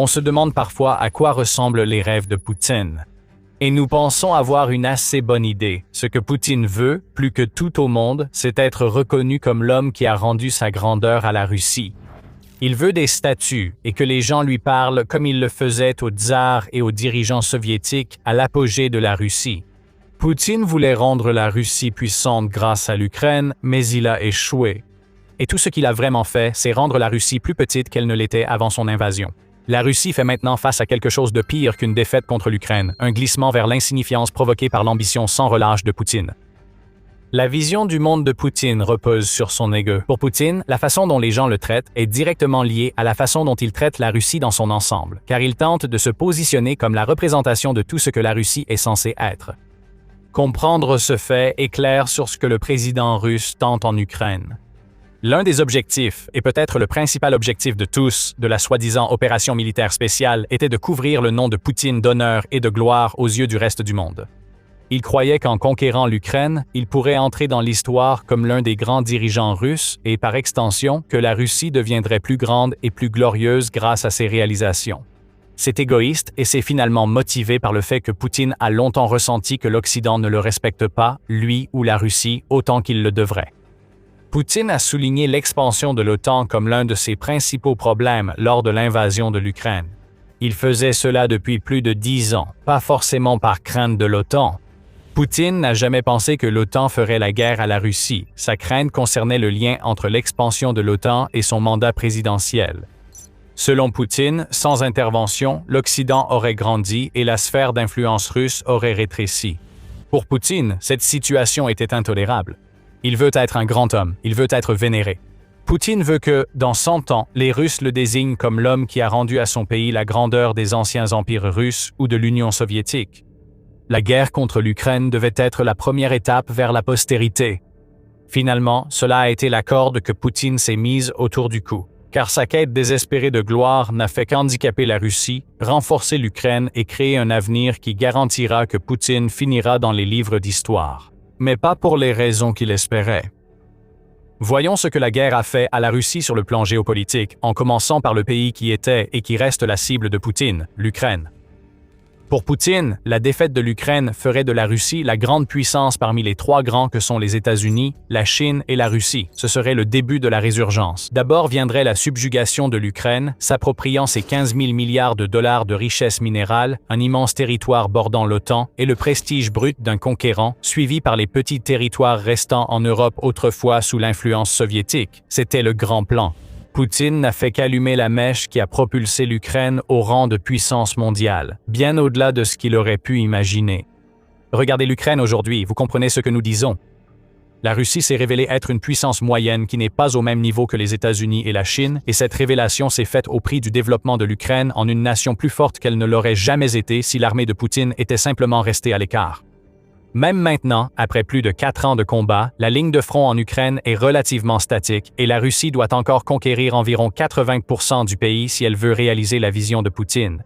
On se demande parfois à quoi ressemblent les rêves de Poutine. Et nous pensons avoir une assez bonne idée. Ce que Poutine veut, plus que tout au monde, c'est être reconnu comme l'homme qui a rendu sa grandeur à la Russie. Il veut des statues et que les gens lui parlent comme il le faisait aux tsars et aux dirigeants soviétiques à l'apogée de la Russie. Poutine voulait rendre la Russie puissante grâce à l'Ukraine, mais il a échoué. Et tout ce qu'il a vraiment fait, c'est rendre la Russie plus petite qu'elle ne l'était avant son invasion. La Russie fait maintenant face à quelque chose de pire qu'une défaite contre l'Ukraine, un glissement vers l'insignifiance provoqué par l'ambition sans relâche de Poutine. La vision du monde de Poutine repose sur son ego. Pour Poutine, la façon dont les gens le traitent est directement liée à la façon dont il traite la Russie dans son ensemble, car il tente de se positionner comme la représentation de tout ce que la Russie est censée être. Comprendre ce fait éclaire sur ce que le président russe tente en Ukraine. L'un des objectifs, et peut-être le principal objectif de tous, de la soi-disant opération militaire spéciale était de couvrir le nom de Poutine d'honneur et de gloire aux yeux du reste du monde. Il croyait qu'en conquérant l'Ukraine, il pourrait entrer dans l'histoire comme l'un des grands dirigeants russes et, par extension, que la Russie deviendrait plus grande et plus glorieuse grâce à ses réalisations. C'est égoïste et c'est finalement motivé par le fait que Poutine a longtemps ressenti que l'Occident ne le respecte pas, lui ou la Russie, autant qu'il le devrait. Poutine a souligné l'expansion de l'OTAN comme l'un de ses principaux problèmes lors de l'invasion de l'Ukraine. Il faisait cela depuis plus de 10 ans, pas forcément par crainte de l'OTAN. Poutine n'a jamais pensé que l'OTAN ferait la guerre à la Russie. Sa crainte concernait le lien entre l'expansion de l'OTAN et son mandat présidentiel. Selon Poutine, sans intervention, l'Occident aurait grandi et la sphère d'influence russe aurait rétréci. Pour Poutine, cette situation était intolérable. Il veut être un grand homme, il veut être vénéré. Poutine veut que, dans 100 ans, les Russes le désignent comme l'homme qui a rendu à son pays la grandeur des anciens empires russes ou de l'Union soviétique. La guerre contre l'Ukraine devait être la première étape vers la postérité. Finalement, cela a été la corde que Poutine s'est mise autour du cou, car sa quête désespérée de gloire n'a fait qu'handicaper la Russie, renforcer l'Ukraine et créer un avenir qui garantira que Poutine finira dans les livres d'histoire. Mais pas pour les raisons qu'il espérait. Voyons ce que la guerre a fait à la Russie sur le plan géopolitique, en commençant par le pays qui était et qui reste la cible de Poutine, l'Ukraine. Pour Poutine, la défaite de l'Ukraine ferait de la Russie la grande puissance parmi les 3 grands que sont les États-Unis, la Chine et la Russie. Ce serait le début de la résurgence. D'abord viendrait la subjugation de l'Ukraine, s'appropriant ses 15 000 milliards de dollars de richesses minérales, un immense territoire bordant l'OTAN et le prestige brut d'un conquérant, suivi par les petits territoires restants en Europe autrefois sous l'influence soviétique. C'était le grand plan. Poutine n'a fait qu'allumer la mèche qui a propulsé l'Ukraine au rang de puissance mondiale, bien au-delà de ce qu'il aurait pu imaginer. Regardez l'Ukraine aujourd'hui, vous comprenez ce que nous disons. La Russie s'est révélée être une puissance moyenne qui n'est pas au même niveau que les États-Unis et la Chine, et cette révélation s'est faite au prix du développement de l'Ukraine en une nation plus forte qu'elle ne l'aurait jamais été si l'armée de Poutine était simplement restée à l'écart. Même maintenant, après plus de 4 ans de combat, la ligne de front en Ukraine est relativement statique et la Russie doit encore conquérir environ 80% du pays si elle veut réaliser la vision de Poutine.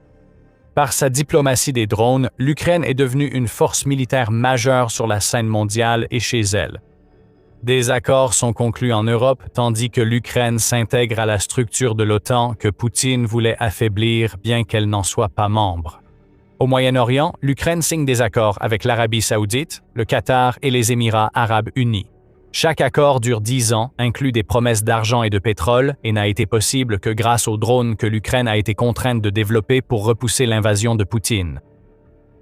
Par sa diplomatie des drones, l'Ukraine est devenue une force militaire majeure sur la scène mondiale et chez elle. Des accords sont conclus en Europe, tandis que l'Ukraine s'intègre à la structure de l'OTAN que Poutine voulait affaiblir bien qu'elle n'en soit pas membre. Au Moyen-Orient, l'Ukraine signe des accords avec l'Arabie saoudite, le Qatar et les Émirats arabes unis. Chaque accord dure 10 ans, inclut des promesses d'argent et de pétrole, et n'a été possible que grâce aux drones que l'Ukraine a été contrainte de développer pour repousser l'invasion de Poutine.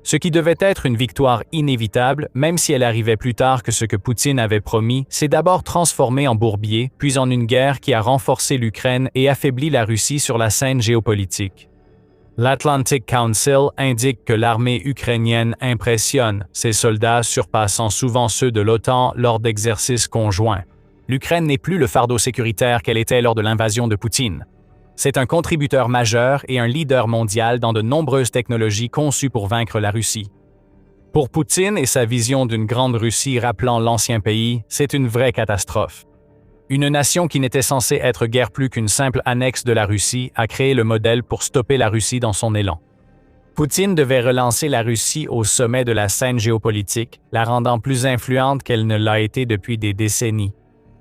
Ce qui devait être une victoire inévitable, même si elle arrivait plus tard que ce que Poutine avait promis, s'est d'abord transformé en bourbier, puis en une guerre qui a renforcé l'Ukraine et affaibli la Russie sur la scène géopolitique. L'Atlantic Council indique que l'armée ukrainienne impressionne, ses soldats surpassant souvent ceux de l'OTAN lors d'exercices conjoints. L'Ukraine n'est plus le fardeau sécuritaire qu'elle était lors de l'invasion de Poutine. C'est un contributeur majeur et un leader mondial dans de nombreuses technologies conçues pour vaincre la Russie. Pour Poutine et sa vision d'une grande Russie rappelant l'ancien pays, c'est une vraie catastrophe. Une nation qui n'était censée être guère plus qu'une simple annexe de la Russie a créé le modèle pour stopper la Russie dans son élan. Poutine devait relancer la Russie au sommet de la scène géopolitique, la rendant plus influente qu'elle ne l'a été depuis des décennies.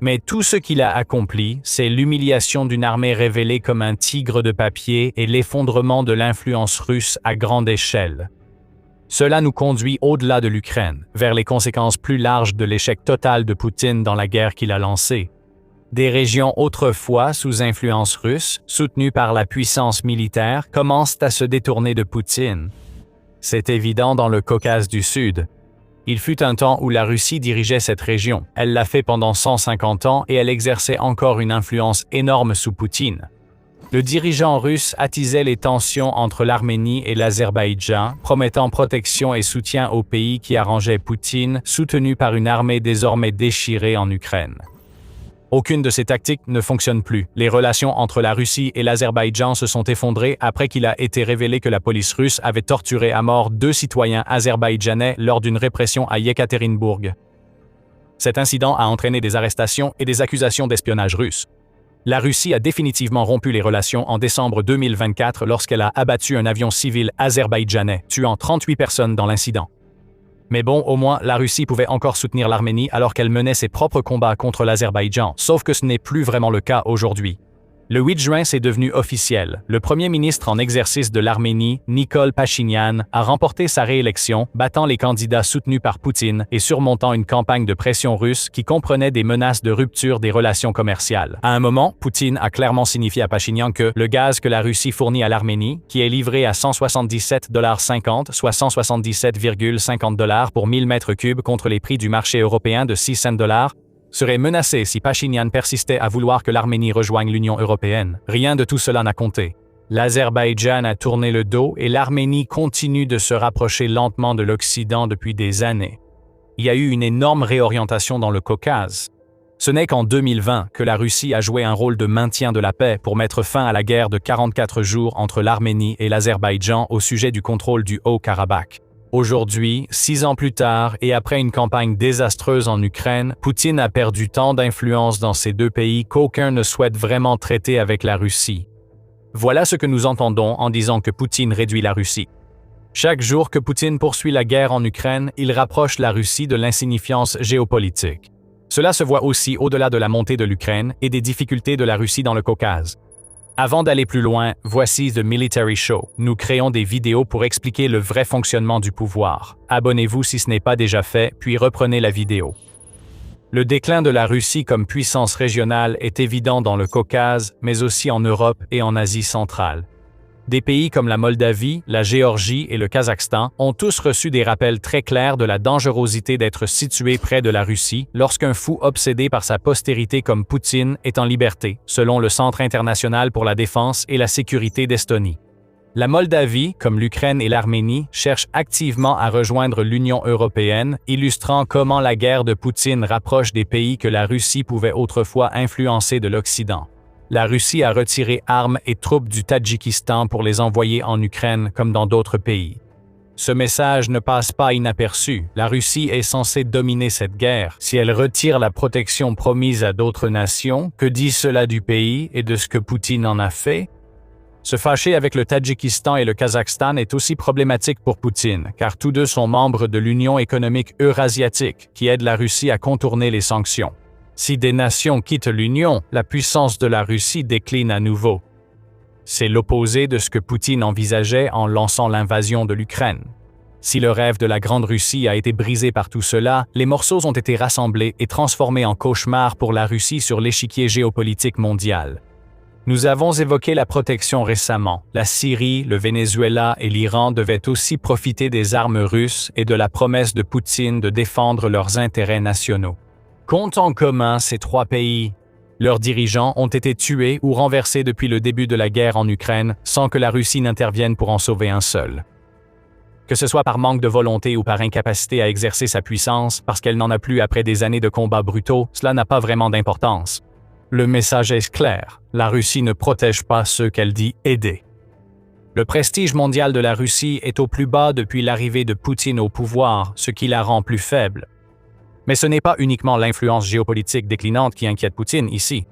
Mais tout ce qu'il a accompli, c'est l'humiliation d'une armée révélée comme un tigre de papier et l'effondrement de l'influence russe à grande échelle. Cela nous conduit au-delà de l'Ukraine, vers les conséquences plus larges de l'échec total de Poutine dans la guerre qu'il a lancée. Des régions autrefois sous influence russe, soutenues par la puissance militaire, commencent à se détourner de Poutine. C'est évident dans le Caucase du Sud. Il fut un temps où la Russie dirigeait cette région. Elle l'a fait pendant 150 ans et elle exerçait encore une influence énorme sous Poutine. Le dirigeant russe attisait les tensions entre l'Arménie et l'Azerbaïdjan, promettant protection et soutien aux pays qui arrangeaient Poutine, soutenu par une armée désormais déchirée en Ukraine. Aucune de ces tactiques ne fonctionne plus. Les relations entre la Russie et l'Azerbaïdjan se sont effondrées après qu'il a été révélé que la police russe avait torturé à mort 2 citoyens azerbaïdjanais lors d'une répression à Yekaterinbourg. Cet incident a entraîné des arrestations et des accusations d'espionnage russe. La Russie a définitivement rompu les relations en décembre 2024 lorsqu'elle a abattu un avion civil azerbaïdjanais, tuant 38 personnes dans l'incident. Mais bon, au moins, la Russie pouvait encore soutenir l'Arménie alors qu'elle menait ses propres combats contre l'Azerbaïdjan, sauf que ce n'est plus vraiment le cas aujourd'hui. Le 8 juin, c'est devenu officiel. Le premier ministre en exercice de l'Arménie, Nikol Pachinian, a remporté sa réélection, battant les candidats soutenus par Poutine et surmontant une campagne de pression russe qui comprenait des menaces de rupture des relations commerciales. À un moment, Poutine a clairement signifié à Pachinian que le gaz que la Russie fournit à l'Arménie, qui est livré à 177,50 $, soit 177,50 $ pour 1000 mètres cubes contre les prix du marché européen de 6 cents, serait menacé si Pachinian persistait à vouloir que l'Arménie rejoigne l'Union européenne. Rien de tout cela n'a compté. L'Azerbaïdjan a tourné le dos et l'Arménie continue de se rapprocher lentement de l'Occident depuis des années. Il y a eu une énorme réorientation dans le Caucase. Ce n'est qu'en 2020 que la Russie a joué un rôle de maintien de la paix pour mettre fin à la guerre de 44 jours entre l'Arménie et l'Azerbaïdjan au sujet du contrôle du Haut-Karabakh. Aujourd'hui, 6 ans plus tard et après une campagne désastreuse en Ukraine, Poutine a perdu tant d'influence dans ces deux pays qu'aucun ne souhaite vraiment traiter avec la Russie. Voilà ce que nous entendons en disant que Poutine réduit la Russie. Chaque jour que Poutine poursuit la guerre en Ukraine, il rapproche la Russie de l'insignifiance géopolitique. Cela se voit aussi au-delà de la montée de l'Ukraine et des difficultés de la Russie dans le Caucase. Avant d'aller plus loin, voici The Military Show. Nous créons des vidéos pour expliquer le vrai fonctionnement du pouvoir. Abonnez-vous si ce n'est pas déjà fait, puis reprenez la vidéo. Le déclin de la Russie comme puissance régionale est évident dans le Caucase, mais aussi en Europe et en Asie centrale. Des pays comme la Moldavie, la Géorgie et le Kazakhstan ont tous reçu des rappels très clairs de la dangerosité d'être situés près de la Russie lorsqu'un fou obsédé par sa postérité comme Poutine est en liberté, selon le Centre international pour la défense et la sécurité d'Estonie. La Moldavie, comme l'Ukraine et l'Arménie, cherchent activement à rejoindre l'Union européenne, illustrant comment la guerre de Poutine rapproche des pays que la Russie pouvait autrefois influencer de l'Occident. La Russie a retiré armes et troupes du Tadjikistan pour les envoyer en Ukraine comme dans d'autres pays. Ce message ne passe pas inaperçu. La Russie est censée dominer cette guerre. Si elle retire la protection promise à d'autres nations, que dit cela du pays et de ce que Poutine en a fait? Se fâcher avec le Tadjikistan et le Kazakhstan est aussi problématique pour Poutine, car tous deux sont membres de l'Union économique eurasiatique, qui aide la Russie à contourner les sanctions. Si des nations quittent l'Union, la puissance de la Russie décline à nouveau. C'est l'opposé de ce que Poutine envisageait en lançant l'invasion de l'Ukraine. Si le rêve de la Grande Russie a été brisé par tout cela, les morceaux ont été rassemblés et transformés en cauchemars pour la Russie sur l'échiquier géopolitique mondial. Nous avons évoqué la protection récemment. La Syrie, le Venezuela et l'Iran devaient aussi profiter des armes russes et de la promesse de Poutine de défendre leurs intérêts nationaux. Compte en commun ces trois pays. Leurs dirigeants ont été tués ou renversés depuis le début de la guerre en Ukraine sans que la Russie n'intervienne pour en sauver un seul. Que ce soit par manque de volonté ou par incapacité à exercer sa puissance, parce qu'elle n'en a plus après des années de combats brutaux, cela n'a pas vraiment d'importance. Le message est clair, la Russie ne protège pas ceux qu'elle dit aider. Le prestige mondial de la Russie est au plus bas depuis l'arrivée de Poutine au pouvoir, ce qui la rend plus faible. Mais ce n'est pas uniquement l'influence géopolitique déclinante qui inquiète Poutine ici.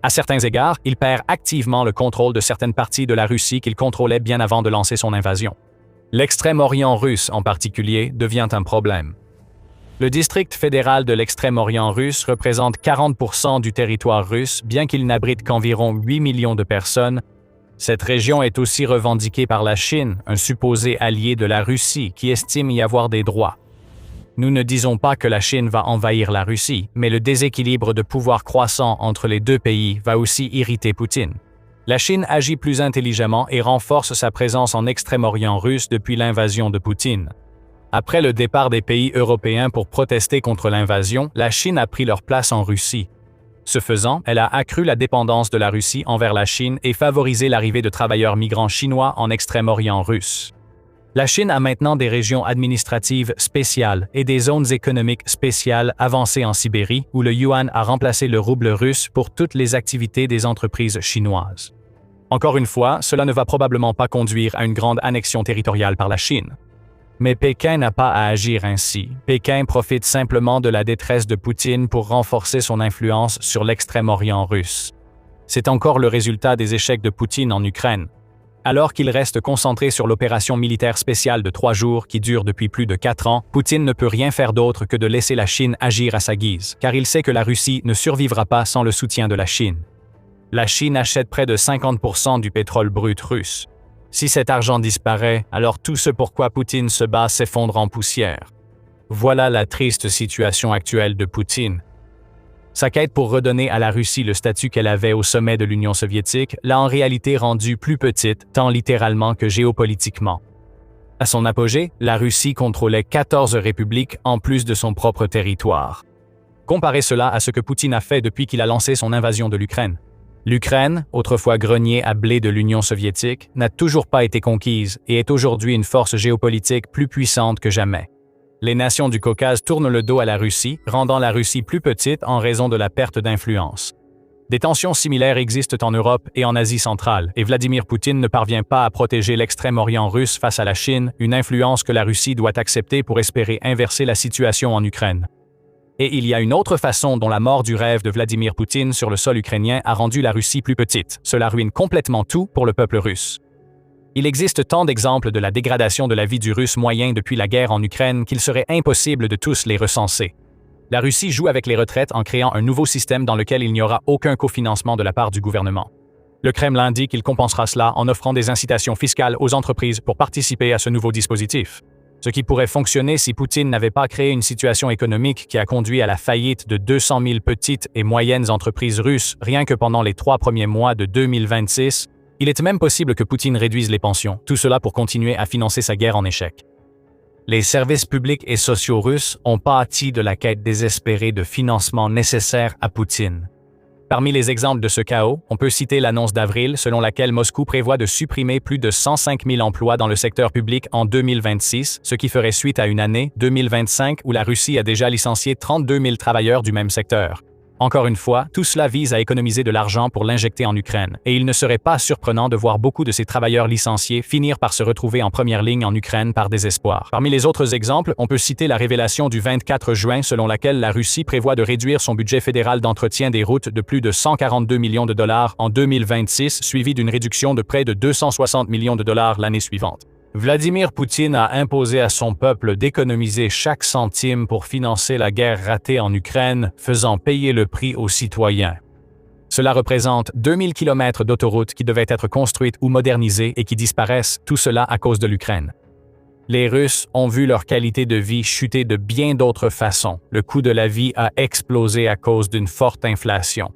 À certains égards, il perd activement le contrôle de certaines parties de la Russie qu'il contrôlait bien avant de lancer son invasion. L'Extrême-Orient russe, en particulier, devient un problème. Le district fédéral de l'Extrême-Orient russe représente 40% du territoire russe, bien qu'il n'abrite qu'environ 8 millions de personnes. Cette région est aussi revendiquée par la Chine, un supposé allié de la Russie qui estime y avoir des droits. Nous ne disons pas que la Chine va envahir la Russie, mais le déséquilibre de pouvoir croissant entre les deux pays va aussi irriter Poutine. La Chine agit plus intelligemment et renforce sa présence en Extrême-Orient russe depuis l'invasion de Poutine. Après le départ des pays européens pour protester contre l'invasion, la Chine a pris leur place en Russie. Ce faisant, elle a accru la dépendance de la Russie envers la Chine et favorisé l'arrivée de travailleurs migrants chinois en Extrême-Orient russe. La Chine a maintenant des régions administratives spéciales et des zones économiques spéciales avancées en Sibérie où le yuan a remplacé le rouble russe pour toutes les activités des entreprises chinoises. Encore une fois, cela ne va probablement pas conduire à une grande annexion territoriale par la Chine. Mais Pékin n'a pas à agir ainsi. Pékin profite simplement de la détresse de Poutine pour renforcer son influence sur l'Extrême-Orient russe. C'est encore le résultat des échecs de Poutine en Ukraine. Alors qu'il reste concentré sur l'opération militaire spéciale de 3 jours qui dure depuis plus de 4 ans, Poutine ne peut rien faire d'autre que de laisser la Chine agir à sa guise, car il sait que la Russie ne survivra pas sans le soutien de la Chine. La Chine achète près de 50% du pétrole brut russe. Si cet argent disparaît, alors tout ce pourquoi Poutine se bat s'effondre en poussière. Voilà la triste situation actuelle de Poutine. Sa quête pour redonner à la Russie le statut qu'elle avait au sommet de l'Union soviétique l'a en réalité rendue plus petite, tant littéralement que géopolitiquement. À son apogée, la Russie contrôlait 14 républiques en plus de son propre territoire. Comparez cela à ce que Poutine a fait depuis qu'il a lancé son invasion de l'Ukraine. L'Ukraine, autrefois grenier à blé de l'Union soviétique, n'a toujours pas été conquise et est aujourd'hui une force géopolitique plus puissante que jamais. Les nations du Caucase tournent le dos à la Russie, rendant la Russie plus petite en raison de la perte d'influence. Des tensions similaires existent en Europe et en Asie centrale, et Vladimir Poutine ne parvient pas à protéger l'Extrême-Orient russe face à la Chine, une influence que la Russie doit accepter pour espérer inverser la situation en Ukraine. Et il y a une autre façon dont la mort du rêve de Vladimir Poutine sur le sol ukrainien a rendu la Russie plus petite. Cela ruine complètement tout pour le peuple russe. Il existe tant d'exemples de la dégradation de la vie du Russe moyen depuis la guerre en Ukraine qu'il serait impossible de tous les recenser. La Russie joue avec les retraites en créant un nouveau système dans lequel il n'y aura aucun cofinancement de la part du gouvernement. Le Kremlin dit qu'il compensera cela en offrant des incitations fiscales aux entreprises pour participer à ce nouveau dispositif. Ce qui pourrait fonctionner si Poutine n'avait pas créé une situation économique qui a conduit à la faillite de 200 000 petites et moyennes entreprises russes rien que pendant les 3 premiers mois de 2026. Il est même possible que Poutine réduise les pensions, tout cela pour continuer à financer sa guerre en échec. Les services publics et sociaux russes ont pâti de la quête désespérée de financement nécessaire à Poutine. Parmi les exemples de ce chaos, on peut citer l'annonce d'avril selon laquelle Moscou prévoit de supprimer plus de 105 000 emplois dans le secteur public en 2026, ce qui ferait suite à une année, 2025, où la Russie a déjà licencié 32 000 travailleurs du même secteur. Encore une fois, tout cela vise à économiser de l'argent pour l'injecter en Ukraine, et il ne serait pas surprenant de voir beaucoup de ces travailleurs licenciés finir par se retrouver en première ligne en Ukraine par désespoir. Parmi les autres exemples, on peut citer la révélation du 24 juin selon laquelle la Russie prévoit de réduire son budget fédéral d'entretien des routes de plus de 142 millions de dollars en 2026, suivi d'une réduction de près de 260 millions de dollars l'année suivante. Vladimir Poutine a imposé à son peuple d'économiser chaque centime pour financer la guerre ratée en Ukraine, faisant payer le prix aux citoyens. Cela représente 2000 km d'autoroutes qui devaient être construites ou modernisées et qui disparaissent, tout cela à cause de l'Ukraine. Les Russes ont vu leur qualité de vie chuter de bien d'autres façons. Le coût de la vie a explosé à cause d'une forte inflation.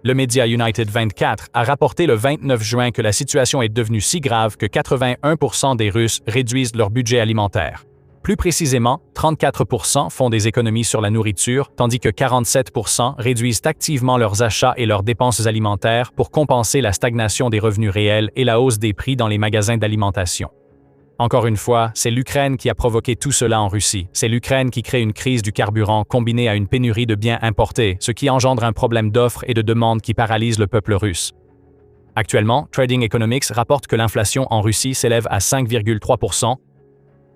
Le média United 24 a rapporté le 29 juin que la situation est devenue si grave que 81% des Russes réduisent leur budget alimentaire. Plus précisément, 34% font des économies sur la nourriture, tandis que 47% réduisent activement leurs achats et leurs dépenses alimentaires pour compenser la stagnation des revenus réels et la hausse des prix dans les magasins d'alimentation. Encore une fois, c'est l'Ukraine qui a provoqué tout cela en Russie. C'est l'Ukraine qui crée une crise du carburant combinée à une pénurie de biens importés, ce qui engendre un problème d'offre et de demande qui paralyse le peuple russe. Actuellement, Trading Economics rapporte que l'inflation en Russie s'élève à 5,3%.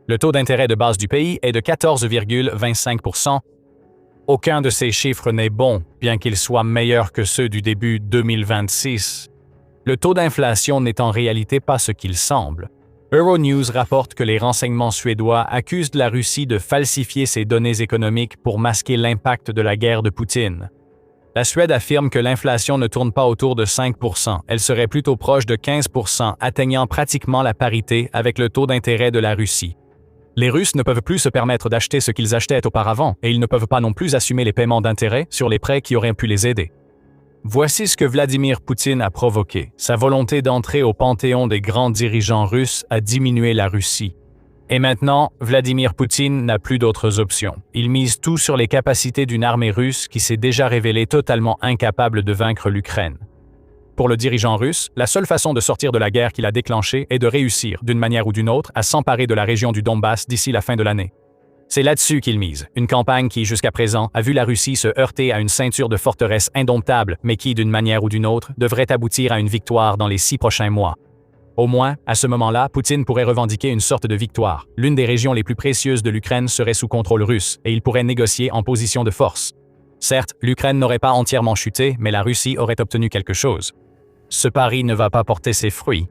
Le taux d'intérêt de base du pays est de 14,25%. Aucun de ces chiffres n'est bon, bien qu'ils soient meilleurs que ceux du début 2026. Le taux d'inflation n'est en réalité pas ce qu'il semble. Euronews rapporte que les renseignements suédois accusent la Russie de falsifier ses données économiques pour masquer l'impact de la guerre de Poutine. La Suède affirme que l'inflation ne tourne pas autour de 5%, elle serait plutôt proche de 15%, atteignant pratiquement la parité avec le taux d'intérêt de la Russie. Les Russes ne peuvent plus se permettre d'acheter ce qu'ils achetaient auparavant, et ils ne peuvent pas non plus assumer les paiements d'intérêt sur les prêts qui auraient pu les aider. Voici ce que Vladimir Poutine a provoqué. Sa volonté d'entrer au panthéon des grands dirigeants russes a diminué la Russie. Et maintenant, Vladimir Poutine n'a plus d'autres options. Il mise tout sur les capacités d'une armée russe qui s'est déjà révélée totalement incapable de vaincre l'Ukraine. Pour le dirigeant russe, la seule façon de sortir de la guerre qu'il a déclenchée est de réussir, d'une manière ou d'une autre, à s'emparer de la région du Donbass d'ici la fin de l'année. C'est là-dessus qu'il mise, une campagne qui, jusqu'à présent, a vu la Russie se heurter à une ceinture de forteresses indomptables, mais qui, d'une manière ou d'une autre, devrait aboutir à une victoire dans les 6 prochains mois. Au moins, à ce moment-là, Poutine pourrait revendiquer une sorte de victoire. L'une des régions les plus précieuses de l'Ukraine serait sous contrôle russe, et il pourrait négocier en position de force. Certes, l'Ukraine n'aurait pas entièrement chuté, mais la Russie aurait obtenu quelque chose. Ce pari ne va pas porter ses fruits.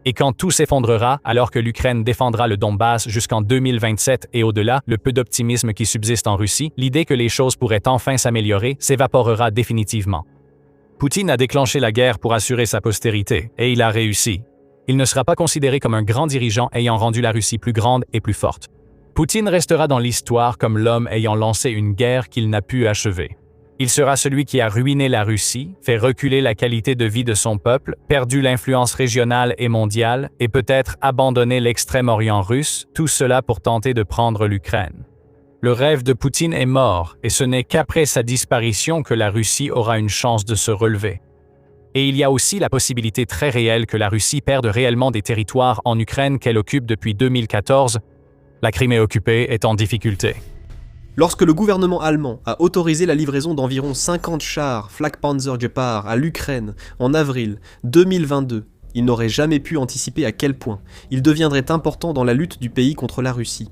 Et quand tout s'effondrera, alors que l'Ukraine défendra le Donbass jusqu'en 2027 et au-delà, le peu d'optimisme qui subsiste en Russie, l'idée que les choses pourraient enfin s'améliorer, s'évaporera définitivement. Poutine a déclenché la guerre pour assurer sa postérité, et il a réussi. Il ne sera pas considéré comme un grand dirigeant ayant rendu la Russie plus grande et plus forte. Poutine restera dans l'histoire comme l'homme ayant lancé une guerre qu'il n'a pu achever. Il sera celui qui a ruiné la Russie, fait reculer la qualité de vie de son peuple, perdu l'influence régionale et mondiale, et peut-être abandonné l'Extrême-Orient russe, tout cela pour tenter de prendre l'Ukraine. Le rêve de Poutine est mort, et ce n'est qu'après sa disparition que la Russie aura une chance de se relever. Et il y a aussi la possibilité très réelle que la Russie perde réellement des territoires en Ukraine qu'elle occupe depuis 2014. La Crimée occupée est en difficulté. Lorsque le gouvernement allemand a autorisé la livraison d'environ 50 chars Flakpanzer Gepard à l'Ukraine en avril 2022, il n'aurait jamais pu anticiper à quel point il deviendrait important dans la lutte du pays contre la Russie.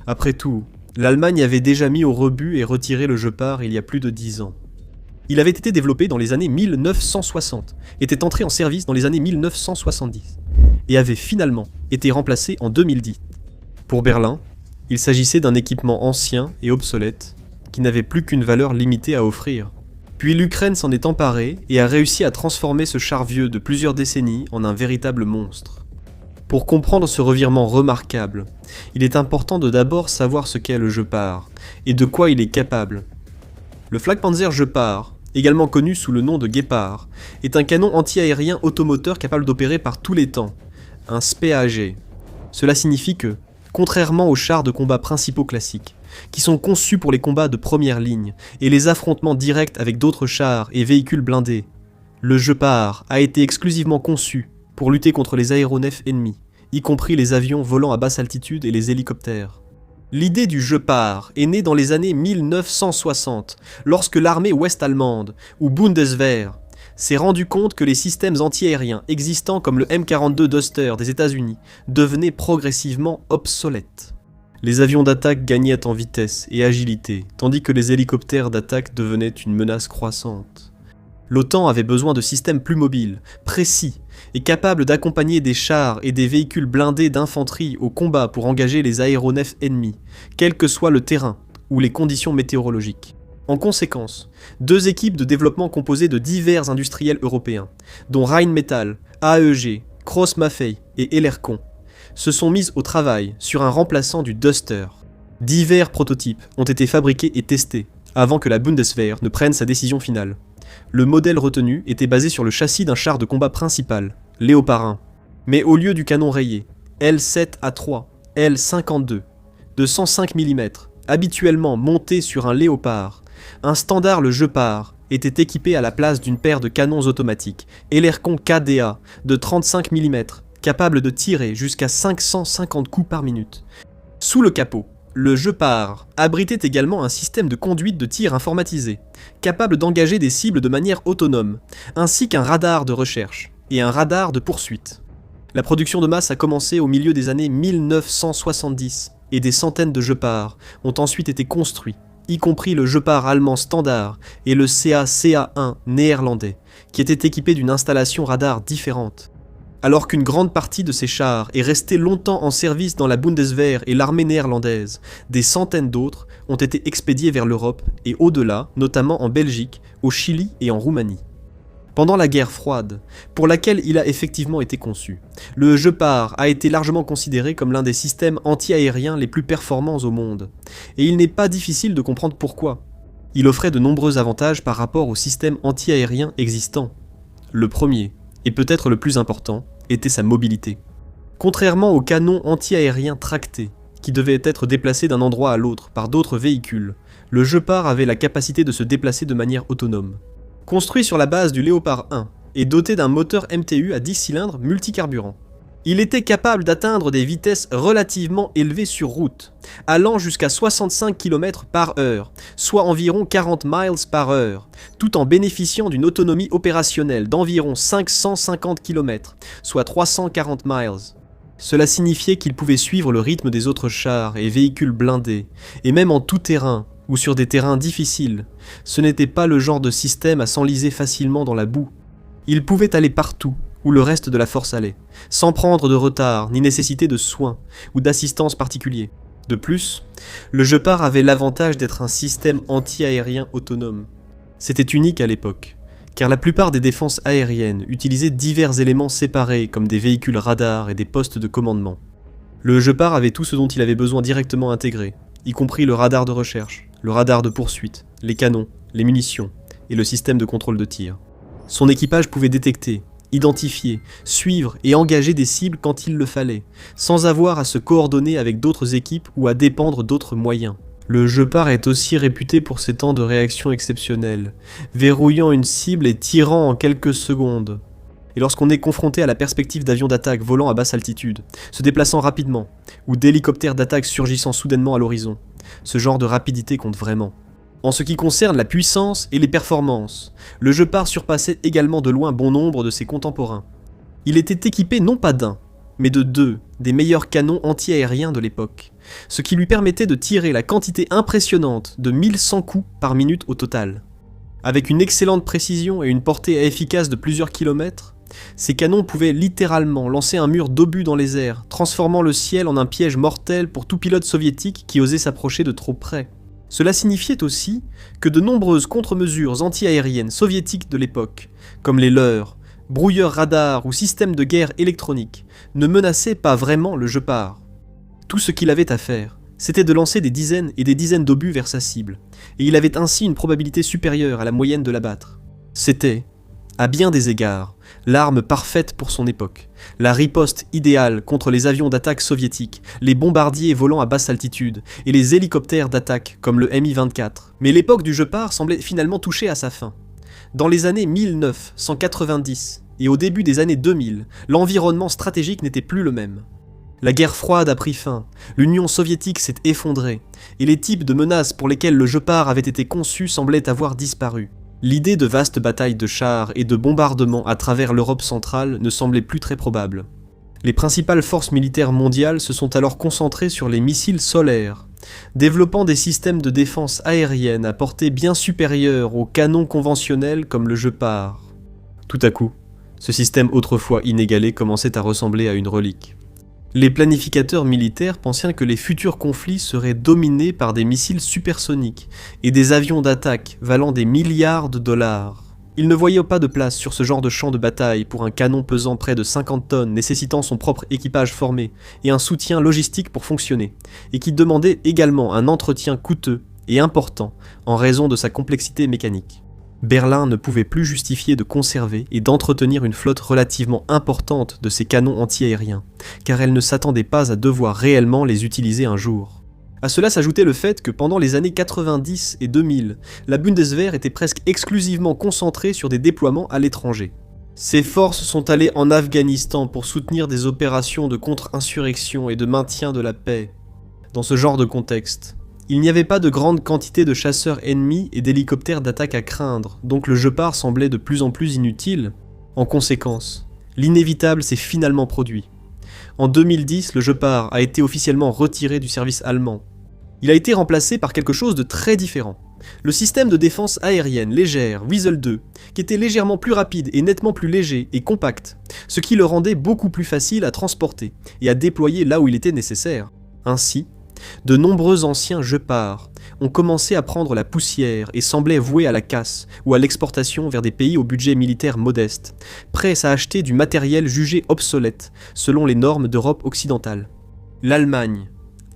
Après tout, l'Allemagne avait déjà mis au rebut et retiré le Gepard il y a plus de 10 ans. Il avait été développé dans les années 1960, était entré en service dans les années 1970, et avait finalement été remplacé en 2010. Pour Berlin, il s'agissait d'un équipement ancien et obsolète, qui n'avait plus qu'une valeur limitée à offrir. Puis l'Ukraine s'en est emparée et a réussi à transformer ce char vieux de plusieurs décennies en un véritable monstre. Pour comprendre ce revirement remarquable, il est important de d'abord savoir ce qu'est le Gepard, et de quoi il est capable. Le Flakpanzer Gepard, également connu sous le nom de Gepard, est un canon anti-aérien automoteur capable d'opérer par tous les temps, un SPAG. Cela signifie que, contrairement aux chars de combat principaux classiques, qui sont conçus pour les combats de première ligne et les affrontements directs avec d'autres chars et véhicules blindés, le Gepard a été exclusivement conçu pour lutter contre les aéronefs ennemis, y compris les avions volant à basse altitude et les hélicoptères. L'idée du Gepard est née dans les années 1960, lorsque l'armée ouest-allemande, ou Bundeswehr, s'est rendu compte que les systèmes anti-aériens existants comme le M42 Duster des États-Unis devenaient progressivement obsolètes. Les avions d'attaque gagnaient en vitesse et agilité, tandis que les hélicoptères d'attaque devenaient une menace croissante. L'OTAN avait besoin de systèmes plus mobiles, précis, et capables d'accompagner des chars et des véhicules blindés d'infanterie au combat pour engager les aéronefs ennemis, quel que soit le terrain ou les conditions météorologiques. En conséquence, 2 équipes de développement composées de divers industriels européens, dont Rheinmetall, AEG, Krauss-Maffei et Ellercon, se sont mises au travail sur un remplaçant du Duster. Divers prototypes ont été fabriqués et testés avant que la Bundeswehr ne prenne sa décision finale. Le modèle retenu était basé sur le châssis d'un char de combat principal, Léopard 1, mais au lieu du canon rayé, L7A3, L52, de 105 mm, habituellement monté sur un Léopard, un standard le Gepard était équipé à la place d'une paire de canons automatiques, Ellercon KDA, de 35 mm, capable de tirer jusqu'à 550 coups par minute. Sous le capot, le Gepard abritait également un système de conduite de tir informatisé, capable d'engager des cibles de manière autonome, ainsi qu'un radar de recherche et un radar de poursuite. La production de masse a commencé au milieu des années 1970, et des centaines de Gepards ont ensuite été construits, y compris le Gepard allemand standard et le CA-CA1 néerlandais, qui étaient équipés d'une installation radar différente. Alors qu'une grande partie de ces chars est restée longtemps en service dans la Bundeswehr et l'armée néerlandaise, des centaines d'autres ont été expédiés vers l'Europe et au-delà, notamment en Belgique, au Chili et en Roumanie. Pendant la guerre froide, pour laquelle il a effectivement été conçu, le Gepard a été largement considéré comme l'un des systèmes anti-aériens les plus performants au monde. Et il n'est pas difficile de comprendre pourquoi. Il offrait de nombreux avantages par rapport aux systèmes anti-aériens existants. Le premier, et peut-être le plus important, était sa mobilité. Contrairement aux canons anti-aériens tractés, qui devaient être déplacés d'un endroit à l'autre par d'autres véhicules, le Gepard avait la capacité de se déplacer de manière autonome. Construit sur la base du Léopard 1 et doté d'un moteur MTU à 10 cylindres multicarburant, il était capable d'atteindre des vitesses relativement élevées sur route, allant jusqu'à 65 km/h, soit environ 40 miles par heure, tout en bénéficiant d'une autonomie opérationnelle d'environ 550 km, soit 340 miles. Cela signifiait qu'il pouvait suivre le rythme des autres chars et véhicules blindés, et même en tout terrain, ou sur des terrains difficiles. Ce n'était pas le genre de système à s'enliser facilement dans la boue. Il pouvait aller partout où le reste de la force allait, sans prendre de retard ni nécessiter de soins ou d'assistance particuliers. De plus, le Gepard avait l'avantage d'être un système anti-aérien autonome. C'était unique à l'époque, car la plupart des défenses aériennes utilisaient divers éléments séparés comme des véhicules radars et des postes de commandement. Le Gepard avait tout ce dont il avait besoin directement intégré, y compris le radar de recherche, le radar de poursuite, les canons, les munitions et le système de contrôle de tir. Son équipage pouvait détecter, identifier, suivre et engager des cibles quand il le fallait, sans avoir à se coordonner avec d'autres équipes ou à dépendre d'autres moyens. Le Gepard est aussi réputé pour ses temps de réaction exceptionnels, verrouillant une cible et tirant en quelques secondes. Et lorsqu'on est confronté à la perspective d'avions d'attaque volant à basse altitude, se déplaçant rapidement, ou d'hélicoptères d'attaque surgissant soudainement à l'horizon, ce genre de rapidité compte vraiment. En ce qui concerne la puissance et les performances, le Gepard surpassait également de loin bon nombre de ses contemporains. Il était équipé non pas d'un, mais de deux des meilleurs canons anti-aériens de l'époque, ce qui lui permettait de tirer la quantité impressionnante de 1100 coups par minute au total. Avec une excellente précision et une portée efficace de plusieurs kilomètres, ces canons pouvaient littéralement lancer un mur d'obus dans les airs, transformant le ciel en un piège mortel pour tout pilote soviétique qui osait s'approcher de trop près. Cela signifiait aussi que de nombreuses contre-mesures anti-aériennes soviétiques de l'époque, comme les leurres, brouilleurs radars ou systèmes de guerre électroniques, ne menaçaient pas vraiment le Gepard. Tout ce qu'il avait à faire, c'était de lancer des dizaines et des dizaines d'obus vers sa cible, et il avait ainsi une probabilité supérieure à la moyenne de l'abattre. C'était, à bien des égards, l'arme parfaite pour son époque, la riposte idéale contre les avions d'attaque soviétiques, les bombardiers volant à basse altitude et les hélicoptères d'attaque comme le Mi-24. Mais l'époque du Gepard semblait finalement toucher à sa fin. Dans les années 1990 et au début des années 2000, l'environnement stratégique n'était plus le même. La guerre froide a pris fin, l'Union soviétique s'est effondrée, et les types de menaces pour lesquelles le Gepard avait été conçu semblaient avoir disparu. L'idée de vastes batailles de chars et de bombardements à travers l'Europe centrale ne semblait plus très probable. Les principales forces militaires mondiales se sont alors concentrées sur les missiles solaires, développant des systèmes de défense aérienne à portée bien supérieure aux canons conventionnels comme le Gepard. Tout à coup, ce système autrefois inégalé commençait à ressembler à une relique. Les planificateurs militaires pensaient que les futurs conflits seraient dominés par des missiles supersoniques et des avions d'attaque valant des milliards de dollars. Ils ne voyaient pas de place sur ce genre de champ de bataille pour un canon pesant près de 50 tonnes nécessitant son propre équipage formé et un soutien logistique pour fonctionner, et qui demandait également un entretien coûteux et important en raison de sa complexité mécanique. Berlin ne pouvait plus justifier de conserver et d'entretenir une flotte relativement importante de ces canons anti-aériens, car elle ne s'attendait pas à devoir réellement les utiliser un jour. À cela s'ajoutait le fait que pendant les années 90 et 2000, la Bundeswehr était presque exclusivement concentrée sur des déploiements à l'étranger. Ses forces sont allées en Afghanistan pour soutenir des opérations de contre-insurrection et de maintien de la paix. Dans ce genre de contexte, il n'y avait pas de grande quantité de chasseurs ennemis et d'hélicoptères d'attaque à craindre, donc le Gepard semblait de plus en plus inutile. En conséquence, l'inévitable s'est finalement produit. En 2010, le Gepard a été officiellement retiré du service allemand. Il a été remplacé par quelque chose de très différent, Le système de défense aérienne légère Weasel 2, qui était légèrement plus rapide et nettement plus léger et compact, ce qui le rendait beaucoup plus facile à transporter et à déployer là où il était nécessaire. Ainsi, de nombreux anciens Gepard ont commencé à prendre la poussière et semblaient voués à la casse ou à l'exportation vers des pays au budget militaire modeste, prêts à acheter du matériel jugé obsolète selon les normes d'Europe occidentale. L'Allemagne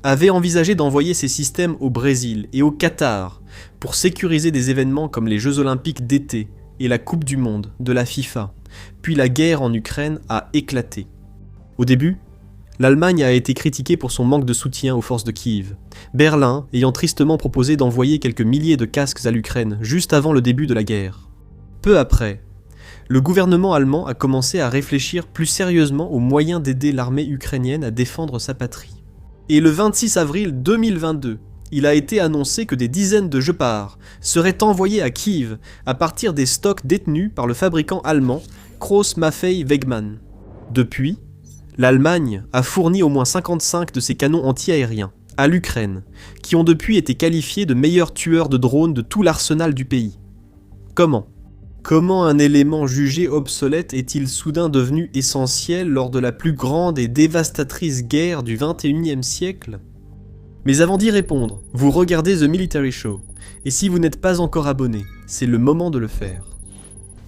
avait envisagé d'envoyer ces systèmes au Brésil et au Qatar pour sécuriser des événements comme les Jeux Olympiques d'été et la Coupe du Monde de la FIFA, puis la guerre en Ukraine a éclaté. Au début, l'Allemagne a été critiquée pour son manque de soutien aux forces de Kiev, Berlin ayant tristement proposé d'envoyer quelques milliers de casques à l'Ukraine juste avant le début de la guerre. Peu après, le gouvernement allemand a commencé à réfléchir plus sérieusement aux moyens d'aider l'armée ukrainienne à défendre sa patrie. Et le 26 avril 2022, il a été annoncé que des dizaines de Gepard seraient envoyés à Kiev à partir des stocks détenus par le fabricant allemand Krauss-Maffei-Wegmann. Depuis, l'Allemagne a fourni au moins 55 de ces canons anti-aériens à l'Ukraine, qui ont depuis été qualifiés de meilleurs tueurs de drones de tout l'arsenal du pays. Comment un élément jugé obsolète est-il soudain devenu essentiel lors de la plus grande et dévastatrice guerre du XXIe siècle ? Mais avant d'y répondre, vous regardez The Military Show, et si vous n'êtes pas encore abonné, c'est le moment de le faire.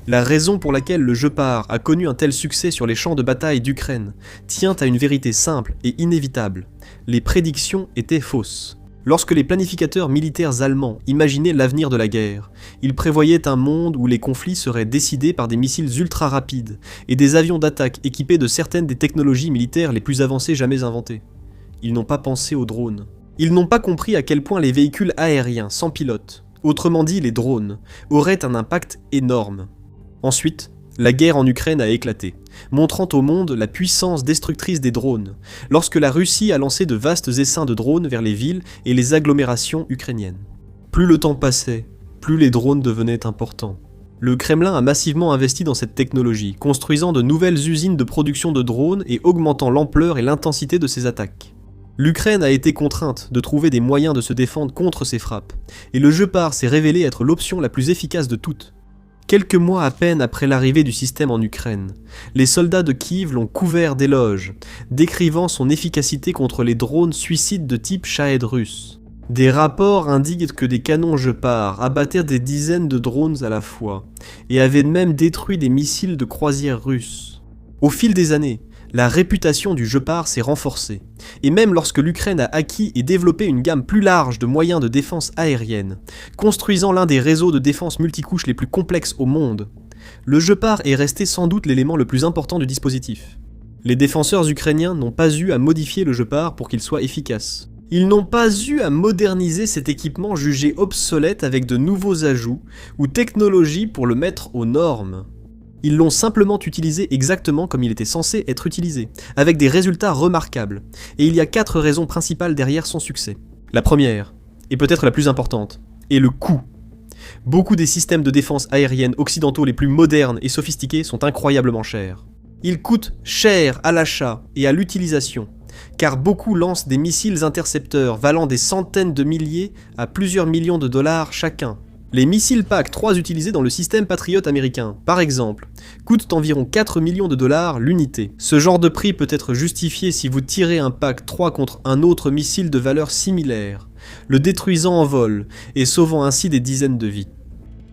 La raison pour laquelle le Gepard a connu un tel succès sur les champs de bataille d'Ukraine tient à une vérité simple et inévitable. Les prédictions étaient fausses. Lorsque les planificateurs militaires allemands imaginaient l'avenir de la guerre, ils prévoyaient un monde où les conflits seraient décidés par des missiles ultra rapides et des avions d'attaque équipés de certaines des technologies militaires les plus avancées jamais inventées. Ils n'ont pas pensé aux drones. Ils n'ont pas compris à quel point les véhicules aériens sans pilote, autrement dit les drones, auraient un impact énorme. Ensuite, la guerre en Ukraine a éclaté, montrant au monde la puissance destructrice des drones, lorsque la Russie a lancé de vastes essaims de drones vers les villes et les agglomérations ukrainiennes. Plus le temps passait, plus les drones devenaient importants. Le Kremlin a massivement investi dans cette technologie, construisant de nouvelles usines de production de drones et augmentant l'ampleur et l'intensité de ses attaques. L'Ukraine a été contrainte de trouver des moyens de se défendre contre ces frappes, et le Gepard s'est révélé être l'option la plus efficace de toutes. Quelques mois à peine après l'arrivée du système en Ukraine, les soldats de Kiev l'ont couvert d'éloges, décrivant son efficacité contre les drones suicides de type Shahed russe. Des rapports indiquent que des canons Gepard abattaient des dizaines de drones à la fois, et avaient même détruit des missiles de croisière russes. Au fil des années, la réputation du Gepard s'est renforcée, et même lorsque l'Ukraine a acquis et développé une gamme plus large de moyens de défense aérienne, construisant l'un des réseaux de défense multicouches les plus complexes au monde, le Gepard est resté sans doute l'élément le plus important du dispositif. Les défenseurs ukrainiens n'ont pas eu à modifier le Gepard pour qu'il soit efficace. Ils n'ont pas eu à moderniser cet équipement jugé obsolète avec de nouveaux ajouts ou technologies pour le mettre aux normes. Ils l'ont simplement utilisé exactement comme il était censé être utilisé, avec des résultats remarquables, et il y a 4 raisons principales derrière son succès. La première, et peut-être la plus importante, est le coût. Beaucoup des systèmes de défense aérienne occidentaux les plus modernes et sophistiqués sont incroyablement chers. Ils coûtent cher à l'achat et à l'utilisation, car beaucoup lancent des missiles intercepteurs valant des centaines de milliers à plusieurs millions de dollars chacun. Les missiles PAC-3 utilisés dans le système Patriot américain, par exemple, coûtent environ 4 millions de dollars l'unité. Ce genre de prix peut être justifié si vous tirez un PAC-3 contre un autre missile de valeur similaire, le détruisant en vol et sauvant ainsi des dizaines de vies.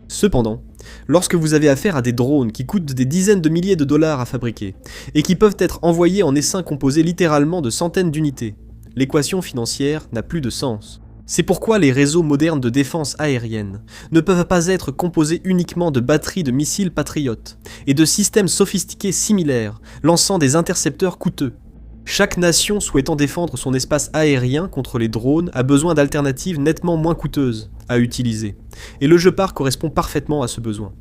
Cependant, lorsque vous avez affaire à des drones qui coûtent des dizaines de milliers de dollars à fabriquer, et qui peuvent être envoyés en essaims composés littéralement de centaines d'unités, l'équation financière n'a plus de sens. C'est pourquoi les réseaux modernes de défense aérienne ne peuvent pas être composés uniquement de batteries de missiles Patriot et de systèmes sophistiqués similaires, lançant des intercepteurs coûteux. Chaque nation souhaitant défendre son espace aérien contre les drones a besoin d'alternatives nettement moins coûteuses à utiliser, et le Gepard correspond parfaitement à ce besoin.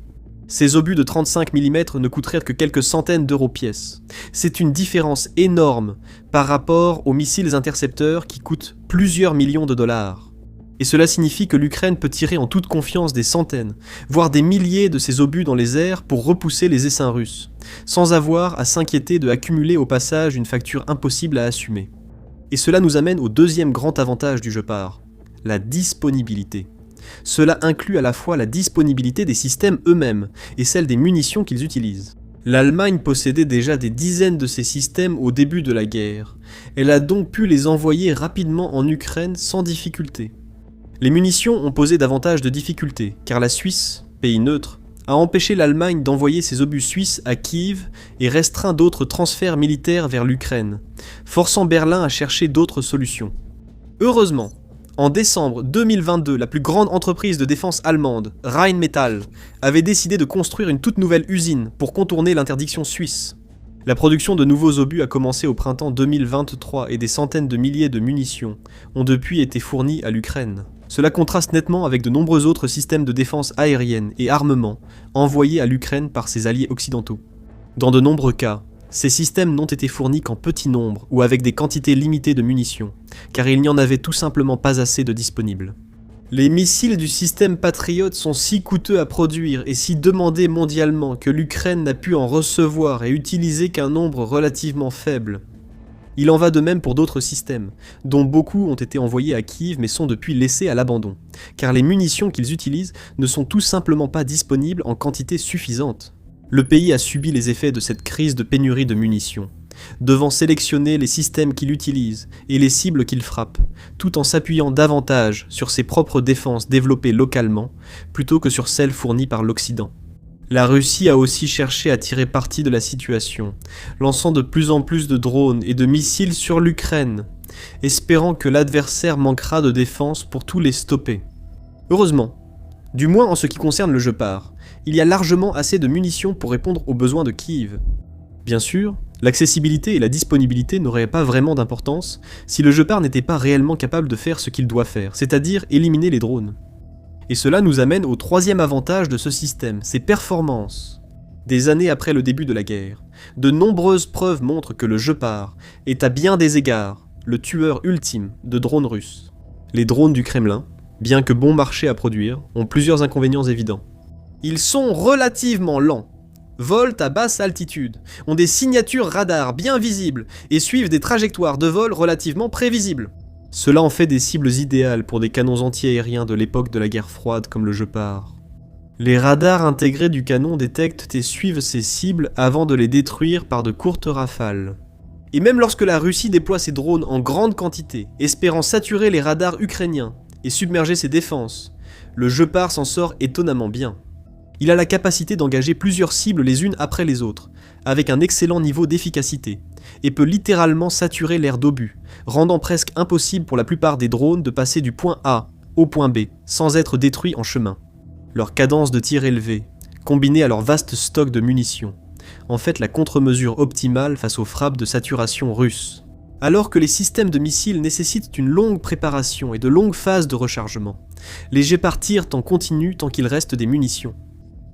Ces obus de 35 mm ne coûteraient que quelques centaines d'euros pièce. C'est une différence énorme par rapport aux missiles intercepteurs qui coûtent plusieurs millions de dollars. Et cela signifie que l'Ukraine peut tirer en toute confiance des centaines, voire des milliers de ces obus dans les airs pour repousser les essaims russes, sans avoir à s'inquiéter de accumuler au passage une facture impossible à assumer. Et cela nous amène au deuxième grand avantage du Gepard, la disponibilité. Cela inclut à la fois la disponibilité des systèmes eux-mêmes et celle des munitions qu'ils utilisent. L'Allemagne possédait déjà des dizaines de ces systèmes au début de la guerre. Elle a donc pu les envoyer rapidement en Ukraine sans difficulté. Les munitions ont posé davantage de difficultés, car la Suisse, pays neutre, a empêché l'Allemagne d'envoyer ses obus suisses à Kiev et restreint d'autres transferts militaires vers l'Ukraine, forçant Berlin à chercher d'autres solutions. Heureusement, en décembre 2022, la plus grande entreprise de défense allemande, Rheinmetall, avait décidé de construire une toute nouvelle usine pour contourner l'interdiction suisse. La production de nouveaux obus a commencé au printemps 2023 et des centaines de milliers de munitions ont depuis été fournies à l'Ukraine. Cela contraste nettement avec de nombreux autres systèmes de défense aérienne et armement envoyés à l'Ukraine par ses alliés occidentaux. Dans de nombreux cas, ces systèmes n'ont été fournis qu'en petit nombre ou avec des quantités limitées de munitions, car il n'y en avait tout simplement pas assez de disponibles. Les missiles du système Patriot sont si coûteux à produire et si demandés mondialement que l'Ukraine n'a pu en recevoir et utiliser qu'un nombre relativement faible. Il en va de même pour d'autres systèmes, dont beaucoup ont été envoyés à Kiev mais sont depuis laissés à l'abandon, car les munitions qu'ils utilisent ne sont tout simplement pas disponibles en quantité suffisante. Le pays a subi les effets de cette crise de pénurie de munitions, devant sélectionner les systèmes qu'il utilise et les cibles qu'il frappe, tout en s'appuyant davantage sur ses propres défenses développées localement, plutôt que sur celles fournies par l'Occident. La Russie a aussi cherché à tirer parti de la situation, lançant de plus en plus de drones et de missiles sur l'Ukraine, espérant que l'adversaire manquera de défense pour tous les stopper. Heureusement, du moins en ce qui concerne le Gepard, il y a largement assez de munitions pour répondre aux besoins de Kiev. Bien sûr, l'accessibilité et la disponibilité n'auraient pas vraiment d'importance si le Gepard n'était pas réellement capable de faire ce qu'il doit faire, c'est-à-dire éliminer les drones. Et cela nous amène au troisième avantage de ce système, ses performances. Des années après le début de la guerre, de nombreuses preuves montrent que le Gepard est à bien des égards le tueur ultime de drones russes. Les drones du Kremlin, bien que bon marché à produire, ont plusieurs inconvénients évidents. Ils sont relativement lents, volent à basse altitude, ont des signatures radar bien visibles et suivent des trajectoires de vol relativement prévisibles. Cela en fait des cibles idéales pour des canons anti-aériens de l'époque de la guerre froide comme le Gepard. Les radars intégrés du canon détectent et suivent ces cibles avant de les détruire par de courtes rafales. Et même lorsque la Russie déploie ses drones en grande quantité, espérant saturer les radars ukrainiens et submerger ses défenses, le Gepard s'en sort étonnamment bien. Il a la capacité d'engager plusieurs cibles les unes après les autres, avec un excellent niveau d'efficacité, et peut littéralement saturer l'air d'obus, rendant presque impossible pour la plupart des drones de passer du point A au point B, sans être détruits en chemin. Leur cadence de tir élevée, combinée à leur vaste stock de munitions, en fait la contre-mesure optimale face aux frappes de saturation russes. Alors que les systèmes de missiles nécessitent une longue préparation et de longues phases de rechargement, les Gepard tirent en continu tant qu'il reste des munitions.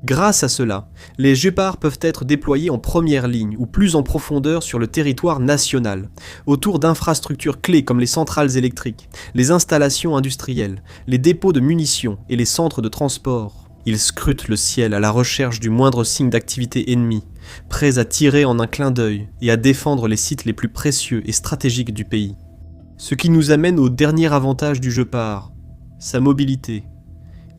Grâce à cela, les Gepard peuvent être déployés en première ligne ou plus en profondeur sur le territoire national, autour d'infrastructures clés comme les centrales électriques, les installations industrielles, les dépôts de munitions et les centres de transport. Ils scrutent le ciel à la recherche du moindre signe d'activité ennemie, prêts à tirer en un clin d'œil et à défendre les sites les plus précieux et stratégiques du pays. Ce qui nous amène au dernier avantage du Gepard, sa mobilité.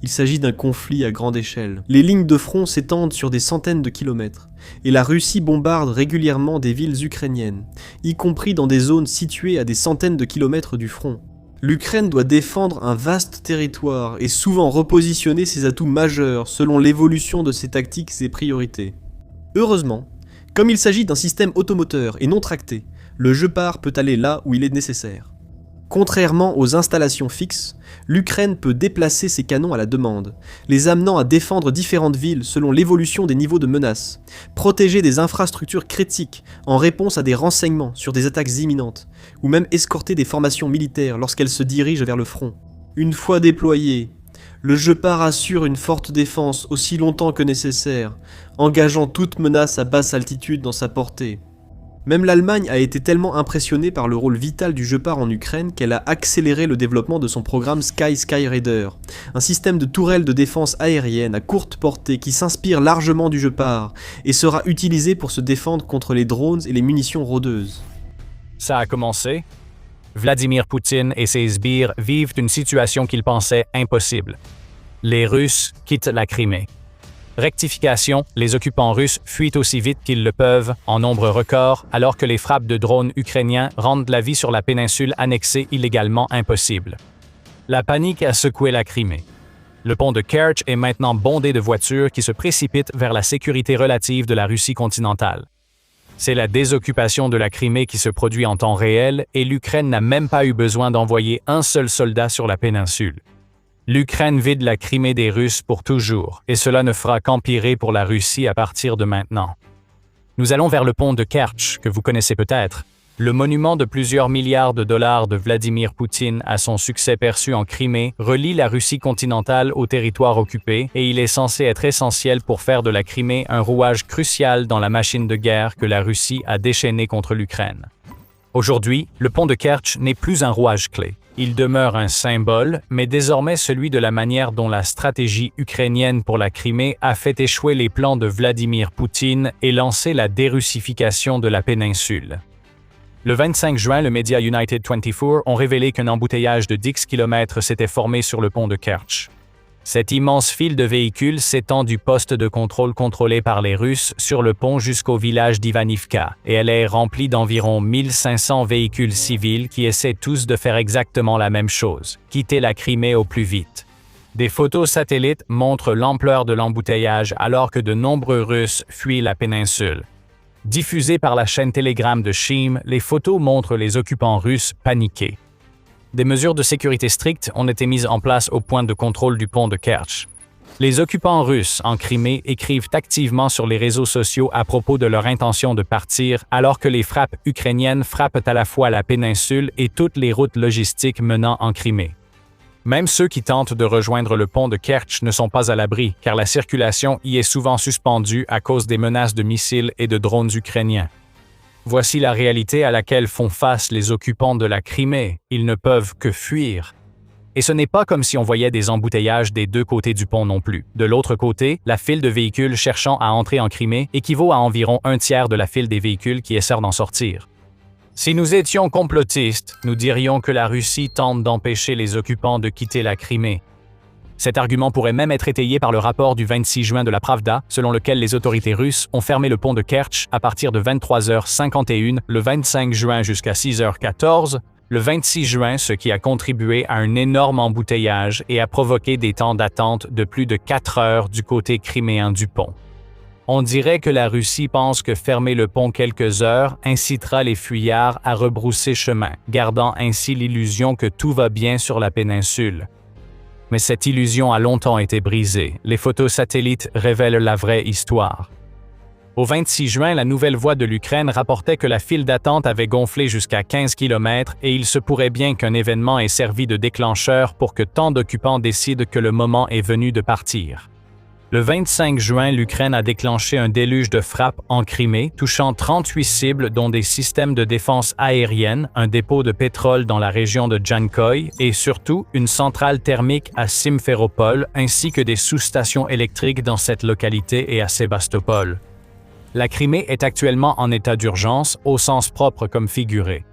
Il s'agit d'un conflit à grande échelle. Les lignes de front s'étendent sur des centaines de kilomètres, et la Russie bombarde régulièrement des villes ukrainiennes, y compris dans des zones situées à des centaines de kilomètres du front. L'Ukraine doit défendre un vaste territoire et souvent repositionner ses atouts majeurs selon l'évolution de ses tactiques et priorités. Heureusement, comme il s'agit d'un système automoteur et non tracté, le Gepard peut aller là où il est nécessaire. Contrairement aux installations fixes, l'Ukraine peut déplacer ses canons à la demande, les amenant à défendre différentes villes selon l'évolution des niveaux de menace, protéger des infrastructures critiques en réponse à des renseignements sur des attaques imminentes, ou même escorter des formations militaires lorsqu'elles se dirigent vers le front. Une fois déployé, le Gepard assure une forte défense aussi longtemps que nécessaire, engageant toute menace à basse altitude dans sa portée. Même l'Allemagne a été tellement impressionnée par le rôle vital du Gepard en Ukraine qu'elle a accéléré le développement de son programme Skyraider, un système de tourelles de défense aérienne à courte portée qui s'inspire largement du Gepard et sera utilisé pour se défendre contre les drones et les munitions rôdeuses. Ça a commencé. Vladimir Poutine et ses sbires vivent une situation qu'ils pensaient impossible. Les Russes quittent la Crimée. Rectification, les occupants russes fuient aussi vite qu'ils le peuvent, en nombre record, alors que les frappes de drones ukrainiens rendent la vie sur la péninsule annexée illégalement impossible. La panique a secoué la Crimée. Le pont de Kerch est maintenant bondé de voitures qui se précipitent vers la sécurité relative de la Russie continentale. C'est la désoccupation de la Crimée qui se produit en temps réel et l'Ukraine n'a même pas eu besoin d'envoyer un seul soldat sur la péninsule. L'Ukraine vide la Crimée des Russes pour toujours, et cela ne fera qu'empirer pour la Russie à partir de maintenant. Nous allons vers le pont de Kerch, que vous connaissez peut-être. Le monument de plusieurs milliards de dollars de Vladimir Poutine à son succès perçu en Crimée relie la Russie continentale au territoire occupé et il est censé être essentiel pour faire de la Crimée un rouage crucial dans la machine de guerre que la Russie a déchaînée contre l'Ukraine. Aujourd'hui, le pont de Kerch n'est plus un rouage clé. Il demeure un symbole, mais désormais celui de la manière dont la stratégie ukrainienne pour la Crimée a fait échouer les plans de Vladimir Poutine et lancé la dérussification de la péninsule. Le 25 juin, le média United 24 ont révélé qu'un embouteillage de 10 km s'était formé sur le pont de Kerch. Cette immense file de véhicules s'étend du poste de contrôle contrôlé par les Russes sur le pont jusqu'au village d'Ivanivka, et elle est remplie d'environ 1500 véhicules civils qui essaient tous de faire exactement la même chose, quitter la Crimée au plus vite. Des photos satellites montrent l'ampleur de l'embouteillage alors que de nombreux Russes fuient la péninsule. Diffusées par la chaîne Telegram de Shim, les photos montrent les occupants russes paniqués. Des mesures de sécurité strictes ont été mises en place au point de contrôle du pont de Kerch. Les occupants russes en Crimée écrivent activement sur les réseaux sociaux à propos de leur intention de partir, alors que les frappes ukrainiennes frappent à la fois la péninsule et toutes les routes logistiques menant en Crimée. Même ceux qui tentent de rejoindre le pont de Kerch ne sont pas à l'abri, car la circulation y est souvent suspendue à cause des menaces de missiles et de drones ukrainiens. Voici la réalité à laquelle font face les occupants de la Crimée. Ils ne peuvent que fuir. Et ce n'est pas comme si on voyait des embouteillages des deux côtés du pont non plus. De l'autre côté, la file de véhicules cherchant à entrer en Crimée équivaut à environ un tiers de la file des véhicules qui essaient d'en sortir. Si nous étions complotistes, nous dirions que la Russie tente d'empêcher les occupants de quitter la Crimée. Cet argument pourrait même être étayé par le rapport du 26 juin de la Pravda, selon lequel les autorités russes ont fermé le pont de Kerch à partir de 23h51 le 25 juin jusqu'à 6h14, le 26 juin, ce qui a contribué à un énorme embouteillage et a provoqué des temps d'attente de plus de 4 heures du côté criméen du pont. On dirait que la Russie pense que fermer le pont quelques heures incitera les fuyards à rebrousser chemin, gardant ainsi l'illusion que tout va bien sur la péninsule. Mais cette illusion a longtemps été brisée. Les photos satellites révèlent la vraie histoire. Au 26 juin, la Nouvelle Voix de l'Ukraine rapportait que la file d'attente avait gonflé jusqu'à 15 km et il se pourrait bien qu'un événement ait servi de déclencheur pour que tant d'occupants décident que le moment est venu de partir. Le 25 juin, l'Ukraine a déclenché un déluge de frappes en Crimée, touchant 38 cibles dont des systèmes de défense aérienne, un dépôt de pétrole dans la région de Jankoï et surtout une centrale thermique à Simferopol ainsi que des sous-stations électriques dans cette localité et à Sébastopol. La Crimée est actuellement en état d'urgence, au sens propre comme figuré.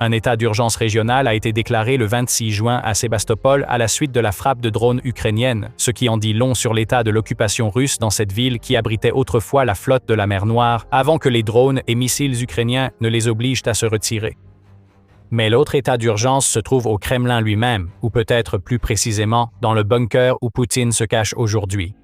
Un état d'urgence régional a été déclaré le 26 juin à Sébastopol à la suite de la frappe de drones ukrainienne, ce qui en dit long sur l'état de l'occupation russe dans cette ville qui abritait autrefois la flotte de la mer Noire avant que les drones et missiles ukrainiens ne les obligent à se retirer. Mais l'autre état d'urgence se trouve au Kremlin lui-même, ou peut-être plus précisément dans le bunker où Poutine se cache aujourd'hui.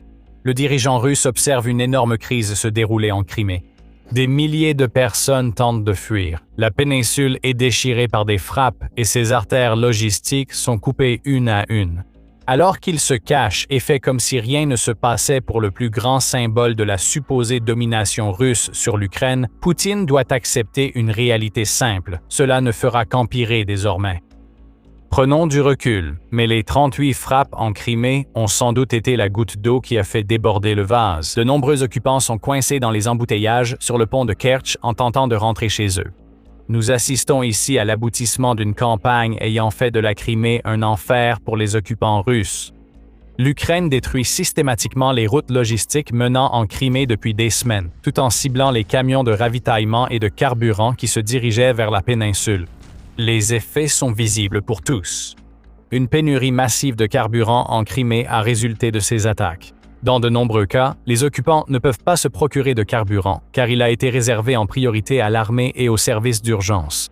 Le dirigeant russe observe une énorme crise se dérouler en Crimée. Des milliers de personnes tentent de fuir. La péninsule est déchirée par des frappes et ses artères logistiques sont coupées une à une. Alors qu'il se cache et fait comme si rien ne se passait pour le plus grand symbole de la supposée domination russe sur l'Ukraine, Poutine doit accepter une réalité simple. Cela ne fera qu'empirer désormais. Prenons du recul, mais les 38 frappes en Crimée ont sans doute été la goutte d'eau qui a fait déborder le vase. De nombreux occupants sont coincés dans les embouteillages sur le pont de Kerch en tentant de rentrer chez eux. Nous assistons ici à l'aboutissement d'une campagne ayant fait de la Crimée un enfer pour les occupants russes. L'Ukraine détruit systématiquement les routes logistiques menant en Crimée depuis des semaines, tout en ciblant les camions de ravitaillement et de carburant qui se dirigeaient vers la péninsule. Les effets sont visibles pour tous. Une pénurie massive de carburant en Crimée a résulté de ces attaques. Dans de nombreux cas, les occupants ne peuvent pas se procurer de carburant, car il a été réservé en priorité à l'armée et aux services d'urgence.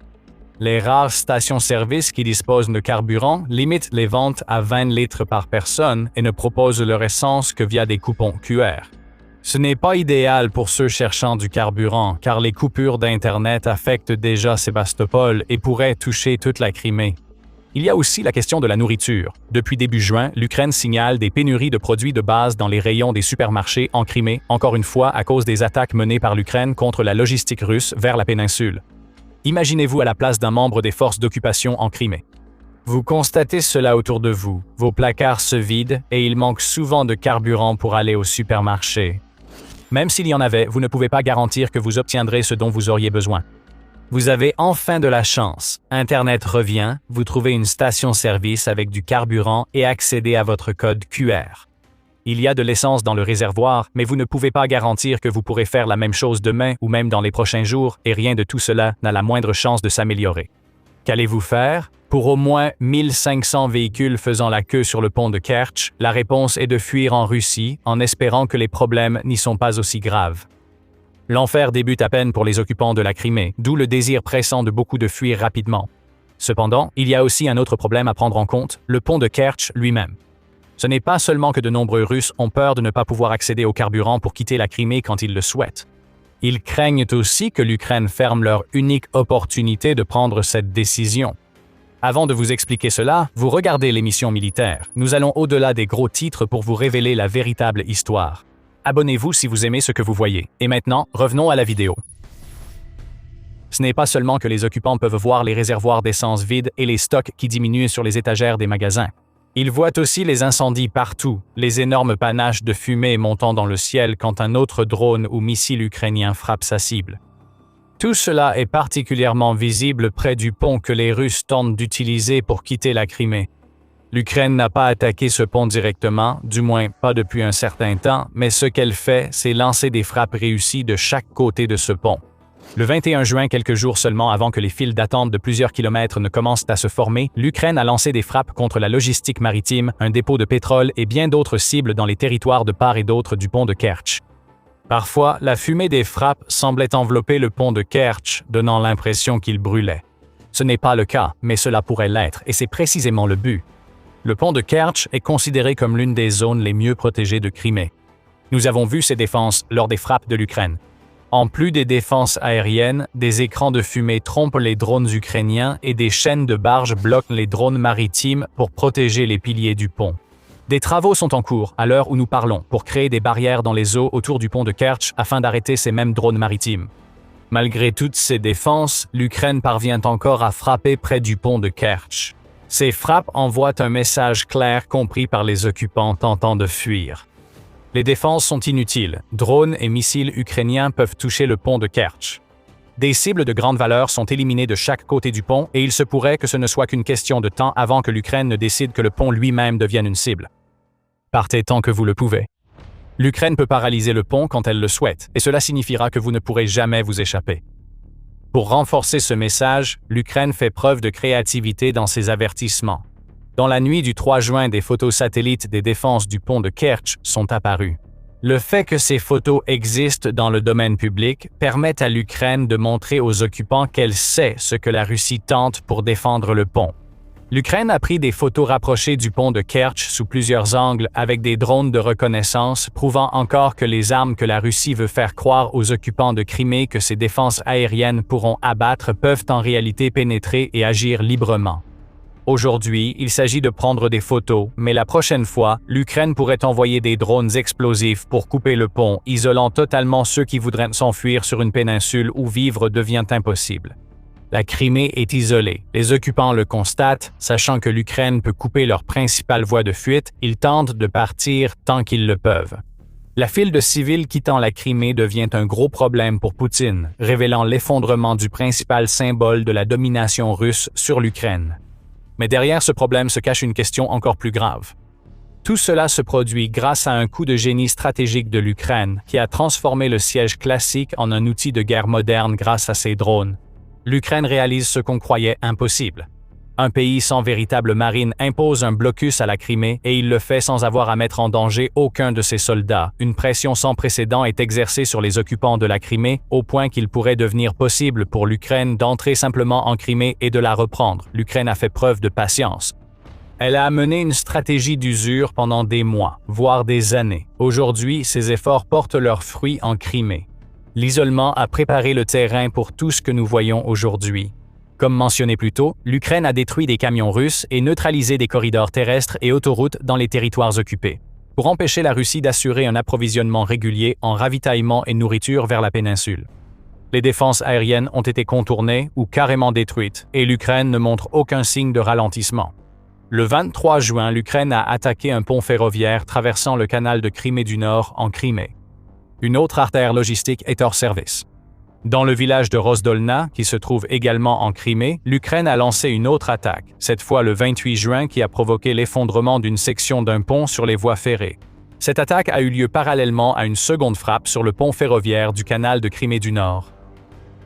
Les rares stations-service qui disposent de carburant limitent les ventes à 20 litres par personne et ne proposent leur essence que via des coupons QR. Ce n'est pas idéal pour ceux cherchant du carburant, car les coupures d'Internet affectent déjà Sébastopol et pourraient toucher toute la Crimée. Il y a aussi la question de la nourriture. Depuis début juin, l'Ukraine signale des pénuries de produits de base dans les rayons des supermarchés en Crimée, encore une fois à cause des attaques menées par l'Ukraine contre la logistique russe vers la péninsule. Imaginez-vous à la place d'un membre des forces d'occupation en Crimée. Vous constatez cela autour de vous. Vos placards se vident et il manque souvent de carburant pour aller au supermarché. Même s'il y en avait, vous ne pouvez pas garantir que vous obtiendrez ce dont vous auriez besoin. Vous avez enfin de la chance. Internet revient, vous trouvez une station-service avec du carburant et accédez à votre code QR. Il y a de l'essence dans le réservoir, mais vous ne pouvez pas garantir que vous pourrez faire la même chose demain ou même dans les prochains jours, et rien de tout cela n'a la moindre chance de s'améliorer. Qu'allez-vous faire? Pour au moins 1500 véhicules faisant la queue sur le pont de Kerch, la réponse est de fuir en Russie, en espérant que les problèmes n'y sont pas aussi graves. L'enfer débute à peine pour les occupants de la Crimée, d'où le désir pressant de beaucoup de fuir rapidement. Cependant, il y a aussi un autre problème à prendre en compte, le pont de Kerch lui-même. Ce n'est pas seulement que de nombreux Russes ont peur de ne pas pouvoir accéder au carburant pour quitter la Crimée quand ils le souhaitent. Ils craignent aussi que l'Ukraine ferme leur unique opportunité de prendre cette décision. Avant de vous expliquer cela, vous regardez l'émission militaire. Nous allons au-delà des gros titres pour vous révéler la véritable histoire. Abonnez-vous si vous aimez ce que vous voyez. Et maintenant, revenons à la vidéo. Ce n'est pas seulement que les occupants peuvent voir les réservoirs d'essence vides et les stocks qui diminuent sur les étagères des magasins. Ils voient aussi les incendies partout, les énormes panaches de fumée montant dans le ciel quand un autre drone ou missile ukrainien frappe sa cible. Tout cela est particulièrement visible près du pont que les Russes tentent d'utiliser pour quitter la Crimée. L'Ukraine n'a pas attaqué ce pont directement, du moins pas depuis un certain temps, mais ce qu'elle fait, c'est lancer des frappes réussies de chaque côté de ce pont. Le 21 juin, quelques jours seulement avant que les files d'attente de plusieurs kilomètres ne commencent à se former, l'Ukraine a lancé des frappes contre la logistique maritime, un dépôt de pétrole et bien d'autres cibles dans les territoires de part et d'autre du pont de Kerch. Parfois, la fumée des frappes semblait envelopper le pont de Kerch, donnant l'impression qu'il brûlait. Ce n'est pas le cas, mais cela pourrait l'être, et c'est précisément le but. Le pont de Kerch est considéré comme l'une des zones les mieux protégées de Crimée. Nous avons vu ces défenses lors des frappes de l'Ukraine. En plus des défenses aériennes, des écrans de fumée trompent les drones ukrainiens et des chaînes de barges bloquent les drones maritimes pour protéger les piliers du pont. Des travaux sont en cours, à l'heure où nous parlons, pour créer des barrières dans les eaux autour du pont de Kerch afin d'arrêter ces mêmes drones maritimes. Malgré toutes ces défenses, l'Ukraine parvient encore à frapper près du pont de Kerch. Ces frappes envoient un message clair compris par les occupants tentant de fuir. Les défenses sont inutiles. Drones et missiles ukrainiens peuvent toucher le pont de Kerch. Des cibles de grande valeur sont éliminées de chaque côté du pont et il se pourrait que ce ne soit qu'une question de temps avant que l'Ukraine ne décide que le pont lui-même devienne une cible. Partez tant que vous le pouvez. L'Ukraine peut paralyser le pont quand elle le souhaite, et cela signifiera que vous ne pourrez jamais vous échapper. Pour renforcer ce message, l'Ukraine fait preuve de créativité dans ses avertissements. Dans la nuit du 3 juin, des photos satellites des défenses du pont de Kerch sont apparues. Le fait que ces photos existent dans le domaine public permet à l'Ukraine de montrer aux occupants qu'elle sait ce que la Russie tente pour défendre le pont. L'Ukraine a pris des photos rapprochées du pont de Kerch sous plusieurs angles avec des drones de reconnaissance, prouvant encore que les armes que la Russie veut faire croire aux occupants de Crimée que ses défenses aériennes pourront abattre peuvent en réalité pénétrer et agir librement. Aujourd'hui, il s'agit de prendre des photos, mais la prochaine fois, l'Ukraine pourrait envoyer des drones explosifs pour couper le pont, isolant totalement ceux qui voudraient s'enfuir sur une péninsule où vivre devient impossible. La Crimée est isolée. Les occupants le constatent, sachant que l'Ukraine peut couper leur principale voie de fuite, ils tentent de partir tant qu'ils le peuvent. La file de civils quittant la Crimée devient un gros problème pour Poutine, révélant l'effondrement du principal symbole de la domination russe sur l'Ukraine. Mais derrière ce problème se cache une question encore plus grave. Tout cela se produit grâce à un coup de génie stratégique de l'Ukraine qui a transformé le siège classique en un outil de guerre moderne grâce à ses drones. L'Ukraine réalise ce qu'on croyait impossible. Un pays sans véritable marine impose un blocus à la Crimée et il le fait sans avoir à mettre en danger aucun de ses soldats. Une pression sans précédent est exercée sur les occupants de la Crimée au point qu'il pourrait devenir possible pour l'Ukraine d'entrer simplement en Crimée et de la reprendre. L'Ukraine a fait preuve de patience. Elle a mené une stratégie d'usure pendant des mois, voire des années. Aujourd'hui, ces efforts portent leurs fruits en Crimée. L'isolement a préparé le terrain pour tout ce que nous voyons aujourd'hui. Comme mentionné plus tôt, l'Ukraine a détruit des camions russes et neutralisé des corridors terrestres et autoroutes dans les territoires occupés, pour empêcher la Russie d'assurer un approvisionnement régulier en ravitaillement et nourriture vers la péninsule. Les défenses aériennes ont été contournées ou carrément détruites, et l'Ukraine ne montre aucun signe de ralentissement. Le 23 juin, l'Ukraine a attaqué un pont ferroviaire traversant le canal de Crimée du Nord en Crimée. Une autre artère logistique est hors service. Dans le village de Rozdolna, qui se trouve également en Crimée, l'Ukraine a lancé une autre attaque, cette fois le 28 juin, qui a provoqué l'effondrement d'une section d'un pont sur les voies ferrées. Cette attaque a eu lieu parallèlement à une seconde frappe sur le pont ferroviaire du canal de Crimée du Nord.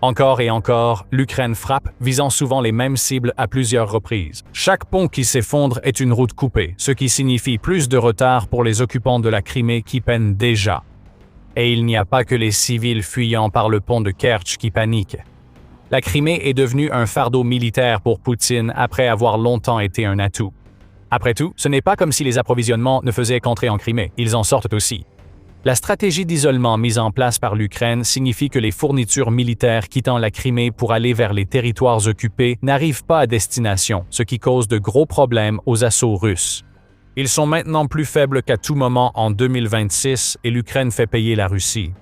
Encore et encore, l'Ukraine frappe, visant souvent les mêmes cibles à plusieurs reprises. Chaque pont qui s'effondre est une route coupée, ce qui signifie plus de retard pour les occupants de la Crimée qui peinent déjà. Et il n'y a pas que les civils fuyant par le pont de Kertch qui paniquent. La Crimée est devenue un fardeau militaire pour Poutine après avoir longtemps été un atout. Après tout, ce n'est pas comme si les approvisionnements ne faisaient qu'entrer en Crimée, ils en sortent aussi. La stratégie d'isolement mise en place par l'Ukraine signifie que les fournitures militaires quittant la Crimée pour aller vers les territoires occupés n'arrivent pas à destination, ce qui cause de gros problèmes aux assauts russes. Ils sont maintenant plus faibles qu'à tout moment en 2026 et l'Ukraine fait payer la Russie.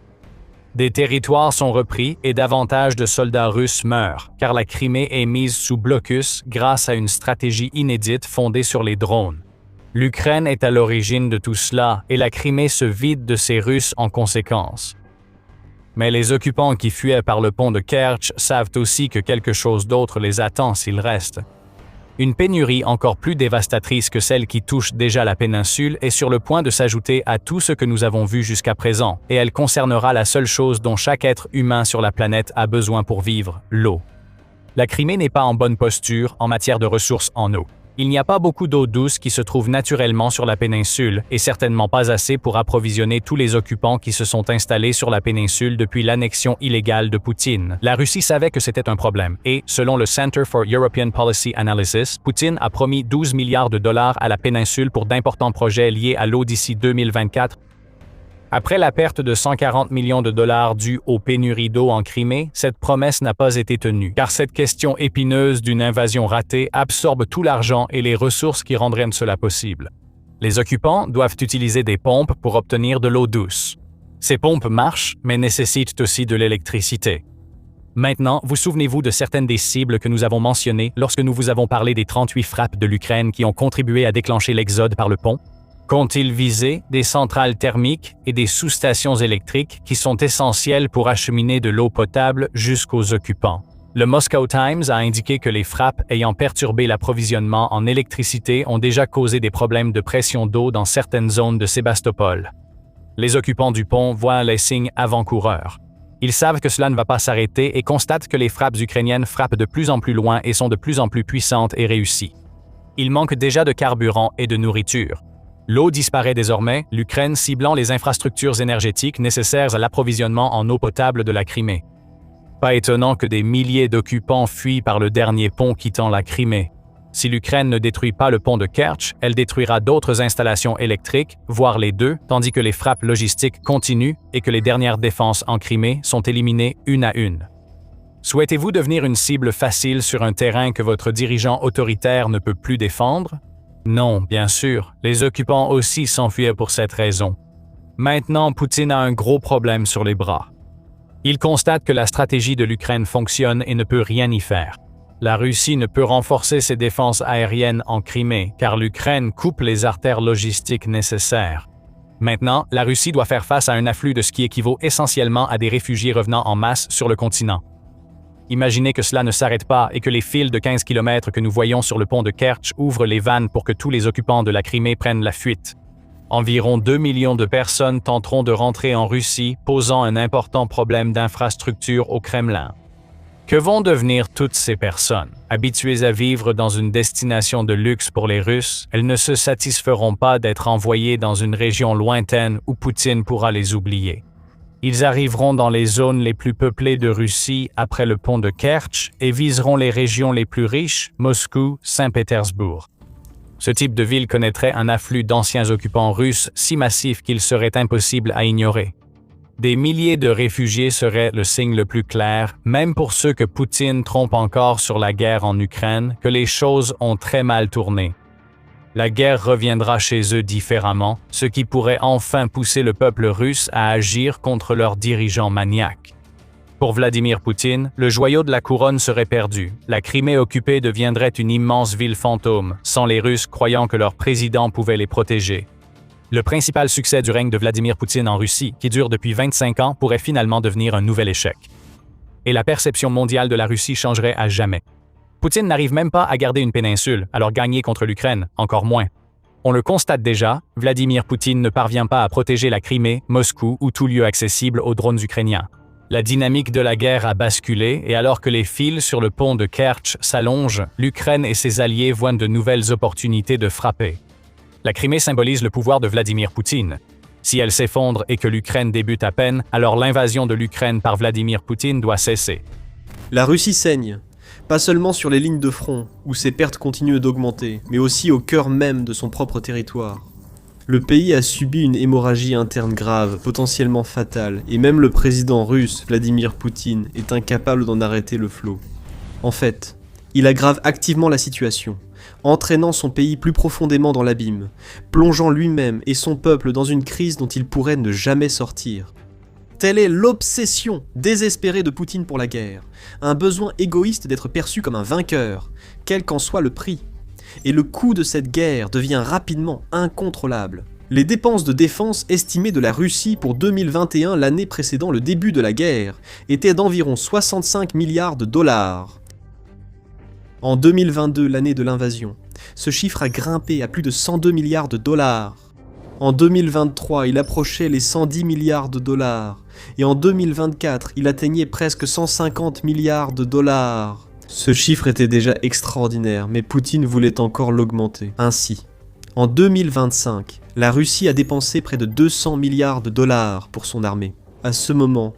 Des territoires sont repris et davantage de soldats russes meurent, car la Crimée est mise sous blocus grâce à une stratégie inédite fondée sur les drones. L'Ukraine est à l'origine de tout cela et la Crimée se vide de ses Russes en conséquence. Mais les occupants qui fuyaient par le pont de Kertch savent aussi que quelque chose d'autre les attend s'ils restent. Une pénurie encore plus dévastatrice que celle qui touche déjà la péninsule est sur le point de s'ajouter à tout ce que nous avons vu jusqu'à présent, et elle concernera la seule chose dont chaque être humain sur la planète a besoin pour vivre, l'eau. La Crimée n'est pas en bonne posture en matière de ressources en eau. Il n'y a pas beaucoup d'eau douce qui se trouve naturellement sur la péninsule et certainement pas assez pour approvisionner tous les occupants qui se sont installés sur la péninsule depuis l'annexion illégale de Poutine. La Russie savait que c'était un problème et, selon le Center for European Policy Analysis, Poutine a promis 12 milliards de dollars à la péninsule pour d'importants projets liés à l'eau d'ici 2024. Après la perte de 140 millions de dollars due aux pénuries d'eau en Crimée, cette promesse n'a pas été tenue, car cette question épineuse d'une invasion ratée absorbe tout l'argent et les ressources qui rendraient cela possible. Les occupants doivent utiliser des pompes pour obtenir de l'eau douce. Ces pompes marchent, mais nécessitent aussi de l'électricité. Maintenant, vous souvenez-vous de certaines des cibles que nous avons mentionnées lorsque nous vous avons parlé des 38 frappes de l'Ukraine qui ont contribué à déclencher l'exode par le pont? Qu'ont-ils visé des centrales thermiques et des sous-stations électriques qui sont essentielles pour acheminer de l'eau potable jusqu'aux occupants? Le Moscow Times a indiqué que les frappes ayant perturbé l'approvisionnement en électricité ont déjà causé des problèmes de pression d'eau dans certaines zones de Sébastopol. Les occupants du pont voient les signes avant-coureurs. Ils savent que cela ne va pas s'arrêter et constatent que les frappes ukrainiennes frappent de plus en plus loin et sont de plus en plus puissantes et réussies. Il manque déjà de carburant et de nourriture. L'eau disparaît désormais, l'Ukraine ciblant les infrastructures énergétiques nécessaires à l'approvisionnement en eau potable de la Crimée. Pas étonnant que des milliers d'occupants fuient par le dernier pont quittant la Crimée. Si l'Ukraine ne détruit pas le pont de Kertch, elle détruira d'autres installations électriques, voire les deux, tandis que les frappes logistiques continuent et que les dernières défenses en Crimée sont éliminées une à une. Souhaitez-vous devenir une cible facile sur un terrain que votre dirigeant autoritaire ne peut plus défendre? Non, bien sûr, les occupants aussi s'enfuyaient pour cette raison. Maintenant, Poutine a un gros problème sur les bras. Il constate que la stratégie de l'Ukraine fonctionne et ne peut rien y faire. La Russie ne peut renforcer ses défenses aériennes en Crimée, car l'Ukraine coupe les artères logistiques nécessaires. Maintenant, la Russie doit faire face à un afflux de ce qui équivaut essentiellement à des réfugiés revenant en masse sur le continent. Imaginez que cela ne s'arrête pas et que les files de 15 km que nous voyons sur le pont de Kertch ouvrent les vannes pour que tous les occupants de la Crimée prennent la fuite. Environ 2 millions de personnes tenteront de rentrer en Russie, posant un important problème d'infrastructure au Kremlin. Que vont devenir toutes ces personnes? Habituées à vivre dans une destination de luxe pour les Russes, elles ne se satisferont pas d'être envoyées dans une région lointaine où Poutine pourra les oublier. Ils arriveront dans les zones les plus peuplées de Russie après le pont de Kertch et viseront les régions les plus riches, Moscou, Saint-Pétersbourg. Ce type de ville connaîtrait un afflux d'anciens occupants russes si massif qu'il serait impossible à ignorer. Des milliers de réfugiés seraient le signe le plus clair, même pour ceux que Poutine trompe encore sur la guerre en Ukraine, que les choses ont très mal tourné. La guerre reviendra chez eux différemment, ce qui pourrait enfin pousser le peuple russe à agir contre leurs dirigeants maniaques. Pour Vladimir Poutine, le joyau de la couronne serait perdu. La Crimée occupée deviendrait une immense ville fantôme, sans les Russes croyant que leur président pouvait les protéger. Le principal succès du règne de Vladimir Poutine en Russie, qui dure depuis 25 ans, pourrait finalement devenir un nouvel échec. Et la perception mondiale de la Russie changerait à jamais. Poutine n'arrive même pas à garder une péninsule, alors gagner contre l'Ukraine, encore moins. On le constate déjà, Vladimir Poutine ne parvient pas à protéger la Crimée, Moscou ou tout lieu accessible aux drones ukrainiens. La dynamique de la guerre a basculé et alors que les fils sur le pont de Kertch s'allongent, l'Ukraine et ses alliés voient de nouvelles opportunités de frapper. La Crimée symbolise le pouvoir de Vladimir Poutine. Si elle s'effondre et que l'Ukraine débute à peine, alors l'invasion de l'Ukraine par Vladimir Poutine doit cesser. La Russie saigne, pas seulement sur les lignes de front, où ses pertes continuent d'augmenter, mais aussi au cœur même de son propre territoire. Le pays a subi une hémorragie interne grave, potentiellement fatale, et même le président russe, Vladimir Poutine, est incapable d'en arrêter le flot. En fait, il aggrave activement la situation, entraînant son pays plus profondément dans l'abîme, plongeant lui-même et son peuple dans une crise dont il pourrait ne jamais sortir. Telle est l'obsession désespérée de Poutine pour la guerre, un besoin égoïste d'être perçu comme un vainqueur, quel qu'en soit le prix. Et le coût de cette guerre devient rapidement incontrôlable. Les dépenses de défense estimées de la Russie pour 2021, l'année précédant le début de la guerre, étaient d'environ 65 milliards de dollars. En 2022, l'année de l'invasion, ce chiffre a grimpé à plus de 102 milliards de dollars. En 2023, il approchait les 110 milliards de dollars. Et en 2024, il atteignait presque 150 milliards de dollars. Ce chiffre était déjà extraordinaire, mais Poutine voulait encore l'augmenter. Ainsi, en 2025, la Russie a dépensé près de 200 milliards de dollars pour son armée. À ce moment,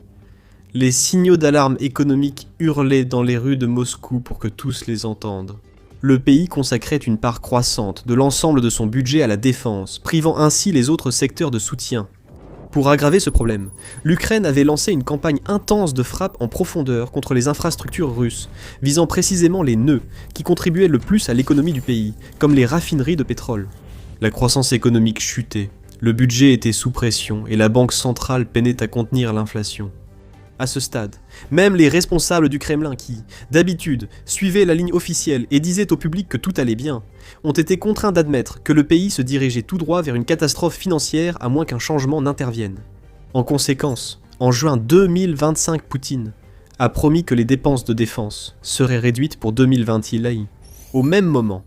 les signaux d'alarme économique hurlaient dans les rues de Moscou pour que tous les entendent. Le pays consacrait une part croissante de l'ensemble de son budget à la défense, privant ainsi les autres secteurs de soutien. Pour aggraver ce problème, l'Ukraine avait lancé une campagne intense de frappe en profondeur contre les infrastructures russes, visant précisément les nœuds qui contribuaient le plus à l'économie du pays, comme les raffineries de pétrole. La croissance économique chutait, le budget était sous pression et la banque centrale peinait à contenir l'inflation. À ce stade, même les responsables du Kremlin qui, d'habitude, suivaient la ligne officielle et disaient au public que tout allait bien, ont été contraints d'admettre que le pays se dirigeait tout droit vers une catastrophe financière à moins qu'un changement n'intervienne. En conséquence, en juin 2025, Poutine a promis que les dépenses de défense seraient réduites pour 2021. Au même moment,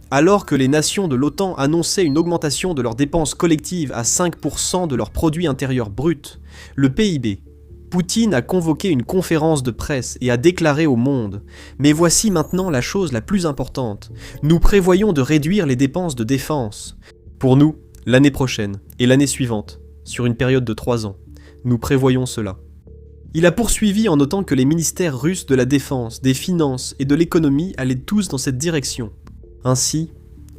alors que les nations de l'OTAN annonçaient une augmentation de leurs dépenses collectives à 5% de leur produit intérieur brut, le PIB, Poutine a convoqué une conférence de presse et a déclaré au monde « Mais voici maintenant la chose la plus importante. Nous prévoyons de réduire les dépenses de défense. Pour nous, l'année prochaine et l'année suivante, sur une période de 3 ans, nous prévoyons cela. » Il a poursuivi en notant que les ministères russes de la défense, des finances et de l'économie allaient tous dans cette direction. Ainsi,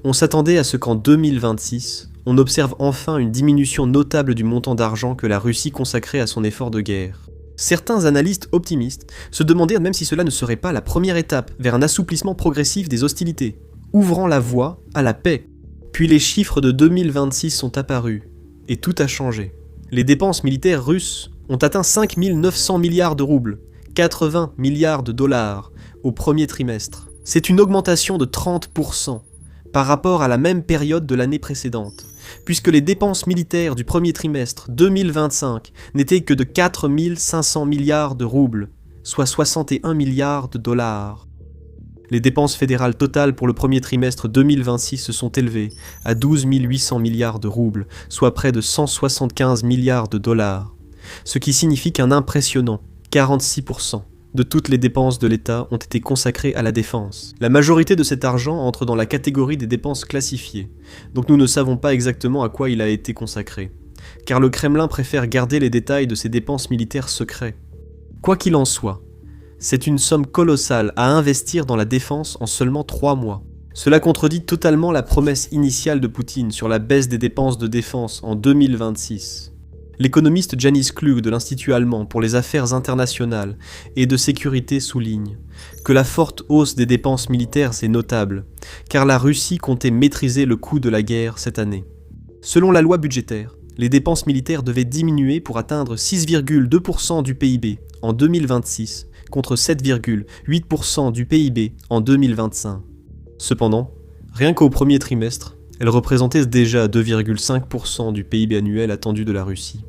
on s'attendait à ce qu'en 2026, on observe enfin une diminution notable du montant d'argent que la Russie consacrait à son effort de guerre. Certains analystes optimistes se demandaient même si cela ne serait pas la première étape vers un assouplissement progressif des hostilités, ouvrant la voie à la paix. Puis les chiffres de 2026 sont apparus, et tout a changé. Les dépenses militaires russes ont atteint 5 900 milliards de roubles, 80 milliards de dollars, au premier trimestre. C'est une augmentation de 30% par rapport à la même période de l'année précédente, puisque les dépenses militaires du premier trimestre 2025 n'étaient que de 4 500 milliards de roubles, soit 61 milliards de dollars. Les dépenses fédérales totales pour le premier trimestre 2026 se sont élevées à 12 800 milliards de roubles, soit près de 175 milliards de dollars, ce qui signifie qu'un impressionnant 46% de toutes les dépenses de l'État ont été consacrées à la défense. La majorité de cet argent entre dans la catégorie des dépenses classifiées, donc nous ne savons pas exactement à quoi il a été consacré, car le Kremlin préfère garder les détails de ses dépenses militaires secrets. Quoi qu'il en soit, c'est une somme colossale à investir dans la défense en seulement 3 mois. Cela contredit totalement la promesse initiale de Poutine sur la baisse des dépenses de défense en 2026. L'économiste Janis Klug de l'Institut allemand pour les affaires internationales et de sécurité souligne que la forte hausse des dépenses militaires est notable, car la Russie comptait maîtriser le coût de la guerre cette année. Selon la loi budgétaire, les dépenses militaires devaient diminuer pour atteindre 6,2% du PIB en 2026 contre 7,8% du PIB en 2025. Cependant, rien qu'au premier trimestre, elles représentaient déjà 2,5% du PIB annuel attendu de la Russie.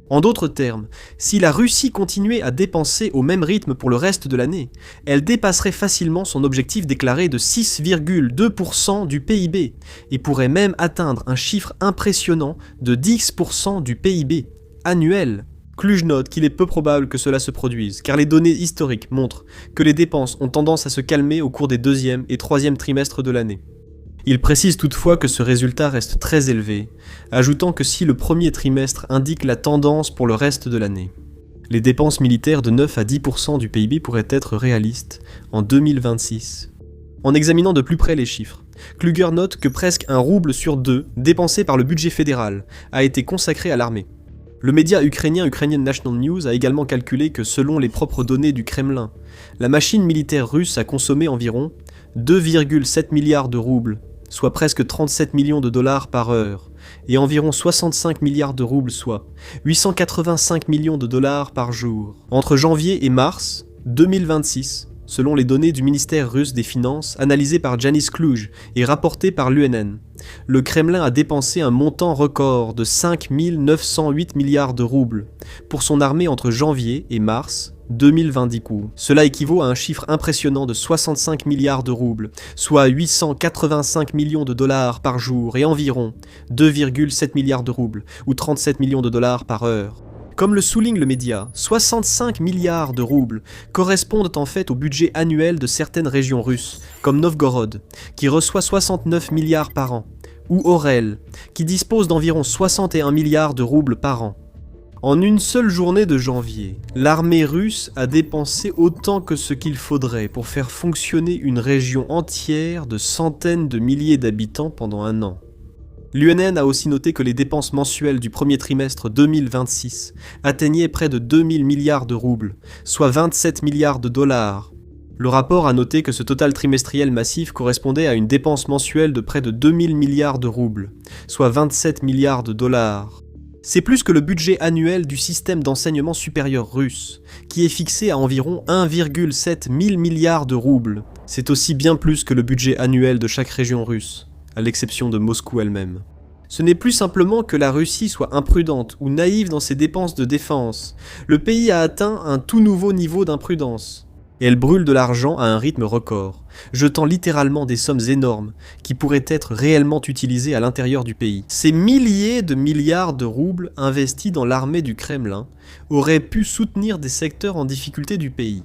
En d'autres termes, si la Russie continuait à dépenser au même rythme pour le reste de l'année, elle dépasserait facilement son objectif déclaré de 6,2% du PIB et pourrait même atteindre un chiffre impressionnant de 10% du PIB annuel. Kluge note qu'il est peu probable que cela se produise, car les données historiques montrent que les dépenses ont tendance à se calmer au cours des deuxième et troisième trimestres de l'année. Il précise toutefois que ce résultat reste très élevé, ajoutant que si le premier trimestre indique la tendance pour le reste de l'année, les dépenses militaires de 9 à 10% du PIB pourraient être réalistes en 2026. En examinant de plus près les chiffres, Kluger note que presque 1 rouble sur 2 dépensé par le budget fédéral a été consacré à l'armée. Le média ukrainien Ukrainian National News a également calculé que selon les propres données du Kremlin, la machine militaire russe a consommé environ 2,7 milliards de roubles, soit presque 37 millions de dollars par heure, et environ 65 milliards de roubles, soit 885 millions de dollars par jour. Entre janvier et mars 2026, selon les données du ministère russe des Finances analysées par Janis Klug et rapportées par l'UNN, le Kremlin a dépensé un montant record de 5 908 milliards de roubles pour son armée entre janvier et mars 2020 coups. Cela équivaut à un chiffre impressionnant de 65 milliards de roubles, soit 885 millions de dollars par jour et environ 2,7 milliards de roubles, ou 37 millions de dollars par heure. Comme le souligne le média, 65 milliards de roubles correspondent en fait au budget annuel de certaines régions russes, comme Novgorod, qui reçoit 69 milliards par an, ou Orel, qui dispose d'environ 61 milliards de roubles par an. En une seule journée de janvier, l'armée russe a dépensé autant que ce qu'il faudrait pour faire fonctionner une région entière de centaines de milliers d'habitants pendant 1 an. L'UNN a aussi noté que les dépenses mensuelles du premier trimestre 2026 atteignaient près de 2000 milliards de roubles, soit 27 milliards de dollars. Le rapport a noté que ce total trimestriel massif correspondait à une dépense mensuelle de près de 2000 milliards de roubles, soit 27 milliards de dollars. C'est plus que le budget annuel du système d'enseignement supérieur russe, qui est fixé à environ 1,7 000 milliards de roubles. C'est aussi bien plus que le budget annuel de chaque région russe, à l'exception de Moscou elle-même. Ce n'est plus simplement que la Russie soit imprudente ou naïve dans ses dépenses de défense. Le pays a atteint un tout nouveau niveau d'imprudence. Et elle brûle de l'argent à un rythme record, jetant littéralement des sommes énormes qui pourraient être réellement utilisées à l'intérieur du pays. Ces milliers de milliards de roubles investis dans l'armée du Kremlin auraient pu soutenir des secteurs en difficulté du pays,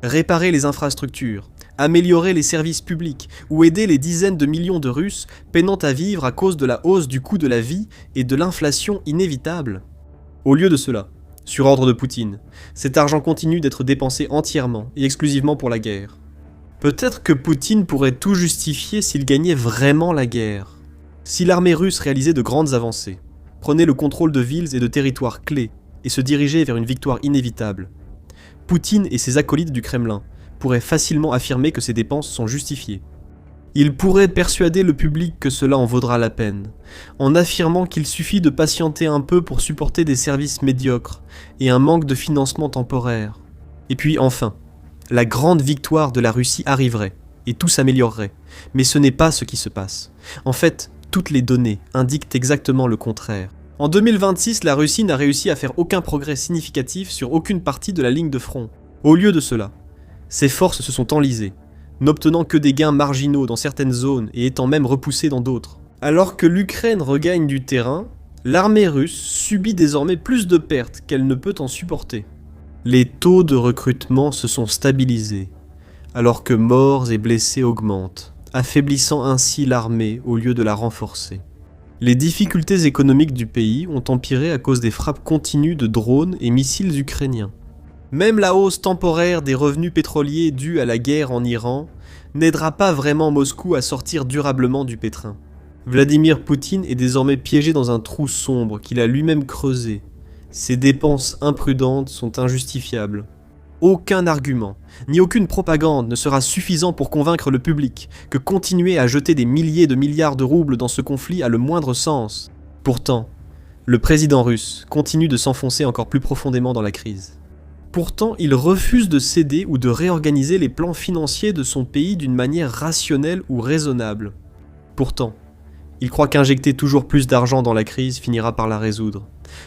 réparer les infrastructures, améliorer les services publics ou aider les dizaines de millions de Russes peinant à vivre à cause de la hausse du coût de la vie et de l'inflation inévitable. Au lieu de cela, sur ordre de Poutine, cet argent continue d'être dépensé entièrement et exclusivement pour la guerre. Peut-être que Poutine pourrait tout justifier s'il gagnait vraiment la guerre. Si l'armée russe réalisait de grandes avancées, prenait le contrôle de villes et de territoires clés et se dirigeait vers une victoire inévitable, Poutine et ses acolytes du Kremlin pourraient facilement affirmer que ces dépenses sont justifiées. Il pourrait persuader le public que cela en vaudra la peine, en affirmant qu'il suffit de patienter un peu pour supporter des services médiocres et un manque de financement temporaire. Et puis enfin, la grande victoire de la Russie arriverait, et tout s'améliorerait. Mais ce n'est pas ce qui se passe. En fait, toutes les données indiquent exactement le contraire. En 2026, la Russie n'a réussi à faire aucun progrès significatif sur aucune partie de la ligne de front. Au lieu de cela, ses forces se sont enlisées, n'obtenant que des gains marginaux dans certaines zones et étant même repoussées dans d'autres. Alors que l'Ukraine regagne du terrain, l'armée russe subit désormais plus de pertes qu'elle ne peut en supporter. Les taux de recrutement se sont stabilisés, alors que morts et blessés augmentent, affaiblissant ainsi l'armée au lieu de la renforcer. Les difficultés économiques du pays ont empiré à cause des frappes continues de drones et missiles ukrainiens. Même la hausse temporaire des revenus pétroliers dus à la guerre en Iran n'aidera pas vraiment Moscou à sortir durablement du pétrin. Vladimir Poutine est désormais piégé dans un trou sombre qu'il a lui-même creusé. Ses dépenses imprudentes sont injustifiables. Aucun argument, ni aucune propagande ne sera suffisant pour convaincre le public que continuer à jeter des milliers de milliards de roubles dans ce conflit a le moindre sens. Pourtant, le président russe continue de s'enfoncer encore plus profondément dans la crise. Pourtant, il refuse de céder ou de réorganiser les plans financiers de son pays d'une manière rationnelle ou raisonnable. Pourtant, il croit qu'injecter toujours plus d'argent dans la crise finira par la résoudre.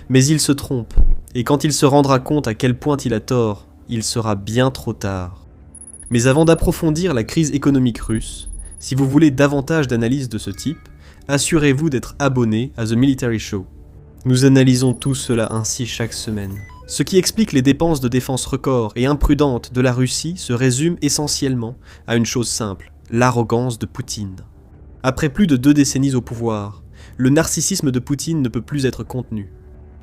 Mais il se trompe, et quand il se rendra compte à quel point il a tort, il sera bien trop tard. Mais avant d'approfondir la crise économique russe, si vous voulez davantage d'analyses de ce type, assurez-vous d'être abonné à The Military Show. Nous analysons tout cela ainsi chaque semaine. Ce qui explique les dépenses de défense records et imprudentes de la Russie se résume essentiellement à une chose simple, l'arrogance de Poutine. Après plus de 2 décennies au pouvoir, le narcissisme de Poutine ne peut plus être contenu.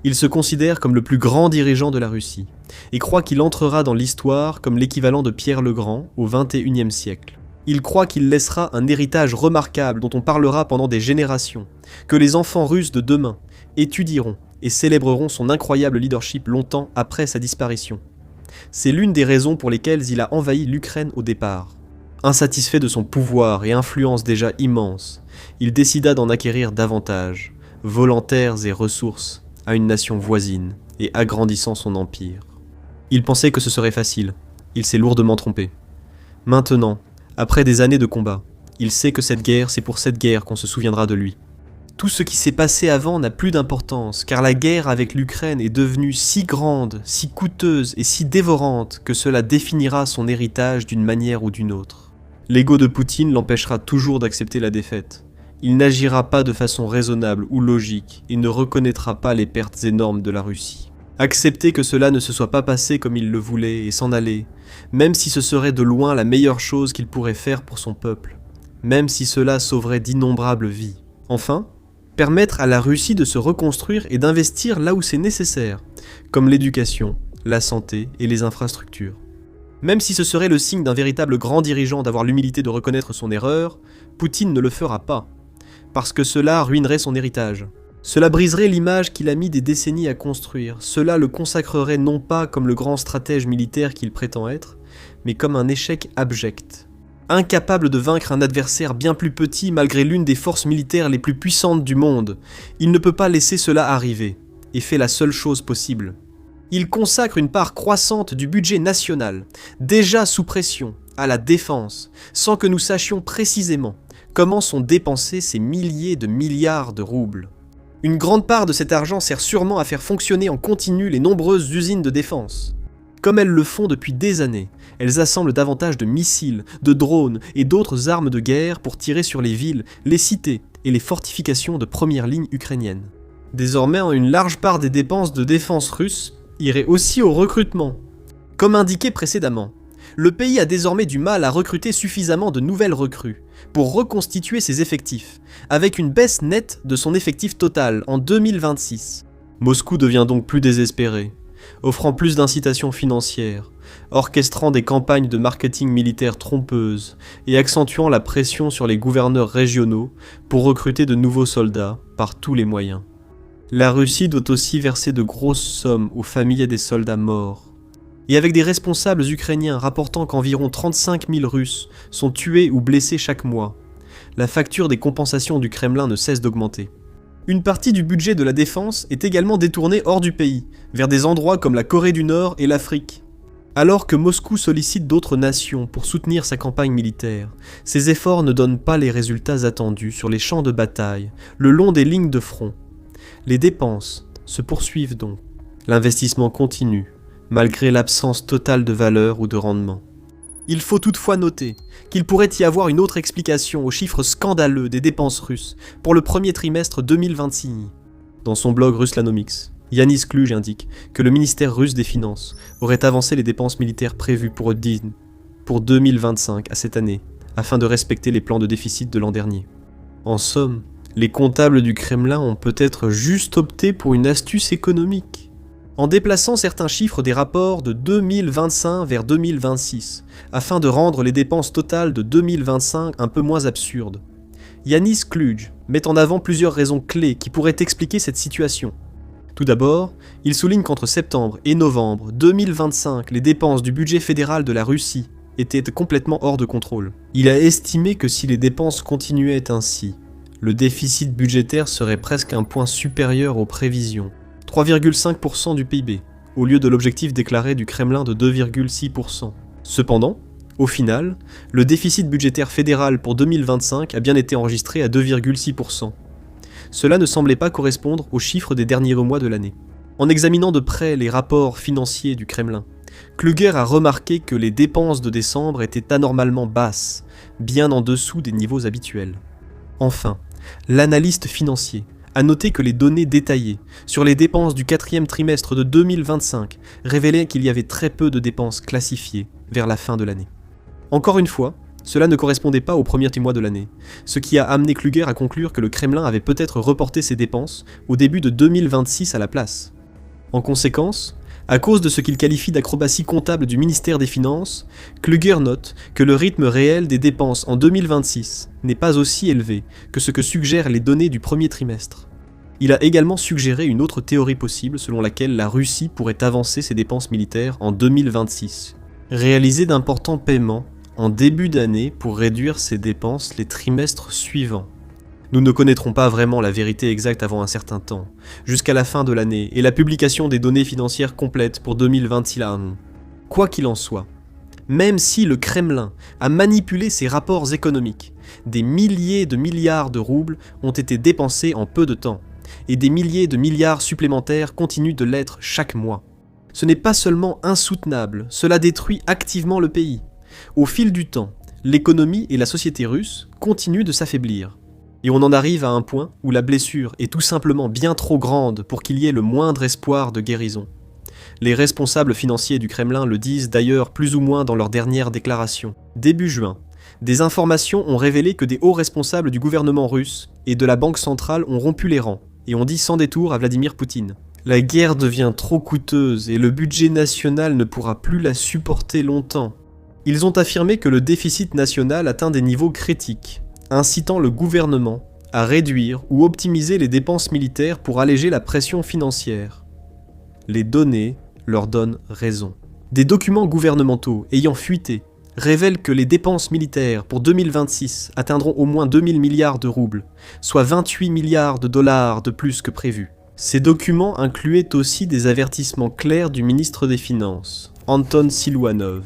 Il se considère comme le plus grand dirigeant de la Russie, et croit qu'il entrera dans l'histoire comme l'équivalent de Pierre le Grand au XXIe siècle. Il croit qu'il laissera un héritage remarquable dont on parlera pendant des générations, que les enfants russes de demain étudieront et célébreront son incroyable leadership longtemps après sa disparition. C'est l'une des raisons pour lesquelles il a envahi l'Ukraine au départ. Insatisfait de son pouvoir et influence déjà immense, il décida d'en acquérir davantage, volontaires et ressources, à une nation voisine et agrandissant son empire. Il pensait que ce serait facile, il s'est lourdement trompé. Maintenant, après des années de combat, il sait que cette guerre, c'est pour cette guerre qu'on se souviendra de lui. Tout ce qui s'est passé avant n'a plus d'importance, car la guerre avec l'Ukraine est devenue si grande, si coûteuse et si dévorante que cela définira son héritage d'une manière ou d'une autre. L'ego de Poutine l'empêchera toujours d'accepter la défaite. Il n'agira pas de façon raisonnable ou logique et ne reconnaîtra pas les pertes énormes de la Russie. Accepter que cela ne se soit pas passé comme il le voulait et s'en aller, même si ce serait de loin la meilleure chose qu'il pourrait faire pour son peuple, même si cela sauverait d'innombrables vies. Enfin, permettre à la Russie de se reconstruire et d'investir là où c'est nécessaire, comme l'éducation, la santé et les infrastructures. Même si ce serait le signe d'un véritable grand dirigeant d'avoir l'humilité de reconnaître son erreur, Poutine ne le fera pas, parce que cela ruinerait son héritage. Cela briserait l'image qu'il a mis des décennies à construire, cela le consacrerait non pas comme le grand stratège militaire qu'il prétend être, mais comme un échec abject. Incapable de vaincre un adversaire bien plus petit malgré l'une des forces militaires les plus puissantes du monde, il ne peut pas laisser cela arriver, et fait la seule chose possible. Il consacre une part croissante du budget national, déjà sous pression, à la défense, sans que nous sachions précisément comment sont dépensés ces milliers de milliards de roubles. Une grande part de cet argent sert sûrement à faire fonctionner en continu les nombreuses usines de défense. Comme elles le font depuis des années, elles assemblent davantage de missiles, de drones et d'autres armes de guerre pour tirer sur les villes, les cités et les fortifications de première ligne ukrainiennes. Désormais, une large part des dépenses de défense russes irait aussi au recrutement. Comme indiqué précédemment, le pays a désormais du mal à recruter suffisamment de nouvelles recrues pour reconstituer ses effectifs, avec une baisse nette de son effectif total en 2026. Moscou devient donc plus désespéré, offrant plus d'incitations financières, orchestrant des campagnes de marketing militaire trompeuses et accentuant la pression sur les gouverneurs régionaux pour recruter de nouveaux soldats par tous les moyens. La Russie doit aussi verser de grosses sommes aux familles des soldats morts. Et avec des responsables ukrainiens rapportant qu'environ 35 000 Russes sont tués ou blessés chaque mois, la facture des compensations du Kremlin ne cesse d'augmenter. Une partie du budget de la défense est également détournée hors du pays, vers des endroits comme la Corée du Nord et l'Afrique. Alors que Moscou sollicite d'autres nations pour soutenir sa campagne militaire, ses efforts ne donnent pas les résultats attendus sur les champs de bataille, le long des lignes de front. Les dépenses se poursuivent donc. L'investissement continue, malgré l'absence totale de valeur ou de rendement. Il faut toutefois noter qu'il pourrait y avoir une autre explication aux chiffres scandaleux des dépenses russes pour le premier trimestre 2026. Dans son blog Ruslanomics, Yanis Kluge indique que le ministère russe des Finances aurait avancé les dépenses militaires prévues pour 2025 à cette année, afin de respecter les plans de déficit de l'an dernier. En somme, les comptables du Kremlin ont peut-être juste opté pour une astuce économique. En déplaçant certains chiffres des rapports de 2025 vers 2026, afin de rendre les dépenses totales de 2025 un peu moins absurdes. Yanis Kluge met en avant plusieurs raisons clés qui pourraient expliquer cette situation. Tout d'abord, il souligne qu'entre septembre et novembre 2025, les dépenses du budget fédéral de la Russie étaient complètement hors de contrôle. Il a estimé que si les dépenses continuaient ainsi, le déficit budgétaire serait presque un point supérieur aux prévisions, 3,5% du PIB, au lieu de l'objectif déclaré du Kremlin de 2,6%. Cependant, au final, le déficit budgétaire fédéral pour 2025 a bien été enregistré à 2,6%. Cela ne semblait pas correspondre aux chiffres des derniers mois de l'année. En examinant de près les rapports financiers du Kremlin, Kluger a remarqué que les dépenses de décembre étaient anormalement basses, bien en dessous des niveaux habituels. Enfin, l'analyste financier a noté que les données détaillées sur les dépenses du quatrième trimestre de 2025 révélaient qu'il y avait très peu de dépenses classifiées vers la fin de l'année. Encore une fois, cela ne correspondait pas au premier mois de l'année, ce qui a amené Kluger à conclure que le Kremlin avait peut-être reporté ses dépenses au début de 2026 à la place. En conséquence, à cause de ce qu'il qualifie d'acrobatie comptable du ministère des Finances, Kluger note que le rythme réel des dépenses en 2026 n'est pas aussi élevé que ce que suggèrent les données du premier trimestre. Il a également suggéré une autre théorie possible selon laquelle la Russie pourrait avancer ses dépenses militaires en 2026, réaliser d'importants paiements en début d'année pour réduire ses dépenses les trimestres suivants. Nous ne connaîtrons pas vraiment la vérité exacte avant un certain temps, jusqu'à la fin de l'année et la publication des données financières complètes pour 2021. Quoi qu'il en soit, même si le Kremlin a manipulé ses rapports économiques, des milliers de milliards de roubles ont été dépensés en peu de temps, et des milliers de milliards supplémentaires continuent de l'être chaque mois. Ce n'est pas seulement insoutenable, cela détruit activement le pays. Au fil du temps, l'économie et la société russe continuent de s'affaiblir. Et on en arrive à un point où la blessure est tout simplement bien trop grande pour qu'il y ait le moindre espoir de guérison. Les responsables financiers du Kremlin le disent d'ailleurs plus ou moins dans leurs dernières déclarations. Début juin, des informations ont révélé que des hauts responsables du gouvernement russe et de la Banque centrale ont rompu les rangs et ont dit sans détour à Vladimir Poutine: la guerre devient trop coûteuse et le budget national ne pourra plus la supporter longtemps. Ils ont affirmé que le déficit national atteint des niveaux critiques, incitant le gouvernement à réduire ou optimiser les dépenses militaires pour alléger la pression financière. Les données leur donnent raison. Des documents gouvernementaux ayant fuité révèlent que les dépenses militaires pour 2026 atteindront au moins 2000 milliards de roubles, soit 28 milliards de dollars de plus que prévu. Ces documents incluaient aussi des avertissements clairs du ministre des Finances, Anton Siluanov,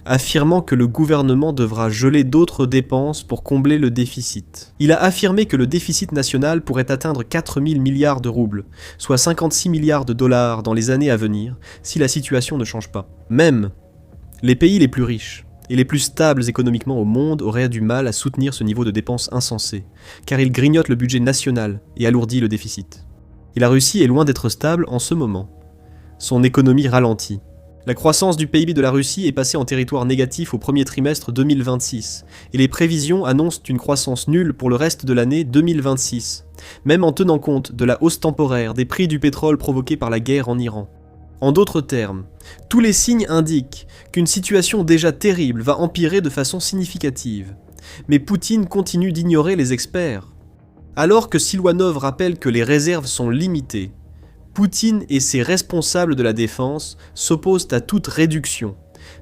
affirmant que le gouvernement devra geler d'autres dépenses pour combler le déficit. Il a affirmé que le déficit national pourrait atteindre 4000 milliards de roubles, soit 56 milliards de dollars dans les années à venir, si la situation ne change pas. Même les pays les plus riches et les plus stables économiquement au monde auraient du mal à soutenir ce niveau de dépenses insensé, car il grignote le budget national et alourdit le déficit. Et la Russie est loin d'être stable en ce moment. Son économie ralentit. La croissance du PIB de la Russie est passée en territoire négatif au premier trimestre 2026, et les prévisions annoncent une croissance nulle pour le reste de l'année 2026, même en tenant compte de la hausse temporaire des prix du pétrole provoquée par la guerre en Iran. En d'autres termes, tous les signes indiquent qu'une situation déjà terrible va empirer de façon significative, mais Poutine continue d'ignorer les experts. Alors que Siluanov rappelle que les réserves sont limitées, Poutine et ses responsables de la défense s'opposent à toute réduction,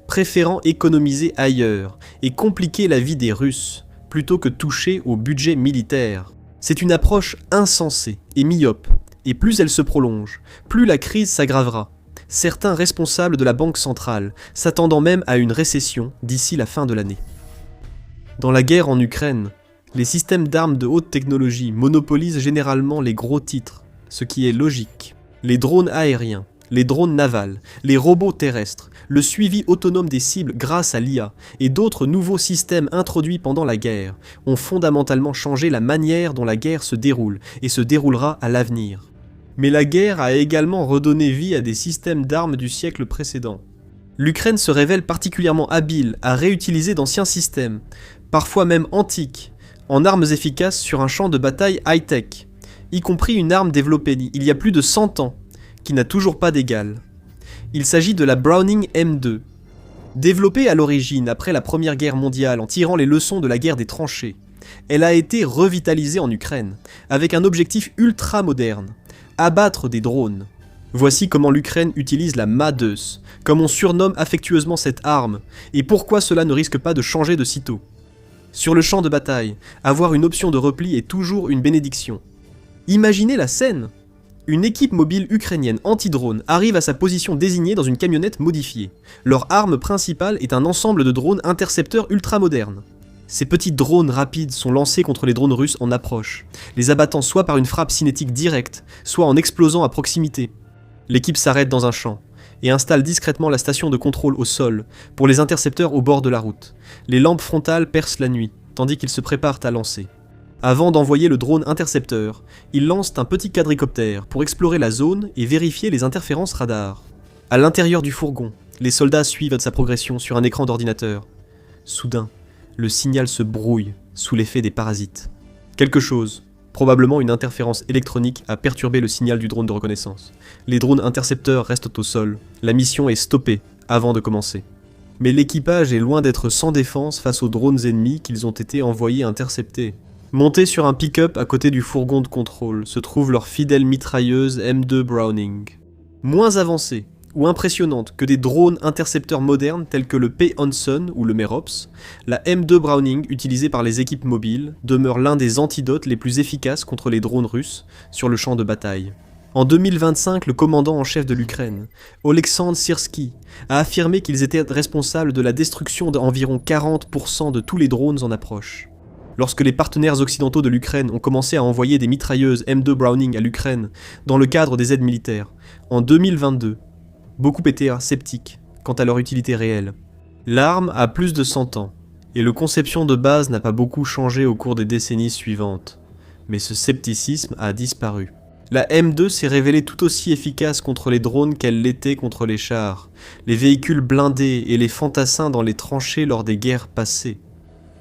préférant économiser ailleurs et compliquer la vie des Russes, plutôt que toucher au budget militaire. C'est une approche insensée et myope, et plus elle se prolonge, plus la crise s'aggravera. Certains responsables de la Banque centrale s'attendant même à une récession d'ici la fin de l'année. Dans la guerre en Ukraine, les systèmes d'armes de haute technologie monopolisent généralement les gros titres, ce qui est logique. Les drones aériens, les drones navals, les robots terrestres, le suivi autonome des cibles grâce à l'IA et d'autres nouveaux systèmes introduits pendant la guerre ont fondamentalement changé la manière dont la guerre se déroule et se déroulera à l'avenir. Mais la guerre a également redonné vie à des systèmes d'armes du siècle précédent. L'Ukraine se révèle particulièrement habile à réutiliser d'anciens systèmes, parfois même antiques, en armes efficaces sur un champ de bataille high-tech, y compris une arme développée il y a plus de 100 ans, qui n'a toujours pas d'égal. Il s'agit de la Browning M2. Développée à l'origine après la Première Guerre mondiale en tirant les leçons de la guerre des tranchées, elle a été revitalisée en Ukraine, avec un objectif ultra moderne, abattre des drones. Voici comment l'Ukraine utilise la Ma-2, comme on surnomme affectueusement cette arme, et pourquoi cela ne risque pas de changer de sitôt. Sur le champ de bataille, avoir une option de repli est toujours une bénédiction. Imaginez la scène! Une équipe mobile ukrainienne anti-drone arrive à sa position désignée dans une camionnette modifiée. Leur arme principale est un ensemble de drones intercepteurs ultra-modernes. Ces petits drones rapides sont lancés contre les drones russes en approche, les abattant soit par une frappe cinétique directe, soit en explosant à proximité. L'équipe s'arrête dans un champ et installe discrètement la station de contrôle au sol pour les intercepteurs au bord de la route. Les lampes frontales percent la nuit, tandis qu'ils se préparent à lancer. Avant d'envoyer le drone intercepteur, ils lancent un petit quadricoptère pour explorer la zone et vérifier les interférences radar. À l'intérieur du fourgon, les soldats suivent sa progression sur un écran d'ordinateur. Soudain, le signal se brouille sous l'effet des parasites. Quelque chose, probablement une interférence électronique, a perturbé le signal du drone de reconnaissance. Les drones intercepteurs restent au sol. La mission est stoppée avant de commencer. Mais l'équipage est loin d'être sans défense face aux drones ennemis qu'ils ont été envoyés intercepter. Montés sur un pick-up à côté du fourgon de contrôle se trouve leur fidèle mitrailleuse M2 Browning. Moins avancée ou impressionnante que des drones intercepteurs modernes tels que le P-Hanson ou le Merops, la M2 Browning utilisée par les équipes mobiles demeure l'un des antidotes les plus efficaces contre les drones russes sur le champ de bataille. En 2025, le commandant en chef de l'Ukraine, Oleksandr Syrski, a affirmé qu'ils étaient responsables de la destruction d'environ 40% de tous les drones en approche. Lorsque les partenaires occidentaux de l'Ukraine ont commencé à envoyer des mitrailleuses M2 Browning à l'Ukraine dans le cadre des aides militaires, en 2022, beaucoup étaient sceptiques quant à leur utilité réelle. L'arme a plus de 100 ans, et le conception de base n'a pas beaucoup changé au cours des décennies suivantes. Mais ce scepticisme a disparu. La M2 s'est révélée tout aussi efficace contre les drones qu'elle l'était contre les chars, les véhicules blindés et les fantassins dans les tranchées lors des guerres passées.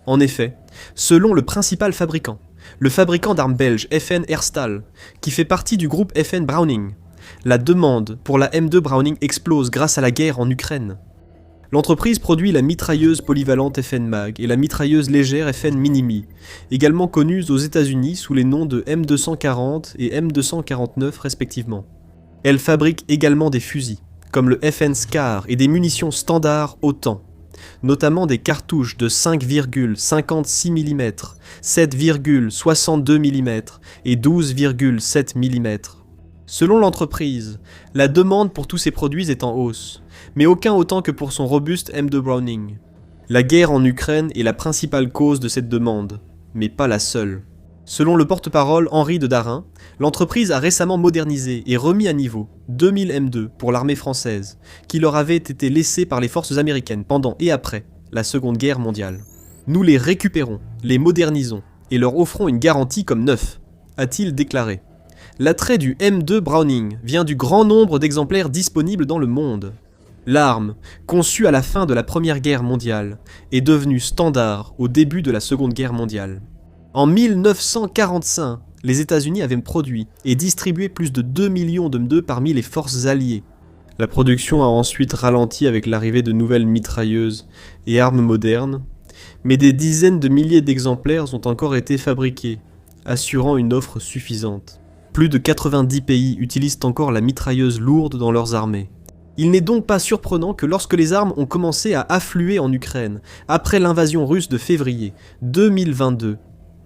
En effet, selon le principal fabricant, le fabricant d'armes belge FN Herstal, qui fait partie du groupe FN Browning, la demande pour la M2 Browning explose grâce à la guerre en Ukraine. L'entreprise produit la mitrailleuse polyvalente FN Mag et la mitrailleuse légère FN Minimi, également connues aux États-Unis sous les noms de M240 et M249 respectivement. Elle fabrique également des fusils, comme le FN Scar et des munitions standards OTAN, notamment des cartouches de 5,56 mm, 7,62 mm et 12,7 mm. Selon l'entreprise, la demande pour tous ces produits est en hausse, mais aucun autant que pour son robuste M2 Browning. La guerre en Ukraine est la principale cause de cette demande, mais pas la seule. Selon le porte-parole Henri de Darin, l'entreprise a récemment modernisé et remis à niveau 2000 M2 pour l'armée française, qui leur avaient été laissés par les forces américaines pendant et après la Seconde Guerre mondiale. Nous les récupérons, les modernisons et leur offrons une garantie comme neufs, a-t-il déclaré. L'attrait du M2 Browning vient du grand nombre d'exemplaires disponibles dans le monde. L'arme, conçue à la fin de la Première Guerre mondiale, est devenue standard au début de la Seconde Guerre mondiale. En 1945, les États-Unis avaient produit et distribué plus de 2 millions de M2 parmi les forces alliées. La production a ensuite ralenti avec l'arrivée de nouvelles mitrailleuses et armes modernes, mais des dizaines de milliers d'exemplaires ont encore été fabriqués, assurant une offre suffisante. Plus de 90 pays utilisent encore la mitrailleuse lourde dans leurs armées. Il n'est donc pas surprenant que lorsque les armes ont commencé à affluer en Ukraine, après l'invasion russe de février 2022,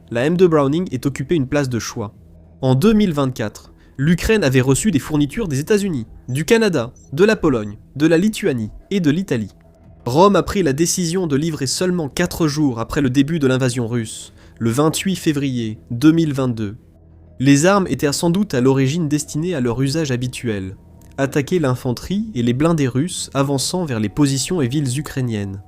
la M2 Browning ait occupé une place de choix. En 2024, l'Ukraine avait reçu des fournitures des États-Unis, du Canada, de la Pologne, de la Lituanie et de l'Italie. Rome a pris la décision de livrer seulement 4 jours après le début de l'invasion russe, le 28 février 2022. Les armes étaient sans doute à l'origine destinées à leur usage habituel, attaquer l'infanterie et les blindés russes avançant vers les positions et villes ukrainiennes.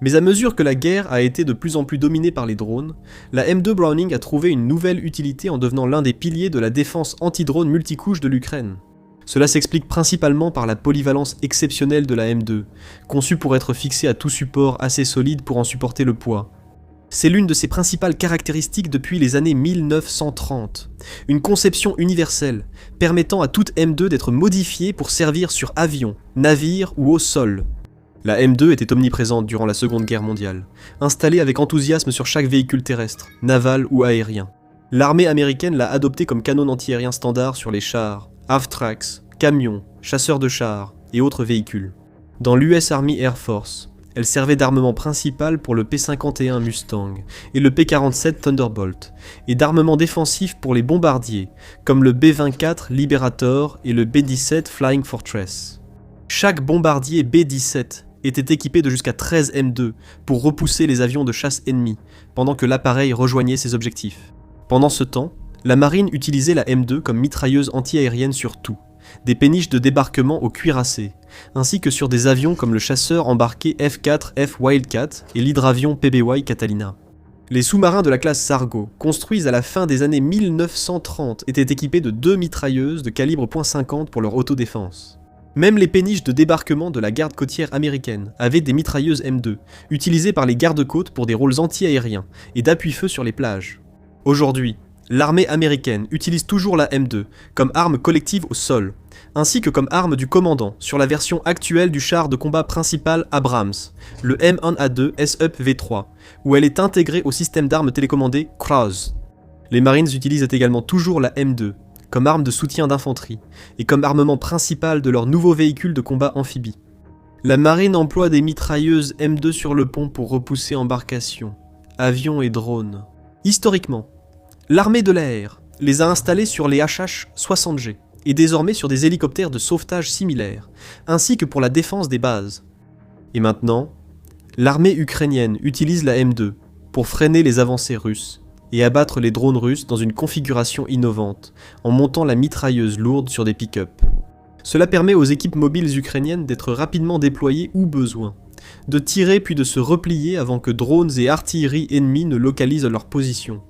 Mais à mesure que la guerre a été de plus en plus dominée par les drones, la M2 Browning a trouvé une nouvelle utilité en devenant l'un des piliers de la défense anti-drone multicouche de l'Ukraine. Cela s'explique principalement par la polyvalence exceptionnelle de la M2, conçue pour être fixée à tout support assez solide pour en supporter le poids. C'est l'une de ses principales caractéristiques depuis les années 1930, une conception universelle, permettant à toute M2 d'être modifiée pour servir sur avion, navire ou au sol. La M2 était omniprésente durant la Seconde Guerre mondiale, installée avec enthousiasme sur chaque véhicule terrestre, naval ou aérien. L'armée américaine l'a adoptée comme canon antiaérien standard sur les chars, AFTRAX, camions, chasseurs de chars et autres véhicules. Dans l'US Army Air Force, elle servait d'armement principal pour le P-51 Mustang et le P-47 Thunderbolt, et d'armement défensif pour les bombardiers, comme le B-24 Liberator et le B-17 Flying Fortress. Chaque bombardier B-17 était équipé de jusqu'à 13 M2 pour repousser les avions de chasse ennemis, pendant que l'appareil rejoignait ses objectifs. Pendant ce temps, la marine utilisait la M2 comme mitrailleuse anti-aérienne sur tout, des péniches de débarquement au cuirassé, ainsi que sur des avions comme le chasseur embarqué F-4F Wildcat et l'hydravion PBY Catalina. Les sous-marins de la classe Sargo, construits à la fin des années 1930, étaient équipés de 2 mitrailleuses de calibre .50 pour leur autodéfense. Même les péniches de débarquement de la garde côtière américaine avaient des mitrailleuses M2, utilisées par les gardes-côtes pour des rôles anti-aériens et d'appui-feu sur les plages. Aujourd'hui, l'armée américaine utilise toujours la M2 comme arme collective au sol, ainsi que comme arme du commandant sur la version actuelle du char de combat principal Abrams, le M1A2 SUP V3, où elle est intégrée au système d'armes télécommandé CROZ. Les Marines utilisent également toujours la M2, comme arme de soutien d'infanterie, et comme armement principal de leur nouveau véhicule de combat amphibie. La marine emploie des mitrailleuses M2 sur le pont pour repousser embarcations, avions et drones. Historiquement, l'armée de l'air les a installés sur les HH-60G, et désormais sur des hélicoptères de sauvetage similaires, ainsi que pour la défense des bases. Et maintenant, l'armée ukrainienne utilise la M2 pour freiner les avancées russes, et abattre les drones russes dans une configuration innovante, en montant la mitrailleuse lourde sur des pick-up. Cela permet aux équipes mobiles ukrainiennes d'être rapidement déployées où besoin, de tirer puis de se replier avant que drones et artillerie ennemis ne localisent leur position.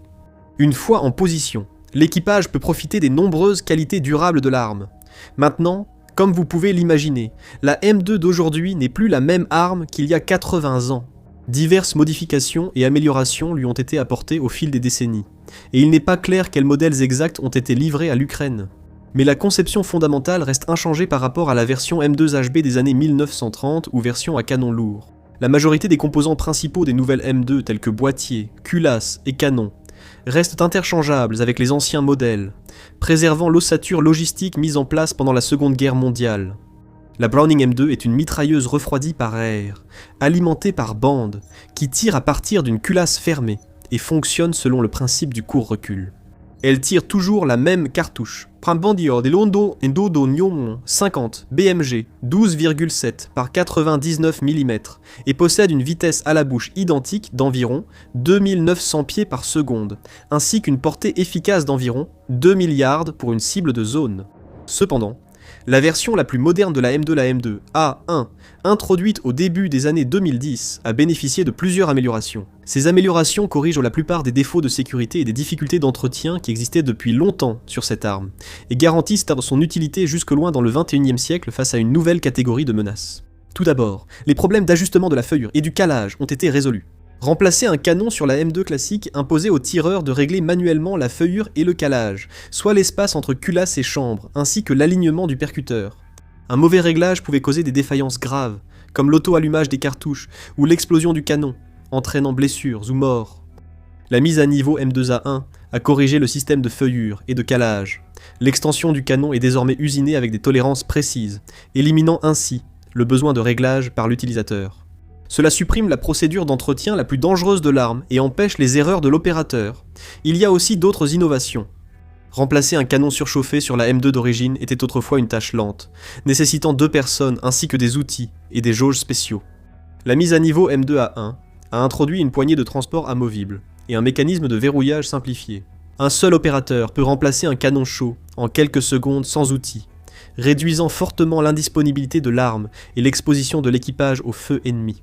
Une fois en position, l'équipage peut profiter des nombreuses qualités durables de l'arme. Maintenant, comme vous pouvez l'imaginer, la M2 d'aujourd'hui n'est plus la même arme qu'il y a 80 ans. Diverses modifications et améliorations lui ont été apportées au fil des décennies, et il n'est pas clair quels modèles exacts ont été livrés à l'Ukraine. Mais la conception fondamentale reste inchangée par rapport à la version M2HB des années 1930 ou version à canon lourd. La majorité des composants principaux des nouvelles M2 tels que boîtier, culasse et canon restent interchangeables avec les anciens modèles, préservant l'ossature logistique mise en place pendant la Seconde Guerre mondiale. La Browning M2 est une mitrailleuse refroidie par air, alimentée par bande, qui tire à partir d'une culasse fermée et fonctionne selon le principe du court-recul. Elle tire toujours la même cartouche, Prambandio de Londo Endodo Nyon 50 BMG 12,7 par 99 mm et possède une vitesse à la bouche identique d'environ 2900 pieds par seconde, ainsi qu'une portée efficace d'environ 2 milliards pour une cible de zone. Cependant, la version la plus moderne de la M2 A1, introduite au début des années 2010, a bénéficié de plusieurs améliorations. Ces améliorations corrigent la plupart des défauts de sécurité et des difficultés d'entretien qui existaient depuis longtemps sur cette arme, et garantissent son utilité jusque loin dans le XXIe siècle face à une nouvelle catégorie de menaces. Tout d'abord, les problèmes d'ajustement de la feuillure et du calage ont été résolus. Remplacer un canon sur la M2 classique imposait au tireur de régler manuellement la feuillure et le calage, soit l'espace entre culasse et chambre, ainsi que l'alignement du percuteur. Un mauvais réglage pouvait causer des défaillances graves, comme l'auto-allumage des cartouches ou l'explosion du canon, entraînant blessures ou morts. La mise à niveau M2A1 a corrigé le système de feuillure et de calage. L'extension du canon est désormais usinée avec des tolérances précises, éliminant ainsi le besoin de réglage par l'utilisateur. Cela supprime la procédure d'entretien la plus dangereuse de l'arme et empêche les erreurs de l'opérateur. Il y a aussi d'autres innovations. Remplacer un canon surchauffé sur la M2 d'origine était autrefois une tâche lente, nécessitant 2 personnes ainsi que des outils et des jauges spéciaux. La mise à niveau M2A1 a introduit une poignée de transport amovible et un mécanisme de verrouillage simplifié. Un seul opérateur peut remplacer un canon chaud en quelques secondes sans outils, réduisant fortement l'indisponibilité de l'arme et l'exposition de l'équipage au feu ennemi.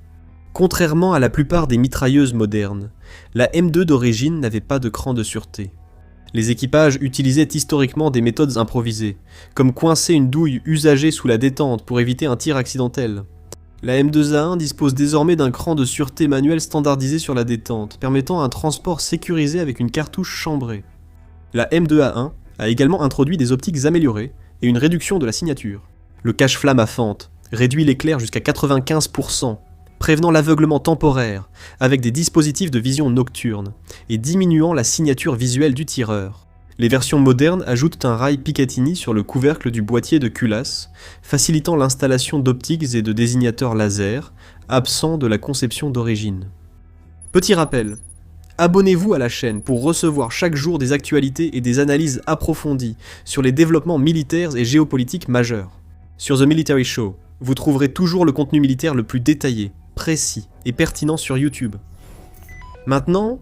Contrairement à la plupart des mitrailleuses modernes, la M2 d'origine n'avait pas de cran de sûreté. Les équipages utilisaient historiquement des méthodes improvisées, comme coincer une douille usagée sous la détente pour éviter un tir accidentel. La M2A1 dispose désormais d'un cran de sûreté manuel standardisé sur la détente, permettant un transport sécurisé avec une cartouche chambrée. La M2A1 a également introduit des optiques améliorées et une réduction de la signature. Le cache-flamme à fente réduit l'éclair jusqu'à 95%, prévenant l'aveuglement temporaire avec des dispositifs de vision nocturne et diminuant la signature visuelle du tireur. Les versions modernes ajoutent un rail Picatinny sur le couvercle du boîtier de culasse, facilitant l'installation d'optiques et de désignateurs laser, absents de la conception d'origine. Petit rappel, abonnez-vous à la chaîne pour recevoir chaque jour des actualités et des analyses approfondies sur les développements militaires et géopolitiques majeurs. Sur The Military Show, vous trouverez toujours le contenu militaire le plus détaillé, précis et pertinent sur YouTube. Maintenant,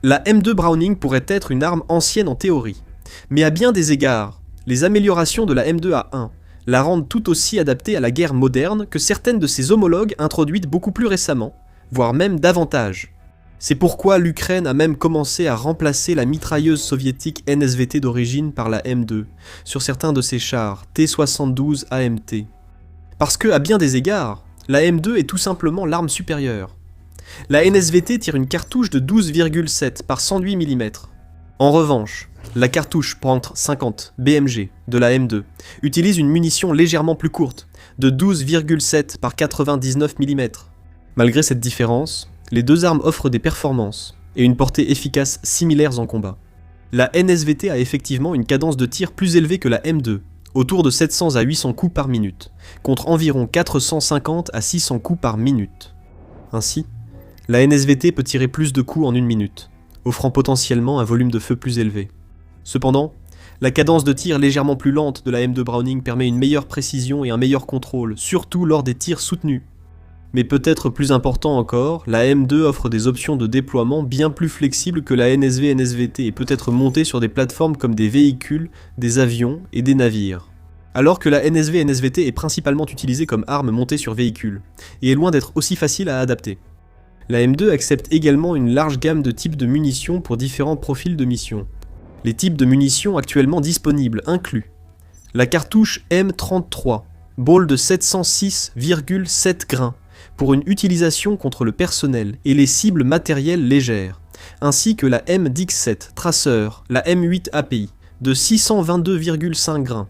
la M2 Browning pourrait être une arme ancienne en théorie, mais à bien des égards, les améliorations de la M2A1 la rendent tout aussi adaptée à la guerre moderne que certaines de ses homologues introduites beaucoup plus récemment, voire même davantage. C'est pourquoi l'Ukraine a même commencé à remplacer la mitrailleuse soviétique NSVT d'origine par la M2, sur certains de ses chars T-72 AMT. Parce que, à bien des égards, la M2 est tout simplement l'arme supérieure. La NSVT tire une cartouche de 12,7 par 108 mm. En revanche, la cartouche Panther 50 BMG de la M2 utilise une munition légèrement plus courte, de 12,7 par 99 mm. Malgré cette différence, les deux armes offrent des performances et une portée efficace similaires en combat. La NSVT a effectivement une cadence de tir plus élevée que la M2, autour de 700 à 800 coups par minute, contre environ 450 à 600 coups par minute. Ainsi, la NSVT peut tirer plus de coups en une minute, offrant potentiellement un volume de feu plus élevé. Cependant, la cadence de tir légèrement plus lente de la M2 Browning permet une meilleure précision et un meilleur contrôle, surtout lors des tirs soutenus. Mais peut-être plus important encore, la M2 offre des options de déploiement bien plus flexibles que la NSV-NSVT et peut être montée sur des plateformes comme des véhicules, des avions et des navires. Alors que la NSV-NSVT est principalement utilisée comme arme montée sur véhicules, et est loin d'être aussi facile à adapter. La M2 accepte également une large gamme de types de munitions pour différents profils de mission. Les types de munitions actuellement disponibles incluent la cartouche M33, ball de 706,7 grains, pour une utilisation contre le personnel et les cibles matérielles légères, ainsi que la M17 traceur, la M8 API de 622,5 grains,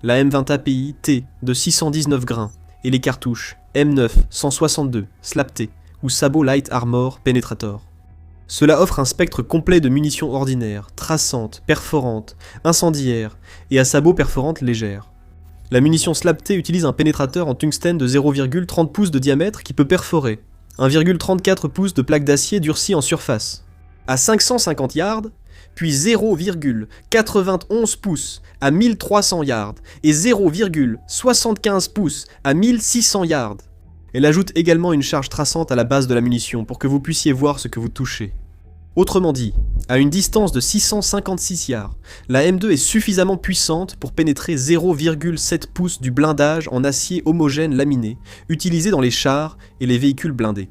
la M20 API T de 619 grains et les cartouches M9 162 SLAP-T ou Sabot Light Armor Penetrator. Cela offre un spectre complet de munitions ordinaires, traçantes, perforantes, incendiaires et à sabots perforantes légères. La munition SLAP-T utilise un pénétrateur en tungstène de 0,30 pouces de diamètre qui peut perforer, 1,34 pouces de plaque d'acier durcie en surface, à 550 yards, puis 0,91 pouces à 1300 yards et 0,75 pouces à 1600 yards. Elle ajoute également une charge traçante à la base de la munition pour que vous puissiez voir ce que vous touchez. Autrement dit, à une distance de 656 yards, la M2 est suffisamment puissante pour pénétrer 0,7 pouces du blindage en acier homogène laminé, utilisé dans les chars et les véhicules blindés.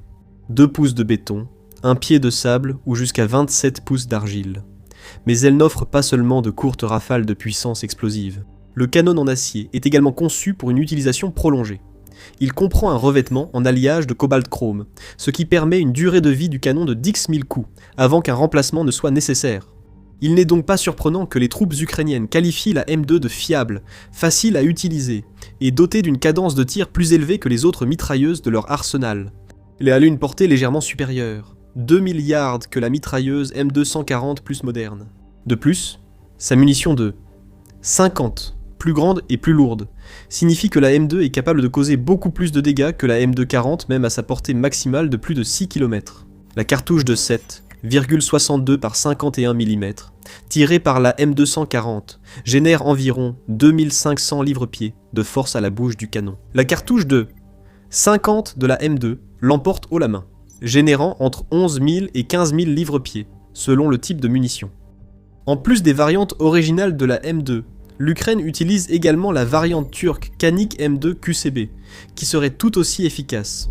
2 pouces de béton, 1 pied de sable ou jusqu'à 27 pouces d'argile. Mais elle n'offre pas seulement de courtes rafales de puissance explosive. Le canon en acier est également conçu pour une utilisation prolongée. Il comprend un revêtement en alliage de cobalt chrome, ce qui permet une durée de vie du canon de 10 000 coups, avant qu'un remplacement ne soit nécessaire. Il n'est donc pas surprenant que les troupes ukrainiennes qualifient la M2 de fiable, facile à utiliser, et dotée d'une cadence de tir plus élevée que les autres mitrailleuses de leur arsenal. Elle a une portée légèrement supérieure, 2 000 yards que la mitrailleuse M240 plus moderne. De plus, sa munition de 50, plus grande et plus lourde, signifie que la M2 est capable de causer beaucoup plus de dégâts que la M240 même à sa portée maximale de plus de 6 km. La cartouche de 7,62 par 51 mm, tirée par la M240, génère environ 2500 livres-pieds de force à la bouche du canon. La cartouche de 50 de la M2 l'emporte haut la main, générant entre 11 000 et 15 000 livres-pieds, selon le type de munition. En plus des variantes originales de la M2, l'Ukraine utilise également la variante turque Canik M2 QCB, qui serait tout aussi efficace.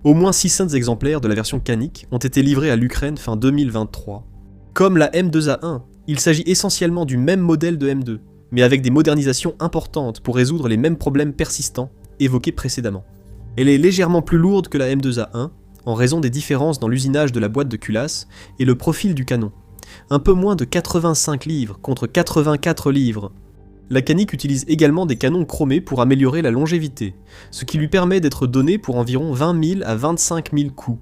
Au moins 600 exemplaires de la version Canik ont été livrés à l'Ukraine fin 2023. Comme la M2A1, il s'agit essentiellement du même modèle de M2, mais avec des modernisations importantes pour résoudre les mêmes problèmes persistants évoqués précédemment. Elle est légèrement plus lourde que la M2A1, en raison des différences dans l'usinage de la boîte de culasse et le profil du canon. Un peu moins de 85 livres contre 84 livres. La Canik utilise également des canons chromés pour améliorer la longévité, ce qui lui permet d'être donné pour environ 20 000 à 25 000 coups.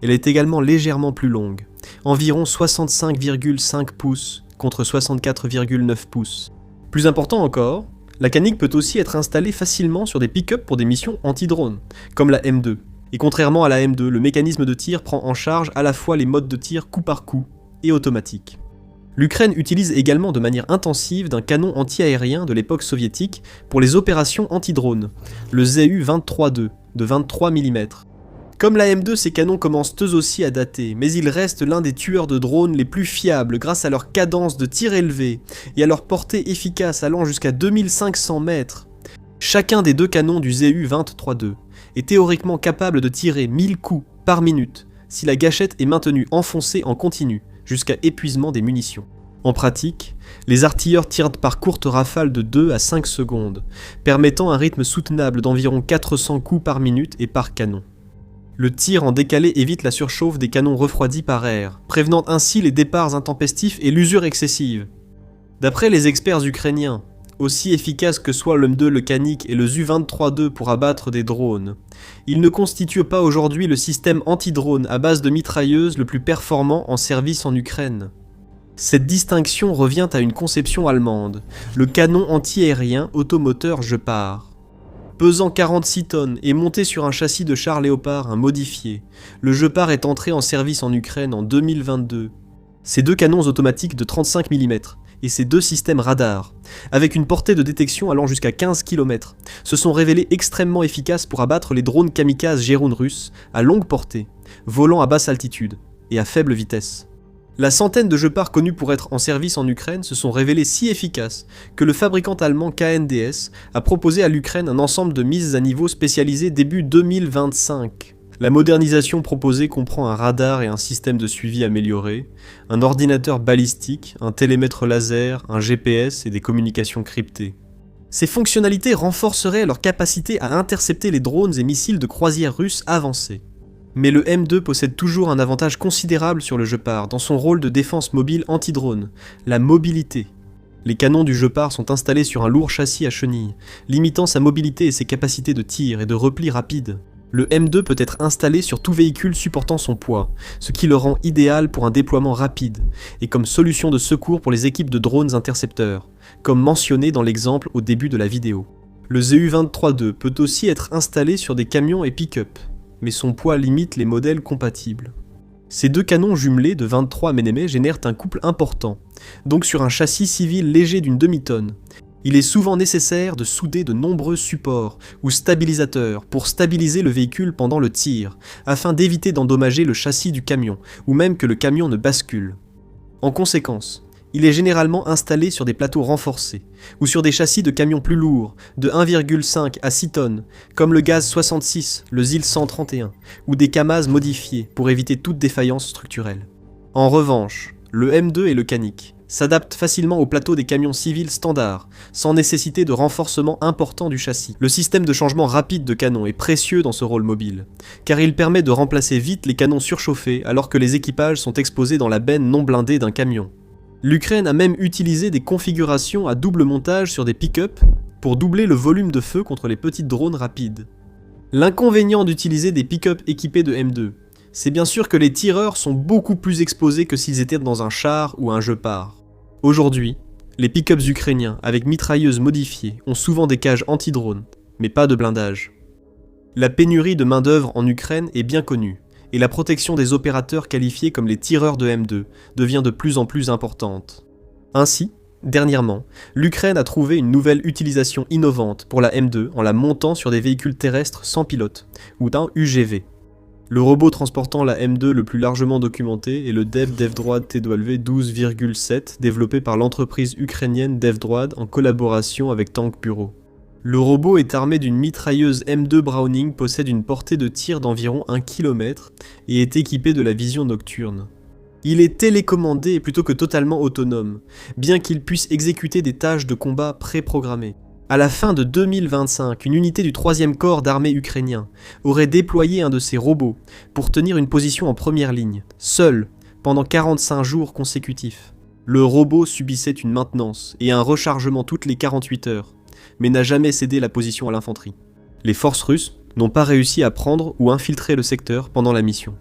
Elle est également légèrement plus longue, environ 65,5 pouces contre 64,9 pouces. Plus important encore, la Canik peut aussi être installée facilement sur des pick-up pour des missions anti-drone, comme la M2. Et contrairement à la M2, le mécanisme de tir prend en charge à la fois les modes de tir coup par coup et automatique. L'Ukraine utilise également de manière intensive d'un canon anti-aérien de l'époque soviétique pour les opérations anti-drone, le ZU-23-2 de 23 mm. Comme la M2, ces canons commencent eux aussi à dater, mais ils restent l'un des tueurs de drones les plus fiables grâce à leur cadence de tir élevée et à leur portée efficace allant jusqu'à 2500 mètres. Chacun des deux canons du ZU-23-2 est théoriquement capable de tirer 1000 coups par minute si la gâchette est maintenue enfoncée en continu jusqu'à épuisement des munitions. En pratique, les artilleurs tirent par courtes rafales de 2 à 5 secondes, permettant un rythme soutenable d'environ 400 coups par minute et par canon. Le tir en décalé évite la surchauffe des canons refroidis par air, prévenant ainsi les départs intempestifs et l'usure excessive. D'après les experts ukrainiens, aussi efficace que soit le M2, le Canik et le ZU-23-2 pour abattre des drones, il ne constitue pas aujourd'hui le système anti-drone à base de mitrailleuses le plus performant en service en Ukraine. Cette distinction revient à une conception allemande, le canon anti-aérien automoteur Gepard. Pesant 46 tonnes et monté sur un châssis de char Léopard, un modifié, le Gepard est entré en service en Ukraine en 2022. Ces deux canons automatiques de 35 mm et ces deux systèmes radars, avec une portée de détection allant jusqu'à 15 km, se sont révélés extrêmement efficaces pour abattre les drones kamikazes Géroun russes à longue portée, volant à basse altitude et à faible vitesse. La centaine de Gepard connus pour être en service en Ukraine se sont révélés si efficaces que le fabricant allemand KNDS a proposé à l'Ukraine un ensemble de mises à niveau spécialisées début 2025. La modernisation proposée comprend un radar et un système de suivi amélioré, un ordinateur balistique, un télémètre laser, un GPS et des communications cryptées. Ces fonctionnalités renforceraient leur capacité à intercepter les drones et missiles de croisière russes avancés. Mais le M2 possède toujours un avantage considérable sur le Gepard dans son rôle de défense mobile anti-drone, la mobilité. Les canons du Gepard sont installés sur un lourd châssis à chenilles, limitant sa mobilité et ses capacités de tir et de repli rapide. Le M2 peut être installé sur tout véhicule supportant son poids, ce qui le rend idéal pour un déploiement rapide, et comme solution de secours pour les équipes de drones intercepteurs, comme mentionné dans l'exemple au début de la vidéo. Le ZU-23-2 peut aussi être installé sur des camions et pick-up, mais son poids limite les modèles compatibles. Ces deux canons jumelés de 23 mm génèrent un couple important, donc sur un châssis civil léger d'une demi-tonne. Il est souvent nécessaire de souder de nombreux supports ou stabilisateurs pour stabiliser le véhicule pendant le tir, afin d'éviter d'endommager le châssis du camion, ou même que le camion ne bascule. En conséquence, il est généralement installé sur des plateaux renforcés, ou sur des châssis de camions plus lourds, de 1,5 à 6 tonnes, comme le Gaz 66, le ZIL 131, ou des Kamaz modifiés pour éviter toute défaillance structurelle. En revanche, le M2 et le Canik s'adaptent facilement au plateau des camions civils standards, sans nécessité de renforcement important du châssis. Le système de changement rapide de canon est précieux dans ce rôle mobile, car il permet de remplacer vite les canons surchauffés alors que les équipages sont exposés dans la benne non blindée d'un camion. L'Ukraine a même utilisé des configurations à double montage sur des pick-up pour doubler le volume de feu contre les petites drones rapides. L'inconvénient d'utiliser des pick-up équipés de M2, c'est bien sûr que les tireurs sont beaucoup plus exposés que s'ils étaient dans un char ou un Gepard. Aujourd'hui, les pick-ups ukrainiens avec mitrailleuses modifiées ont souvent des cages anti-drones, mais pas de blindage. La pénurie de main-d'œuvre en Ukraine est bien connue, et la protection des opérateurs qualifiés comme les tireurs de M2 devient de plus en plus importante. Ainsi, dernièrement, l'Ukraine a trouvé une nouvelle utilisation innovante pour la M2 en la montant sur des véhicules terrestres sans pilote, ou d'un UGV. Le robot transportant la M2 le plus largement documenté est le DevDroid TW 12,7 développé par l'entreprise ukrainienne DevDroid en collaboration avec Tank Bureau. Le robot est armé d'une mitrailleuse M2 Browning, possède une portée de tir d'environ 1 km et est équipé de la vision nocturne. Il est télécommandé plutôt que totalement autonome, bien qu'il puisse exécuter des tâches de combat préprogrammées. À la fin de 2025, une unité du 3e corps d'armée ukrainien aurait déployé un de ces robots pour tenir une position en première ligne, seul, pendant 45 jours consécutifs. Le robot subissait une maintenance et un rechargement toutes les 48 heures, mais n'a jamais cédé la position à l'infanterie. Les forces russes n'ont pas réussi à prendre ou infiltrer le secteur pendant la mission.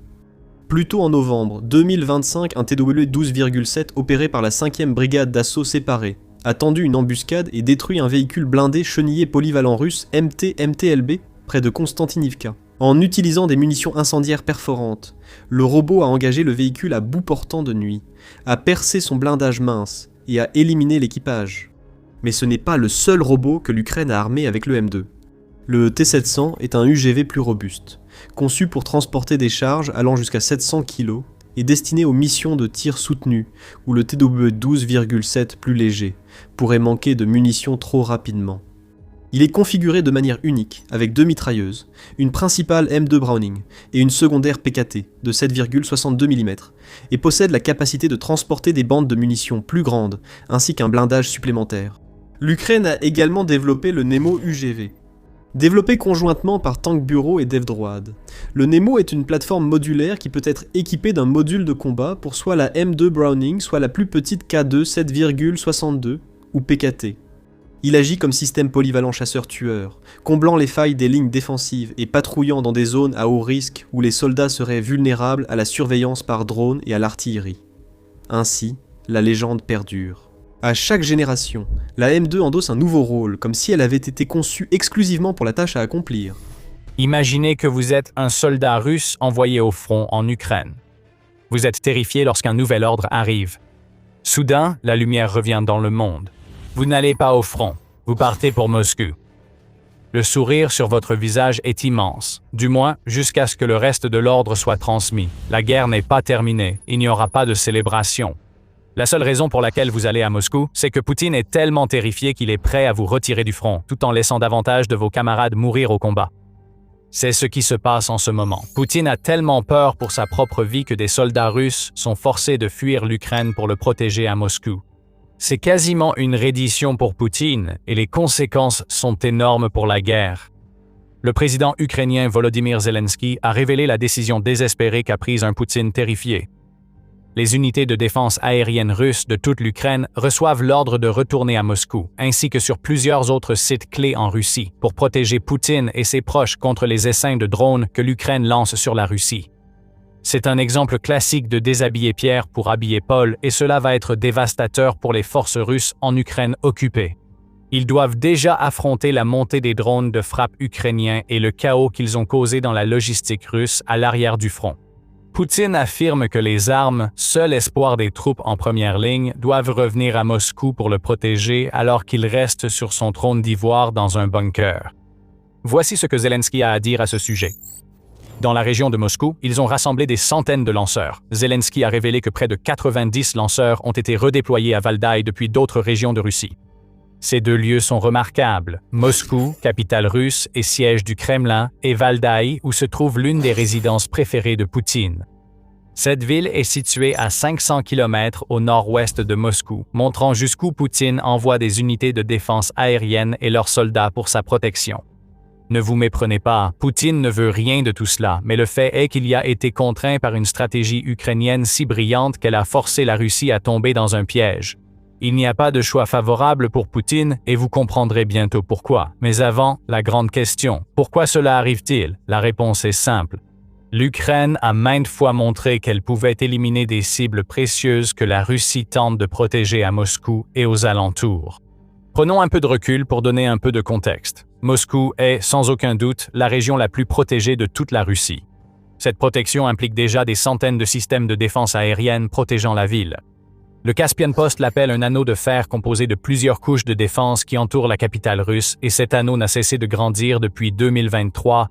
Plus tôt en novembre 2025, un TW 12,7 opéré par la 5e brigade d'assaut séparée a tendu une embuscade et détruit un véhicule blindé chenillé polyvalent russe MT-MTLB près de Konstantinivka. En utilisant des munitions incendiaires perforantes, le robot a engagé le véhicule à bout portant de nuit, a percé son blindage mince et a éliminé l'équipage. Mais ce n'est pas le seul robot que l'Ukraine a armé avec le M2. Le T-700 est un UGV plus robuste, conçu pour transporter des charges allant jusqu'à 700 kg et destiné aux missions de tir soutenu, où le TW 12,7 plus léger pourrait manquer de munitions trop rapidement. Il est configuré de manière unique, avec 2 mitrailleuses, une principale M2 Browning et une secondaire PKT de 7,62 mm, et possède la capacité de transporter des bandes de munitions plus grandes, ainsi qu'un blindage supplémentaire. L'Ukraine a également développé le Nemo UGV. Développé conjointement par Tank Bureau et DevDroid, le Nemo est une plateforme modulaire qui peut être équipée d'un module de combat pour soit la M2 Browning, soit la plus petite K2 7,62 ou PKT. Il agit comme système polyvalent chasseur-tueur, comblant les failles des lignes défensives et patrouillant dans des zones à haut risque où les soldats seraient vulnérables à la surveillance par drone et à l'artillerie. Ainsi, la légende perdure. À chaque génération, la M2 endosse un nouveau rôle, comme si elle avait été conçue exclusivement pour la tâche à accomplir. Imaginez que vous êtes un soldat russe envoyé au front en Ukraine. Vous êtes terrifié lorsqu'un nouvel ordre arrive. Soudain, la lumière revient dans le monde. Vous n'allez pas au front, vous partez pour Moscou. Le sourire sur votre visage est immense, du moins jusqu'à ce que le reste de l'ordre soit transmis. La guerre n'est pas terminée, il n'y aura pas de célébration. La seule raison pour laquelle vous allez à Moscou, c'est que Poutine est tellement terrifié qu'il est prêt à vous retirer du front, tout en laissant davantage de vos camarades mourir au combat. C'est ce qui se passe en ce moment. Poutine a tellement peur pour sa propre vie que des soldats russes sont forcés de fuir l'Ukraine pour le protéger à Moscou. C'est quasiment une reddition pour Poutine et les conséquences sont énormes pour la guerre. Le président ukrainien Volodymyr Zelensky a révélé la décision désespérée qu'a prise un Poutine terrifié. Les unités de défense aérienne russes de toute l'Ukraine reçoivent l'ordre de retourner à Moscou, ainsi que sur plusieurs autres sites clés en Russie, pour protéger Poutine et ses proches contre les essaims de drones que l'Ukraine lance sur la Russie. C'est un exemple classique de déshabiller Pierre pour habiller Paul et cela va être dévastateur pour les forces russes en Ukraine occupée. Ils doivent déjà affronter la montée des drones de frappe ukrainiens et le chaos qu'ils ont causé dans la logistique russe à l'arrière du front. Poutine affirme que les armes, seul espoir des troupes en première ligne, doivent revenir à Moscou pour le protéger alors qu'il reste sur son trône d'ivoire dans un bunker. Voici ce que Zelensky a à dire à ce sujet. Dans la région de Moscou, ils ont rassemblé des centaines de lanceurs. Zelensky a révélé que près de 90 lanceurs ont été redéployés à Valdaï depuis d'autres régions de Russie. Ces 2 lieux sont remarquables. Moscou, capitale russe et siège du Kremlin, et Valdaï, où se trouve l'une des résidences préférées de Poutine. Cette ville est située à 500 km au nord-ouest de Moscou, montrant jusqu'où Poutine envoie des unités de défense aérienne et leurs soldats pour sa protection. Ne vous méprenez pas, Poutine ne veut rien de tout cela, mais le fait est qu'il y a été contraint par une stratégie ukrainienne si brillante qu'elle a forcé la Russie à tomber dans un piège. Il n'y a pas de choix favorable pour Poutine et vous comprendrez bientôt pourquoi. Mais avant, la grande question, pourquoi cela arrive-t-il? La réponse est simple. L'Ukraine a maintes fois montré qu'elle pouvait éliminer des cibles précieuses que la Russie tente de protéger à Moscou et aux alentours. Prenons un peu de recul pour donner un peu de contexte. Moscou est, sans aucun doute, la région la plus protégée de toute la Russie. Cette protection implique déjà des centaines de systèmes de défense aérienne protégeant la ville. Le Caspian Post l'appelle un anneau de fer composé de plusieurs couches de défense qui entourent la capitale russe et cet anneau n'a cessé de grandir depuis 2023.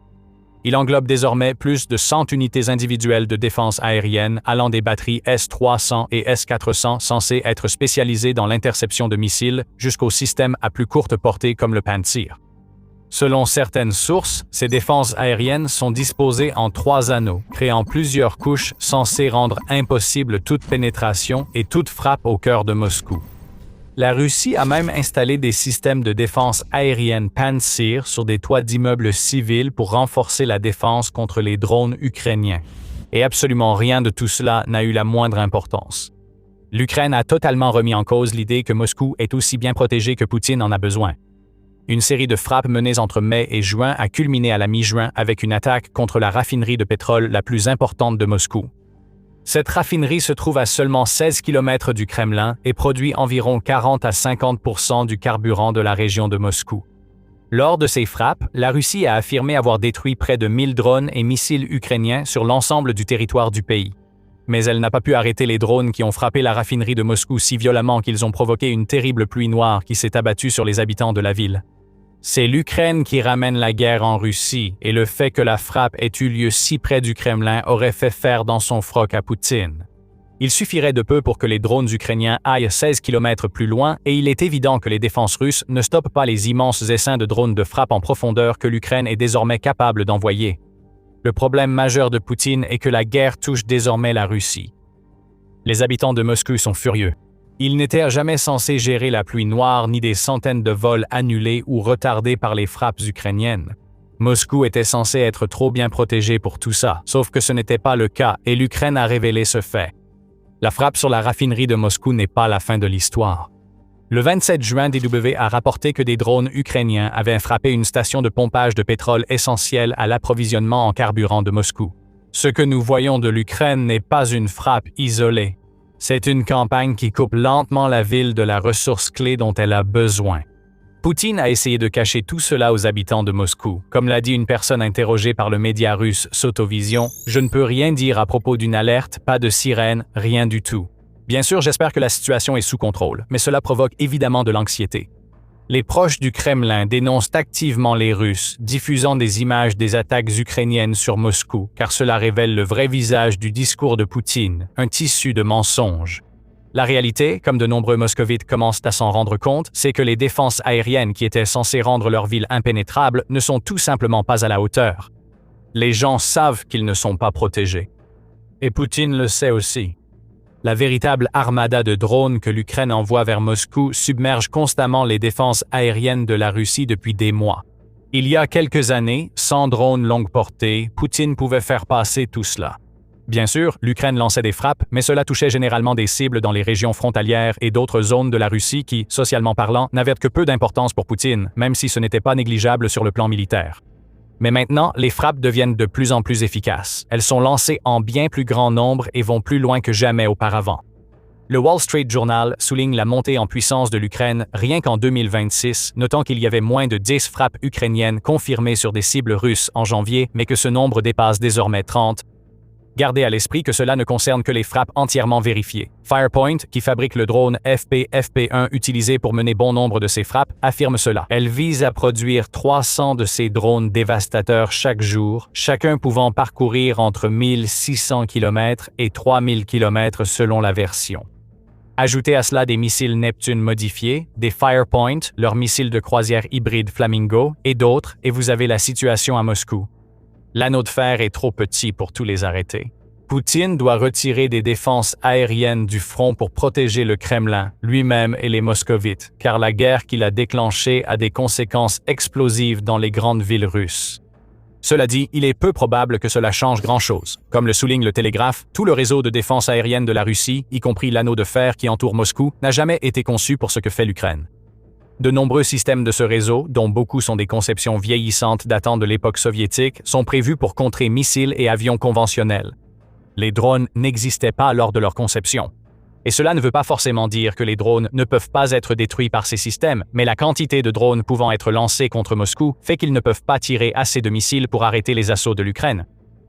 Il englobe désormais plus de 100 unités individuelles de défense aérienne allant des batteries S-300 et S-400 censées être spécialisées dans l'interception de missiles jusqu'aux systèmes à plus courte portée comme le Pantsir. Selon certaines sources, ces défenses aériennes sont disposées en 3 anneaux, créant plusieurs couches censées rendre impossible toute pénétration et toute frappe au cœur de Moscou. La Russie a même installé des systèmes de défense aérienne Pantsir sur des toits d'immeubles civils pour renforcer la défense contre les drones ukrainiens. Et absolument rien de tout cela n'a eu la moindre importance. L'Ukraine a totalement remis en cause l'idée que Moscou est aussi bien protégé que Poutine en a besoin. Une série de frappes menées entre mai et juin a culminé à la mi-juin avec une attaque contre la raffinerie de pétrole la plus importante de Moscou. Cette raffinerie se trouve à seulement 16 km du Kremlin et produit environ 40 à 50% du carburant de la région de Moscou. Lors de ces frappes, la Russie a affirmé avoir détruit près de 1000 drones et missiles ukrainiens sur l'ensemble du territoire du pays. Mais elle n'a pas pu arrêter les drones qui ont frappé la raffinerie de Moscou si violemment qu'ils ont provoqué une terrible pluie noire qui s'est abattue sur les habitants de la ville. C'est l'Ukraine qui ramène la guerre en Russie et le fait que la frappe ait eu lieu si près du Kremlin aurait fait faire dans son froc à Poutine. Il suffirait de peu pour que les drones ukrainiens aillent 16 km plus loin et il est évident que les défenses russes ne stoppent pas les immenses essaims de drones de frappe en profondeur que l'Ukraine est désormais capable d'envoyer. Le problème majeur de Poutine est que la guerre touche désormais la Russie. Les habitants de Moscou sont furieux. Ils n'étaient jamais censés gérer la pluie noire ni des centaines de vols annulés ou retardés par les frappes ukrainiennes. Moscou était censé être trop bien protégé pour tout ça, sauf que ce n'était pas le cas et l'Ukraine a révélé ce fait. La frappe sur la raffinerie de Moscou n'est pas la fin de l'histoire. Le 27 juin, DW a rapporté que des drones ukrainiens avaient frappé une station de pompage de pétrole essentielle à l'approvisionnement en carburant de Moscou. Ce que nous voyons de l'Ukraine n'est pas une frappe isolée. C'est une campagne qui coupe lentement la ville de la ressource clé dont elle a besoin. Poutine a essayé de cacher tout cela aux habitants de Moscou. Comme l'a dit une personne interrogée par le média russe Sotovision, « Je ne peux rien dire à propos d'une alerte, pas de sirène, rien du tout. Bien sûr, j'espère que la situation est sous contrôle, mais cela provoque évidemment de l'anxiété. » Les proches du Kremlin dénoncent activement les Russes, diffusant des images des attaques ukrainiennes sur Moscou, car cela révèle le vrai visage du discours de Poutine, un tissu de mensonges. La réalité, comme de nombreux moscovites commencent à s'en rendre compte, c'est que les défenses aériennes qui étaient censées rendre leur ville impénétrable ne sont tout simplement pas à la hauteur. Les gens savent qu'ils ne sont pas protégés. Et Poutine le sait aussi. La véritable armada de drones que l'Ukraine envoie vers Moscou submerge constamment les défenses aériennes de la Russie depuis des mois. Il y a quelques années, sans drones longue portée, Poutine pouvait faire passer tout cela. Bien sûr, l'Ukraine lançait des frappes, mais cela touchait généralement des cibles dans les régions frontalières et d'autres zones de la Russie qui, socialement parlant, n'avaient que peu d'importance pour Poutine, même si ce n'était pas négligeable sur le plan militaire. Mais maintenant, les frappes deviennent de plus en plus efficaces. Elles sont lancées en bien plus grand nombre et vont plus loin que jamais auparavant. Le Wall Street Journal souligne la montée en puissance de l'Ukraine rien qu'en 2026, notant qu'il y avait moins de 10 frappes ukrainiennes confirmées sur des cibles russes en janvier, mais que ce nombre dépasse désormais 30. Gardez à l'esprit que cela ne concerne que les frappes entièrement vérifiées. Firepoint, qui fabrique le drone FP-FP1 utilisé pour mener bon nombre de ces frappes, affirme cela. Elle vise à produire 300 de ces drones dévastateurs chaque jour, chacun pouvant parcourir entre 1600 km et 3000 km selon la version. Ajoutez à cela des missiles Neptune modifiés, des Firepoint, leurs missiles de croisière hybride Flamingo, et d'autres, et vous avez la situation à Moscou. L'anneau de fer est trop petit pour tous les arrêter. Poutine doit retirer des défenses aériennes du front pour protéger le Kremlin, lui-même et les moscovites, car la guerre qu'il a déclenchée a des conséquences explosives dans les grandes villes russes. Cela dit, il est peu probable que cela change grand-chose. Comme le souligne le Télégraphe, tout le réseau de défense aérienne de la Russie, y compris l'anneau de fer qui entoure Moscou, n'a jamais été conçu pour ce que fait l'Ukraine. De nombreux systèmes de ce réseau, dont beaucoup sont des conceptions vieillissantes datant de l'époque soviétique, sont prévus pour contrer missiles et avions conventionnels. Les drones n'existaient pas lors de leur conception. Et cela ne veut pas forcément dire que les drones ne peuvent pas être détruits par ces systèmes, mais la quantité de drones pouvant être lancés contre Moscou fait qu'ils ne peuvent pas tirer assez de missiles pour arrêter les assauts de l'Ukraine.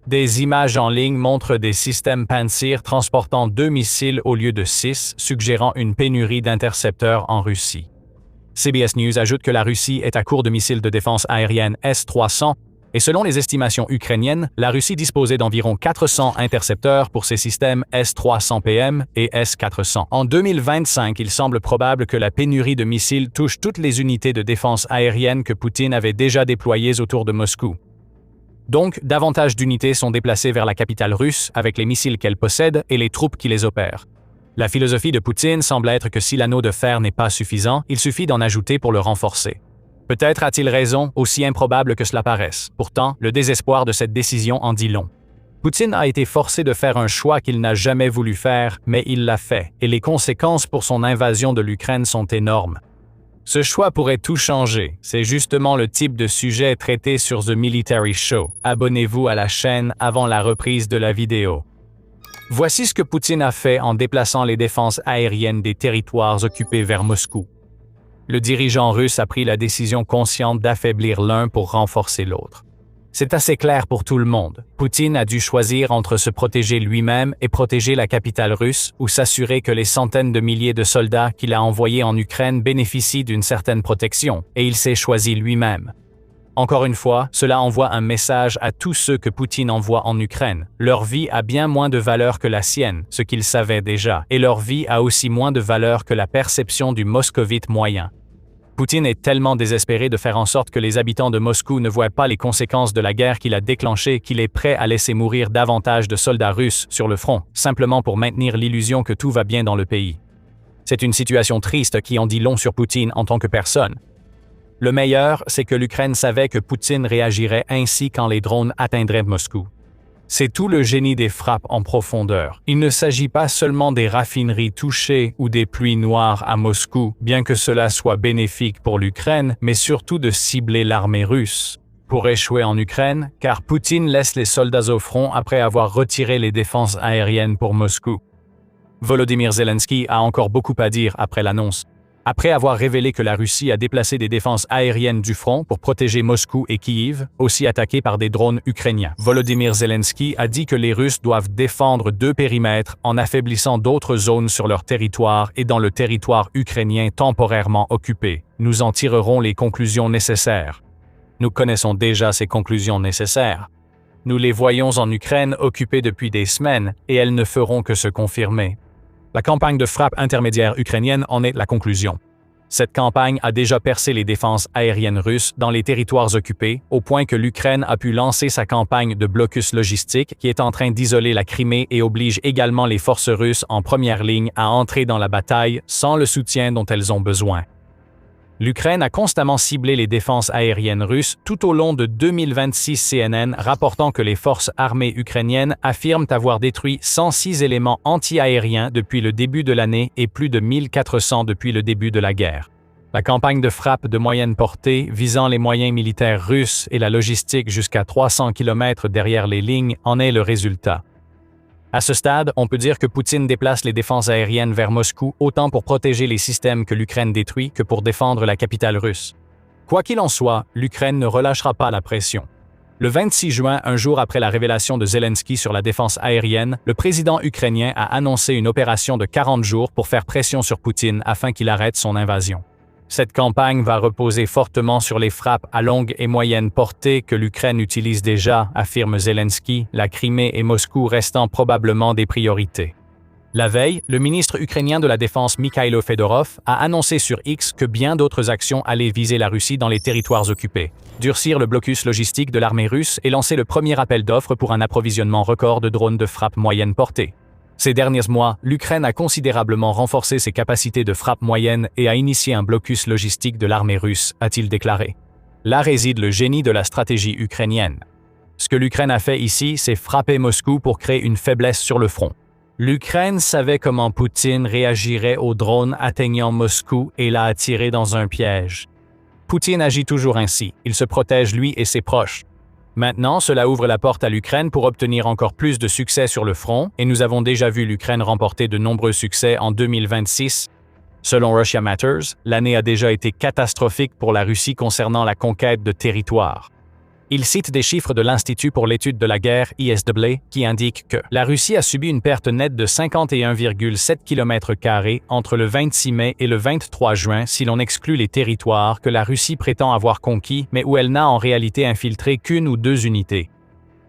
Des images en ligne montrent des systèmes Pantsir transportant 2 missiles au lieu de 6, suggérant une pénurie d'intercepteurs en Russie. CBS News ajoute que la Russie est à court de missiles de défense aérienne S-300 Et selon les estimations ukrainiennes, la Russie disposait d'environ 400 intercepteurs pour ses systèmes S-300PM et S-400. En 2025, il semble probable que la pénurie de missiles touche toutes les unités de défense aérienne que Poutine avait déjà déployées autour de Moscou. Donc, davantage d'unités sont déplacées vers la capitale russe avec les missiles qu'elle possède et les troupes qui les opèrent. La philosophie de Poutine semble être que si l'anneau de fer n'est pas suffisant, il suffit d'en ajouter pour le renforcer. Peut-être a-t-il raison, aussi improbable que cela paraisse. Pourtant, le désespoir de cette décision en dit long. Poutine a été forcé de faire un choix qu'il n'a jamais voulu faire, mais il l'a fait, et les conséquences pour son invasion de l'Ukraine sont énormes. Ce choix pourrait tout changer. C'est justement le type de sujet traité sur The Military Show. Abonnez-vous à la chaîne avant la reprise de la vidéo. Voici ce que Poutine a fait en déplaçant les défenses aériennes des territoires occupés vers Moscou. Le dirigeant russe a pris la décision consciente d'affaiblir l'un pour renforcer l'autre. C'est assez clair pour tout le monde. Poutine a dû choisir entre se protéger lui-même et protéger la capitale russe ou s'assurer que les centaines de milliers de soldats qu'il a envoyés en Ukraine bénéficient d'une certaine protection, et il s'est choisi lui-même. Encore une fois, cela envoie un message à tous ceux que Poutine envoie en Ukraine. Leur vie a bien moins de valeur que la sienne, ce qu'ils savaient déjà, et leur vie a aussi moins de valeur que la perception du moscovite moyen. Poutine est tellement désespéré de faire en sorte que les habitants de Moscou ne voient pas les conséquences de la guerre qu'il a déclenchée qu'il est prêt à laisser mourir davantage de soldats russes sur le front, simplement pour maintenir l'illusion que tout va bien dans le pays. C'est une situation triste qui en dit long sur Poutine en tant que personne. Le meilleur, c'est que l'Ukraine savait que Poutine réagirait ainsi quand les drones atteindraient Moscou. C'est tout le génie des frappes en profondeur. Il ne s'agit pas seulement des raffineries touchées ou des pluies noires à Moscou, bien que cela soit bénéfique pour l'Ukraine, mais surtout de cibler l'armée russe. Pour échouer en Ukraine, car Poutine laisse les soldats au front après avoir retiré les défenses aériennes pour Moscou. Volodymyr Zelensky a encore beaucoup à dire après l'annonce. Après avoir révélé que la Russie a déplacé des défenses aériennes du front pour protéger Moscou et Kiev, aussi attaqués par des drones ukrainiens, Volodymyr Zelensky a dit que les Russes doivent défendre deux périmètres en affaiblissant d'autres zones sur leur territoire et dans le territoire ukrainien temporairement occupé. Nous en tirerons les conclusions nécessaires. Nous connaissons déjà ces conclusions nécessaires. Nous les voyons en Ukraine occupée depuis des semaines et elles ne feront que se confirmer. La campagne de frappe intermédiaire ukrainienne en est la conclusion. Cette campagne a déjà percé les défenses aériennes russes dans les territoires occupés, au point que l'Ukraine a pu lancer sa campagne de blocus logistique qui est en train d'isoler la Crimée et oblige également les forces russes en première ligne à entrer dans la bataille sans le soutien dont elles ont besoin. L'Ukraine a constamment ciblé les défenses aériennes russes tout au long de 2026. CNN rapportant que les forces armées ukrainiennes affirment avoir détruit 106 éléments anti-aériens depuis le début de l'année et plus de 1400 depuis le début de la guerre. La campagne de frappe de moyenne portée visant les moyens militaires russes et la logistique jusqu'à 300 km derrière les lignes en est le résultat. À ce stade, on peut dire que Poutine déplace les défenses aériennes vers Moscou autant pour protéger les systèmes que l'Ukraine détruit que pour défendre la capitale russe. Quoi qu'il en soit, l'Ukraine ne relâchera pas la pression. Le 26 juin, un jour après la révélation de Zelensky sur la défense aérienne, le président ukrainien a annoncé une opération de 40 jours pour faire pression sur Poutine afin qu'il arrête son invasion. Cette campagne va reposer fortement sur les frappes à longue et moyenne portée que l'Ukraine utilise déjà, affirme Zelensky, la Crimée et Moscou restant probablement des priorités. La veille, le ministre ukrainien de la Défense Mikhailo Fedorov a annoncé sur X que bien d'autres actions allaient viser la Russie dans les territoires occupés, durcir le blocus logistique de l'armée russe et lancer le premier appel d'offres pour un approvisionnement record de drones de frappe moyenne portée. Ces derniers mois, l'Ukraine a considérablement renforcé ses capacités de frappe moyenne et a initié un blocus logistique de l'armée russe, a-t-il déclaré. Là réside le génie de la stratégie ukrainienne. Ce que l'Ukraine a fait ici, c'est frapper Moscou pour créer une faiblesse sur le front. L'Ukraine savait comment Poutine réagirait aux drones atteignant Moscou et l'a attiré dans un piège. Poutine agit toujours ainsi, il se protège lui et ses proches. Maintenant, cela ouvre la porte à l'Ukraine pour obtenir encore plus de succès sur le front, et nous avons déjà vu l'Ukraine remporter de nombreux succès en 2026. Selon Russia Matters, l'année a déjà été catastrophique pour la Russie concernant la conquête de territoires. Il cite des chiffres de l'Institut pour l'étude de la guerre, ISW, qui indiquent que la Russie a subi une perte nette de 51,7 km² entre le 26 mai et le 23 juin si l'on exclut les territoires que la Russie prétend avoir conquis mais où elle n'a en réalité infiltré qu'une ou deux unités.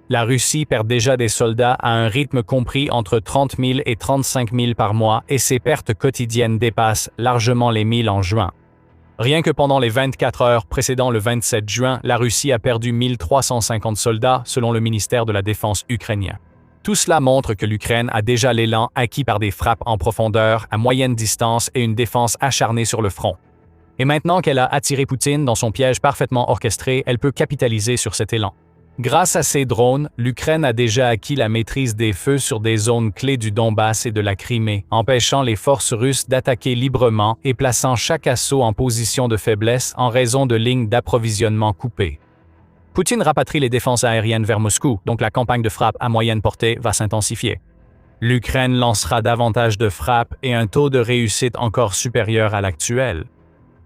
La Russie perd déjà des soldats à un rythme compris entre 30 000 et 35 000 par mois et ses pertes quotidiennes dépassent largement les 1000 en juin. Rien que pendant les 24 heures précédant le 27 juin, la Russie a perdu 1350 soldats selon le ministère de la Défense ukrainien. Tout cela montre que l'Ukraine a déjà l'élan acquis par des frappes en profondeur, à moyenne distance et une défense acharnée sur le front. Et maintenant qu'elle a attiré Poutine dans son piège parfaitement orchestré, elle peut capitaliser sur cet élan. Grâce à ces drones, l'Ukraine a déjà acquis la maîtrise des feux sur des zones clés du Donbass et de la Crimée, empêchant les forces russes d'attaquer librement et plaçant chaque assaut en position de faiblesse en raison de lignes d'approvisionnement coupées. Poutine rapatrie les défenses aériennes vers Moscou, donc la campagne de frappe à moyenne portée va s'intensifier. L'Ukraine lancera davantage de frappes et un taux de réussite encore supérieur à l'actuel.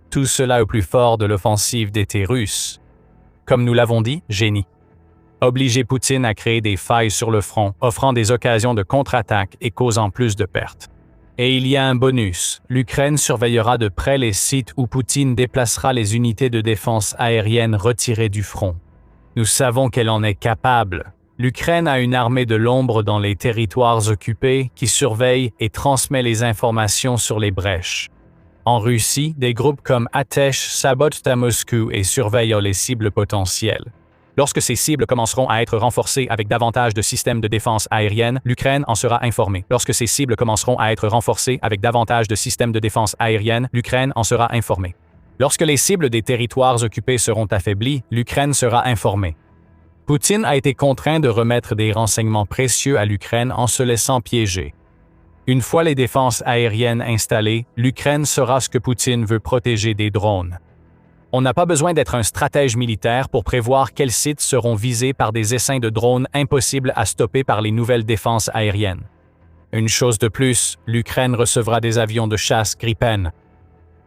Tout cela au plus fort de l'offensive d'été russe. Comme nous l'avons dit, génie. Obliger Poutine à créer des failles sur le front, offrant des occasions de contre-attaque et causant plus de pertes. Et il y a un bonus, l'Ukraine surveillera de près les sites où Poutine déplacera les unités de défense aérienne retirées du front. Nous savons qu'elle en est capable. L'Ukraine a une armée de l'ombre dans les territoires occupés qui surveille et transmet les informations sur les brèches. En Russie, des groupes comme Atesh sabotent à Moscou et surveillent les cibles potentielles. Lorsque ces cibles commenceront à être renforcées avec davantage de systèmes de défense aérienne, l'Ukraine en sera informée. Lorsque ces cibles commenceront à être renforcées avec davantage de systèmes de défense aérienne, l'Ukraine en sera informée. Lorsque les cibles des territoires occupés seront affaiblies, l'Ukraine sera informée. Poutine a été contraint de remettre des renseignements précieux à l'Ukraine en se laissant piéger. Une fois les défenses aériennes installées, l'Ukraine saura ce que Poutine veut protéger des drones. On n'a pas besoin d'être un stratège militaire pour prévoir quels sites seront visés par des essaims de drones impossibles à stopper par les nouvelles défenses aériennes. Une chose de plus, l'Ukraine recevra des avions de chasse Gripen.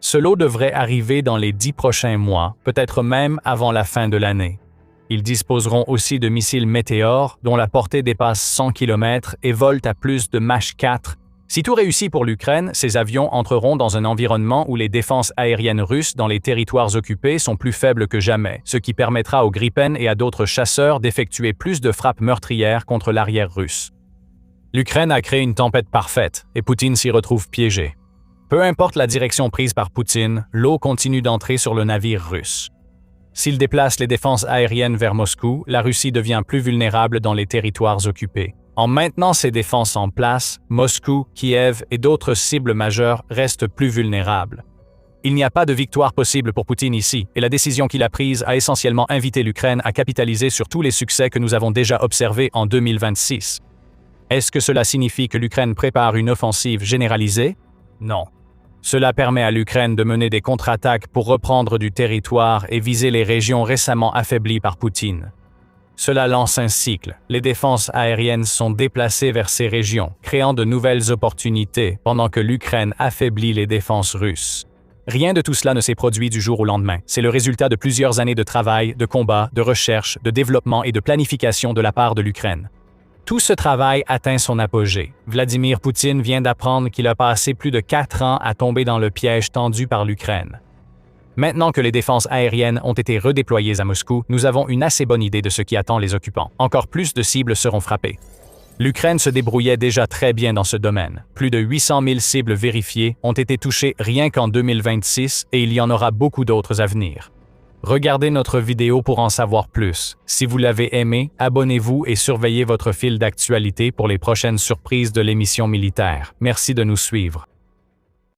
Ce lot devrait arriver dans les 10 prochains mois, peut-être même avant la fin de l'année. Ils disposeront aussi de missiles Météor, dont la portée dépasse 100 km et volent à plus de Mach 4. Si tout réussit pour l'Ukraine, ces avions entreront dans un environnement où les défenses aériennes russes dans les territoires occupés sont plus faibles que jamais, ce qui permettra aux Gripen et à d'autres chasseurs d'effectuer plus de frappes meurtrières contre l'arrière russe. L'Ukraine a créé une tempête parfaite, et Poutine s'y retrouve piégé. Peu importe la direction prise par Poutine, l'eau continue d'entrer sur le navire russe. S'il déplace les défenses aériennes vers Moscou, la Russie devient plus vulnérable dans les territoires occupés. En maintenant ces défenses en place, Moscou, Kiev et d'autres cibles majeures restent plus vulnérables. Il n'y a pas de victoire possible pour Poutine ici, et la décision qu'il a prise a essentiellement invité l'Ukraine à capitaliser sur tous les succès que nous avons déjà observés en 2026. Est-ce que cela signifie que l'Ukraine prépare une offensive généralisée? Non. Cela permet à l'Ukraine de mener des contre-attaques pour reprendre du territoire et viser les régions récemment affaiblies par Poutine. Cela lance un cycle. Les défenses aériennes sont déplacées vers ces régions, créant de nouvelles opportunités pendant que l'Ukraine affaiblit les défenses russes. Rien de tout cela ne s'est produit du jour au lendemain. C'est le résultat de plusieurs années de travail, de combat, de recherche, de développement et de planification de la part de l'Ukraine. Tout ce travail atteint son apogée. Vladimir Poutine vient d'apprendre qu'il a passé plus de 4 ans à tomber dans le piège tendu par l'Ukraine. Maintenant que les défenses aériennes ont été redéployées à Moscou, nous avons une assez bonne idée de ce qui attend les occupants. Encore plus de cibles seront frappées. L'Ukraine se débrouillait déjà très bien dans ce domaine. Plus de 800 000 cibles vérifiées ont été touchées rien qu'en 2026 et il y en aura beaucoup d'autres à venir. Regardez notre vidéo pour en savoir plus. Si vous l'avez aimé, abonnez-vous et surveillez votre fil d'actualité pour les prochaines surprises de l'émission militaire. Merci de nous suivre.